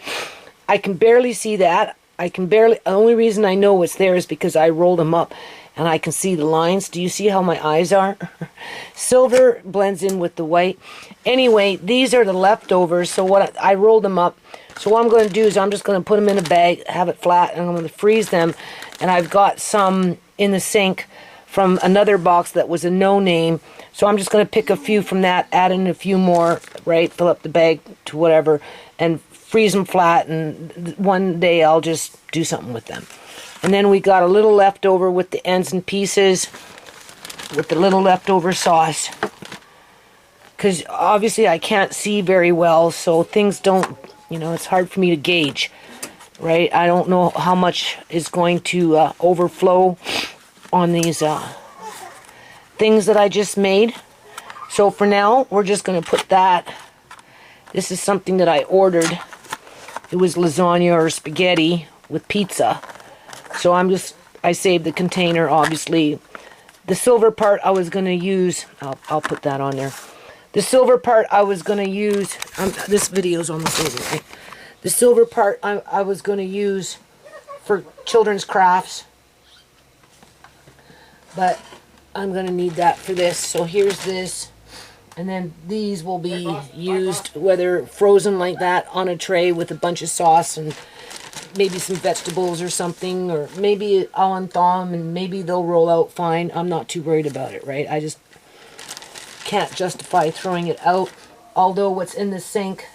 S1: I can barely see that. The only reason I know it's there is because I rolled them up and I can see the lines. Do you see how my eyes are? Silver blends in with the white. Anyway, these are the leftovers. So what I rolled them up. So what I'm going to do is I'm just going to put them in a bag, have it flat, and I'm going to freeze them. And I've got some in the sink from another box that was a no-name. So I'm just going to pick a few from that, add in a few more, right? Fill up the bag to whatever, and freeze them flat. And one day I'll just do something with them. And then we got a little leftover with the ends and pieces, with the little leftover sauce. Because obviously I can't see very well, so things don't, you know, it's hard for me to gauge, right? I don't know how much is going to overflow on these things that I just made. So for now, we're just going to put that. This is something that I ordered. It was lasagna or spaghetti with pizza. So I saved the container, obviously. The silver part I was going to use, I'll put that on there. The silver part I was going to use, this video's almost over, right? The silver part I was going to use for children's crafts. But I'm going to need that for this. So here's this. And then these will be used, whether frozen like that on a tray with a bunch of sauce and maybe some vegetables or something, or maybe I'll unthaw them and maybe they'll roll out fine. I'm not too worried about it, right? I just can't justify throwing it out. Although what's in the sink,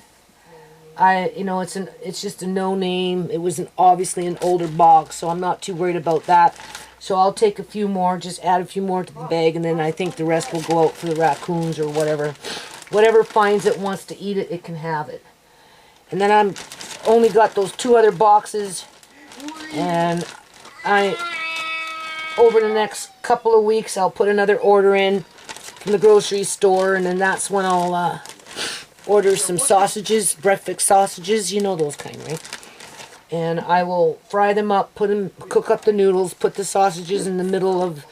S1: it's just a no name. It was obviously an older box, so I'm not too worried about that. So I'll take a few more, just add a few more to the bag, and then I think the rest will go out for the raccoons or whatever. Whatever finds it, wants to eat it, it can have it. And then I'm only got those 2 other boxes, and over the next couple of weeks I'll put another order in from the grocery store, and then that's when I'll order some sausages, breakfast sausages, you know those kind, right? And I will fry them up, cook up the noodles, put the sausages in the middle of,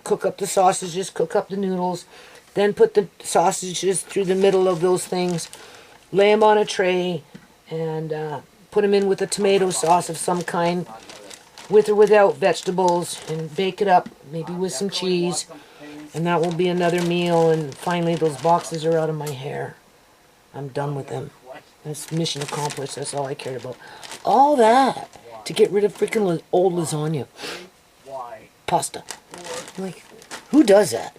S1: cook up the sausages, cook up the noodles, then put the sausages through the middle of those things, lay them on a tray, and put them in with a tomato sauce of some kind, with or without vegetables, and bake it up, maybe with some cheese, and that will be another meal. And finally those boxes are out of my hair. I'm done with them. That's mission accomplished. That's all I cared about. All that to get rid of freaking old lasagna. Pasta. Like, who does that?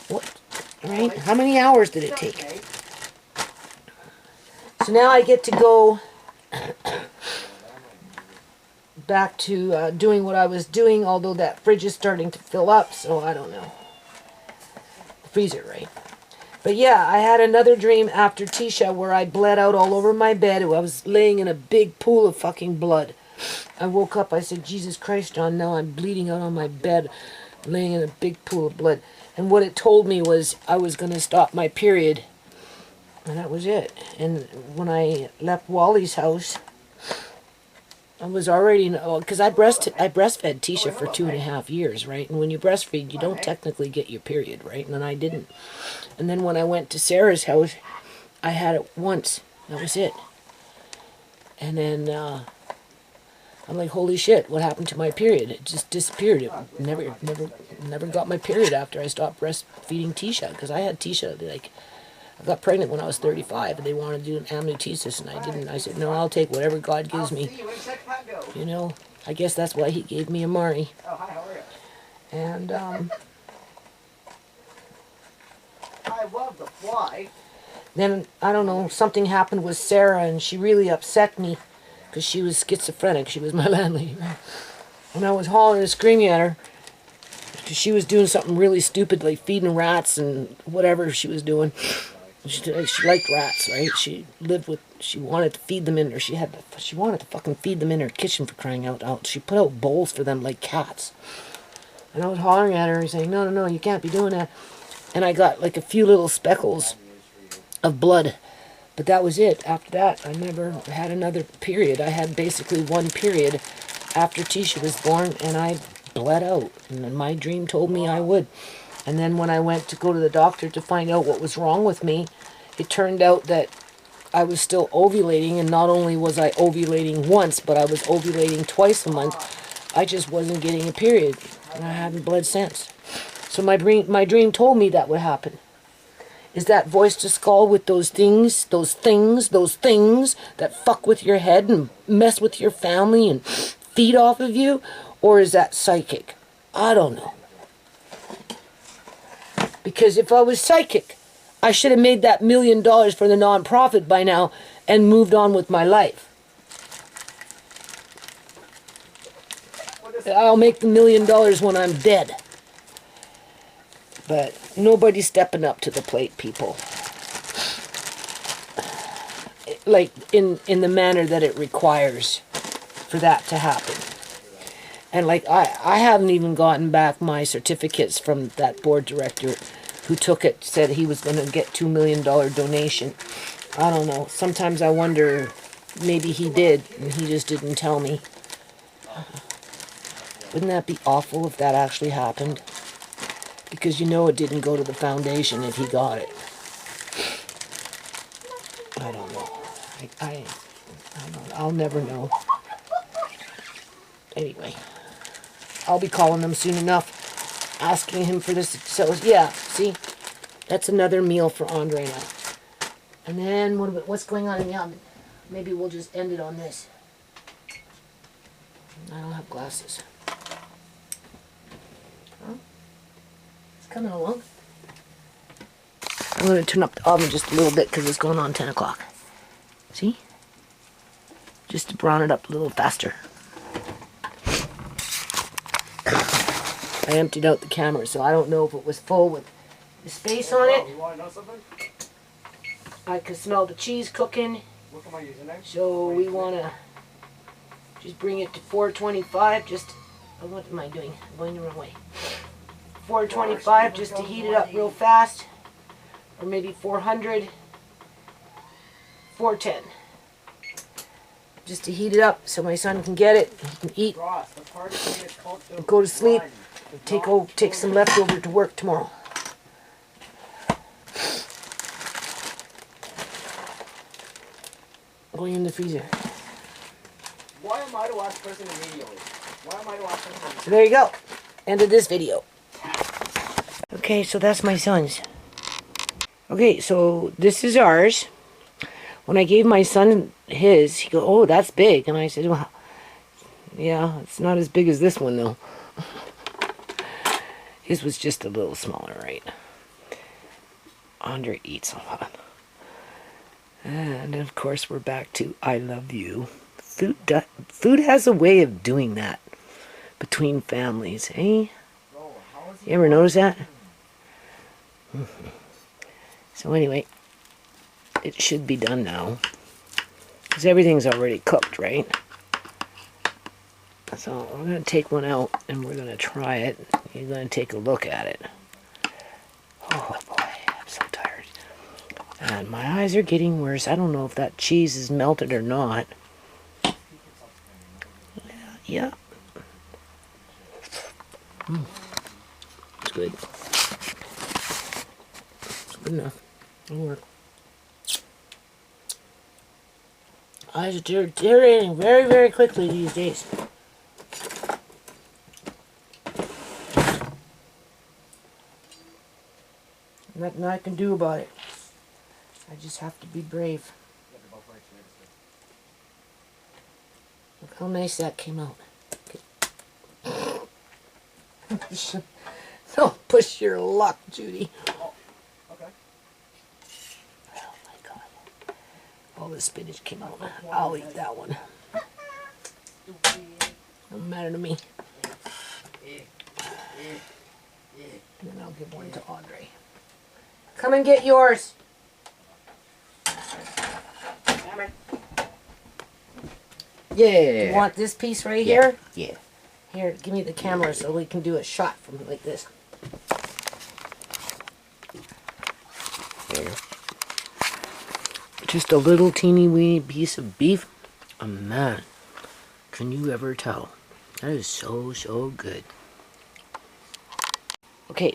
S1: What? Right? How many hours did it take? So now I get to go back to doing what I was doing, although that fridge is starting to fill up, so I don't know. The freezer, right? But yeah, I had another dream after TeaSha where I bled out all over my bed. I was laying in a big pool of fucking blood. I woke up, I said, Jesus Christ, John, now I'm bleeding out on my bed, laying in a big pool of blood. And what it told me was I was going to stop my period. And that was it. And when I left Wally's house, I was already, because I breastfed TeaSha for 2.5 years, right? And when you breastfeed, you don't technically get your period, right? And I didn't. And then when I went to Sarah's house, I had it once. That was it. And then I'm like, holy shit, what happened to my period? It just disappeared. It never got my period after I stopped breastfeeding TeaSha, because I had TeaSha, like, I got pregnant when I was 35, and they wanted to do an amniocentesis, and I didn't. I said, no, I'll take whatever God gives me. You know, I guess that's why he gave me a Mari.
S3: Oh, hi, how are you?
S1: And,
S3: I love the fly.
S1: then, I don't know, something happened with Sarah, and she really upset me, because she was schizophrenic. She was my landlady. And I was hollering and screaming at her, because she was doing something really stupid, like feeding rats and whatever she was doing. She liked rats, right? She wanted to feed them in her. She wanted to fucking feed them in her kitchen, for crying out loud. She put out bowls for them like cats. And I was hollering at her and saying, no, you can't be doing that. and I got like a few little speckles of blood. But that was it. After that, I never had another period. I had basically one period after TeaSha was born, and I bled out. And my dream told me I would. And then when I went to go to the doctor to find out what was wrong with me, it turned out that I was still ovulating, and not only was I ovulating once, but I was ovulating twice a month. I just wasn't getting a period, and I haven't bled since. So my dream told me that would happen. Is that voice to skull with those things that fuck with your head and mess with your family and feed off of you? Or is that psychic? I don't know. Because if I was psychic, I should have made that $1 million for the non-profit by now and moved on with my life. I'll make the $1 million when I'm dead. But nobody's stepping up to the plate, people. Like, in the manner that it requires for that to happen. And like, I haven't even gotten back my certificates from that board director who took it, said he was going to get $2 million donation. I don't know. Sometimes I wonder, maybe he did, and he just didn't tell me. Wouldn't that be awful if that actually happened? Because you know it didn't go to the foundation if he got it. I don't know. I don't, I'll never know. Anyway, I'll be calling him soon enough, asking him for this. So yeah, see, that's another meal for Andre now. And then what's going on in the oven? Maybe we'll just end it on this. I don't have glasses. Huh? It's coming along. I'm going to turn up the oven just a little bit because it's going on 10 o'clock. See? Just to brown it up a little faster. I emptied out the camera, so I don't know if it was full with the space on it.
S2: You want to know something?
S1: I can smell the cheese cooking.
S2: What am I using next?
S1: So we want to just bring it to 425. Just, oh, what am I doing? I'm going the wrong way. 425 just to heat it up real fast. Or maybe 400. 410. Just to heat it up so my son can get it. He can eat. Go to sleep. Take some leftover to work tomorrow. Going in the freezer.
S2: Why am I the last person immediately? Why am I the last person?
S1: So there you go. End of this video. Okay, so that's my son's. Okay, so this is ours. When I gave my son his, he goes, "Oh, that's big." And I said, "Well, yeah, it's not as big as this one, though." His was just a little smaller, right? Andre eats a lot. And of course, we're back to I love you. Food has a way of doing that between families, eh? You ever notice that? So anyway, it should be done now. Because everything's already cooked, right? So we're going to take one out and we're going to try it. You're going to take a look at it. Oh boy, I'm so tired. And my eyes are getting worse. I don't know if that cheese is melted or not. Yeah. It's good. It's good enough. It'll work. Eyes are deteriorating very, very quickly these days. Nothing I can do about it. I just have to be brave. Look how nice that came out. Okay. Don't push your luck, Judy.
S2: Oh, okay.
S1: Oh my God. All the spinach came out. I'll eat that one. Doesn't matter to me. And then I'll give one to Audrey. Come and get yours.
S2: Yeah.
S1: You want this piece right here?
S2: Yeah.
S1: Here, give me the camera so we can do a shot from like this. there. Just a little teeny weeny piece of beef. Oh man, can you ever tell? That is so, so good. Okay,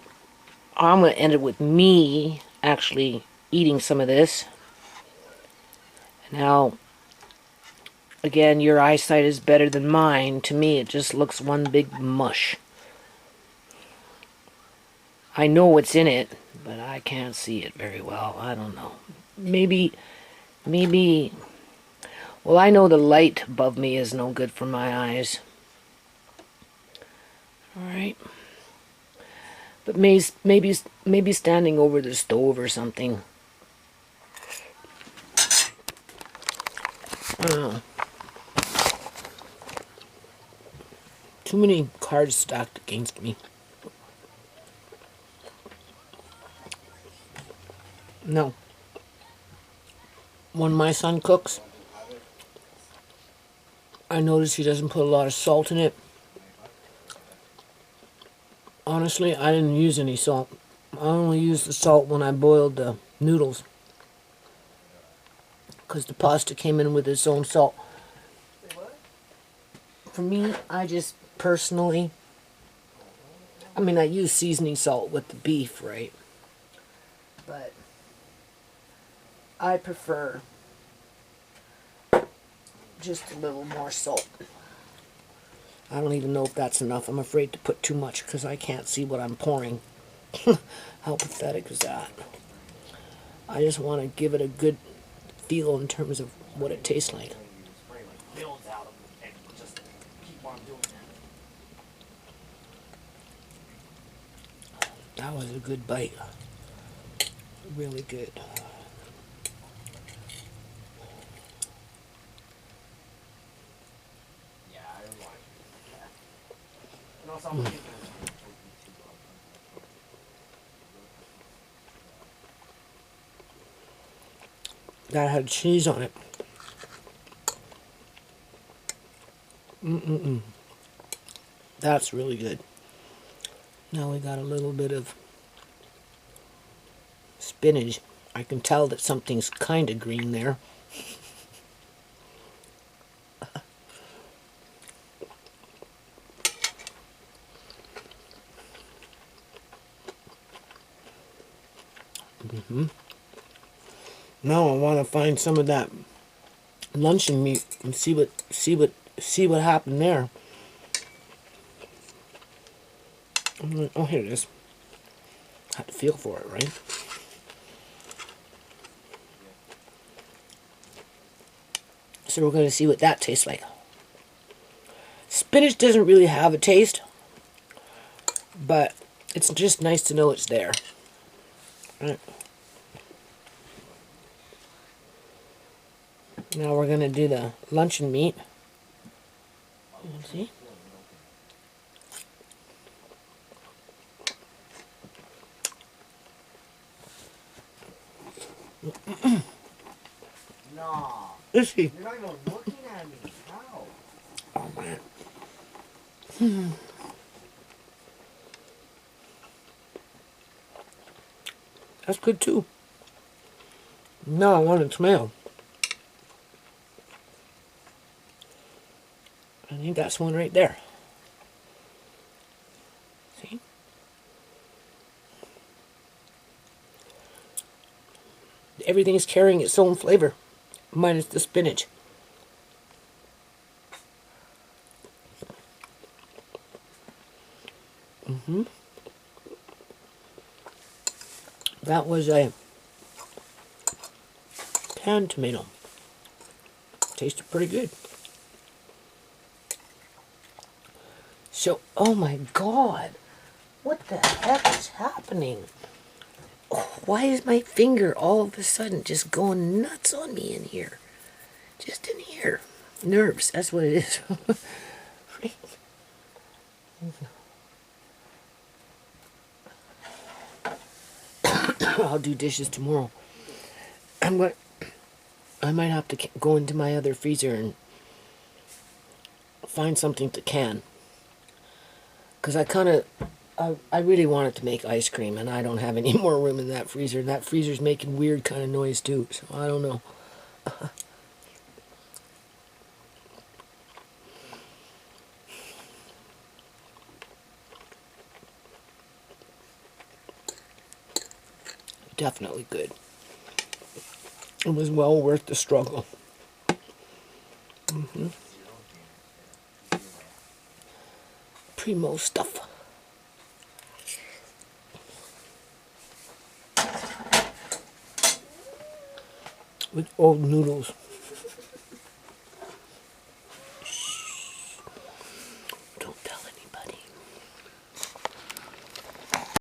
S1: I'm going to end it with me actually eating some of this. Now, again, your eyesight is better than mine. To me, it just looks one big mush. I know what's in it, but I can't see it very well. I don't know. Maybe, well, I know the light above me is no good for my eyes. Alright. But maybe standing over the stove or something. I don't know. Too many cards stacked against me. No. When my son cooks, I notice he doesn't put a lot of salt in it. Honestly, I didn't use any salt. I only used the salt when I boiled the noodles. Because the pasta came in with its own salt. For me, I just personally, I mean, I use seasoning salt with the beef, right? But I prefer just a little more salt. I don't even know if that's enough. I'm afraid to put too much because I can't see what I'm pouring. How pathetic is that? I just want to give it a good feel in terms of what it tastes like.
S2: Builds out of it and just keep on doing that.
S1: That was a good bite. Really good.
S2: Yeah, I don't like it. You know, some people.
S1: That had cheese on it. That's really good. Now we got a little bit of spinach. I can tell that something's kind of green there. Now I want to find some of that luncheon meat and see what happened there. Oh, here it is. Had to feel for it, right? So we're going to see what that tastes like. Spinach doesn't really have a taste, but it's just nice to know it's there. Right. Now we're going to do the luncheon meat. Let's see.
S3: No.
S1: Is he?
S3: You're not even looking at me. How?
S1: Oh, man. That's good, too. Now I want a tomato. I think that's one right there. See? Everything is carrying its own flavor, minus the spinach. That was a canned tomato. Tasted pretty good. So, oh my God, what the heck is happening? Oh, why is my finger all of a sudden just going nuts on me in here? Just in here. Nerves, that's what it is. I'll do dishes tomorrow. I might have to go into my other freezer and find something to can. Because I I really wanted to make ice cream, and I don't have any more room in that freezer. That freezer's making weird kind of noise too, so I don't know. Definitely good. It was well worth the struggle. Primo stuff. With old noodles.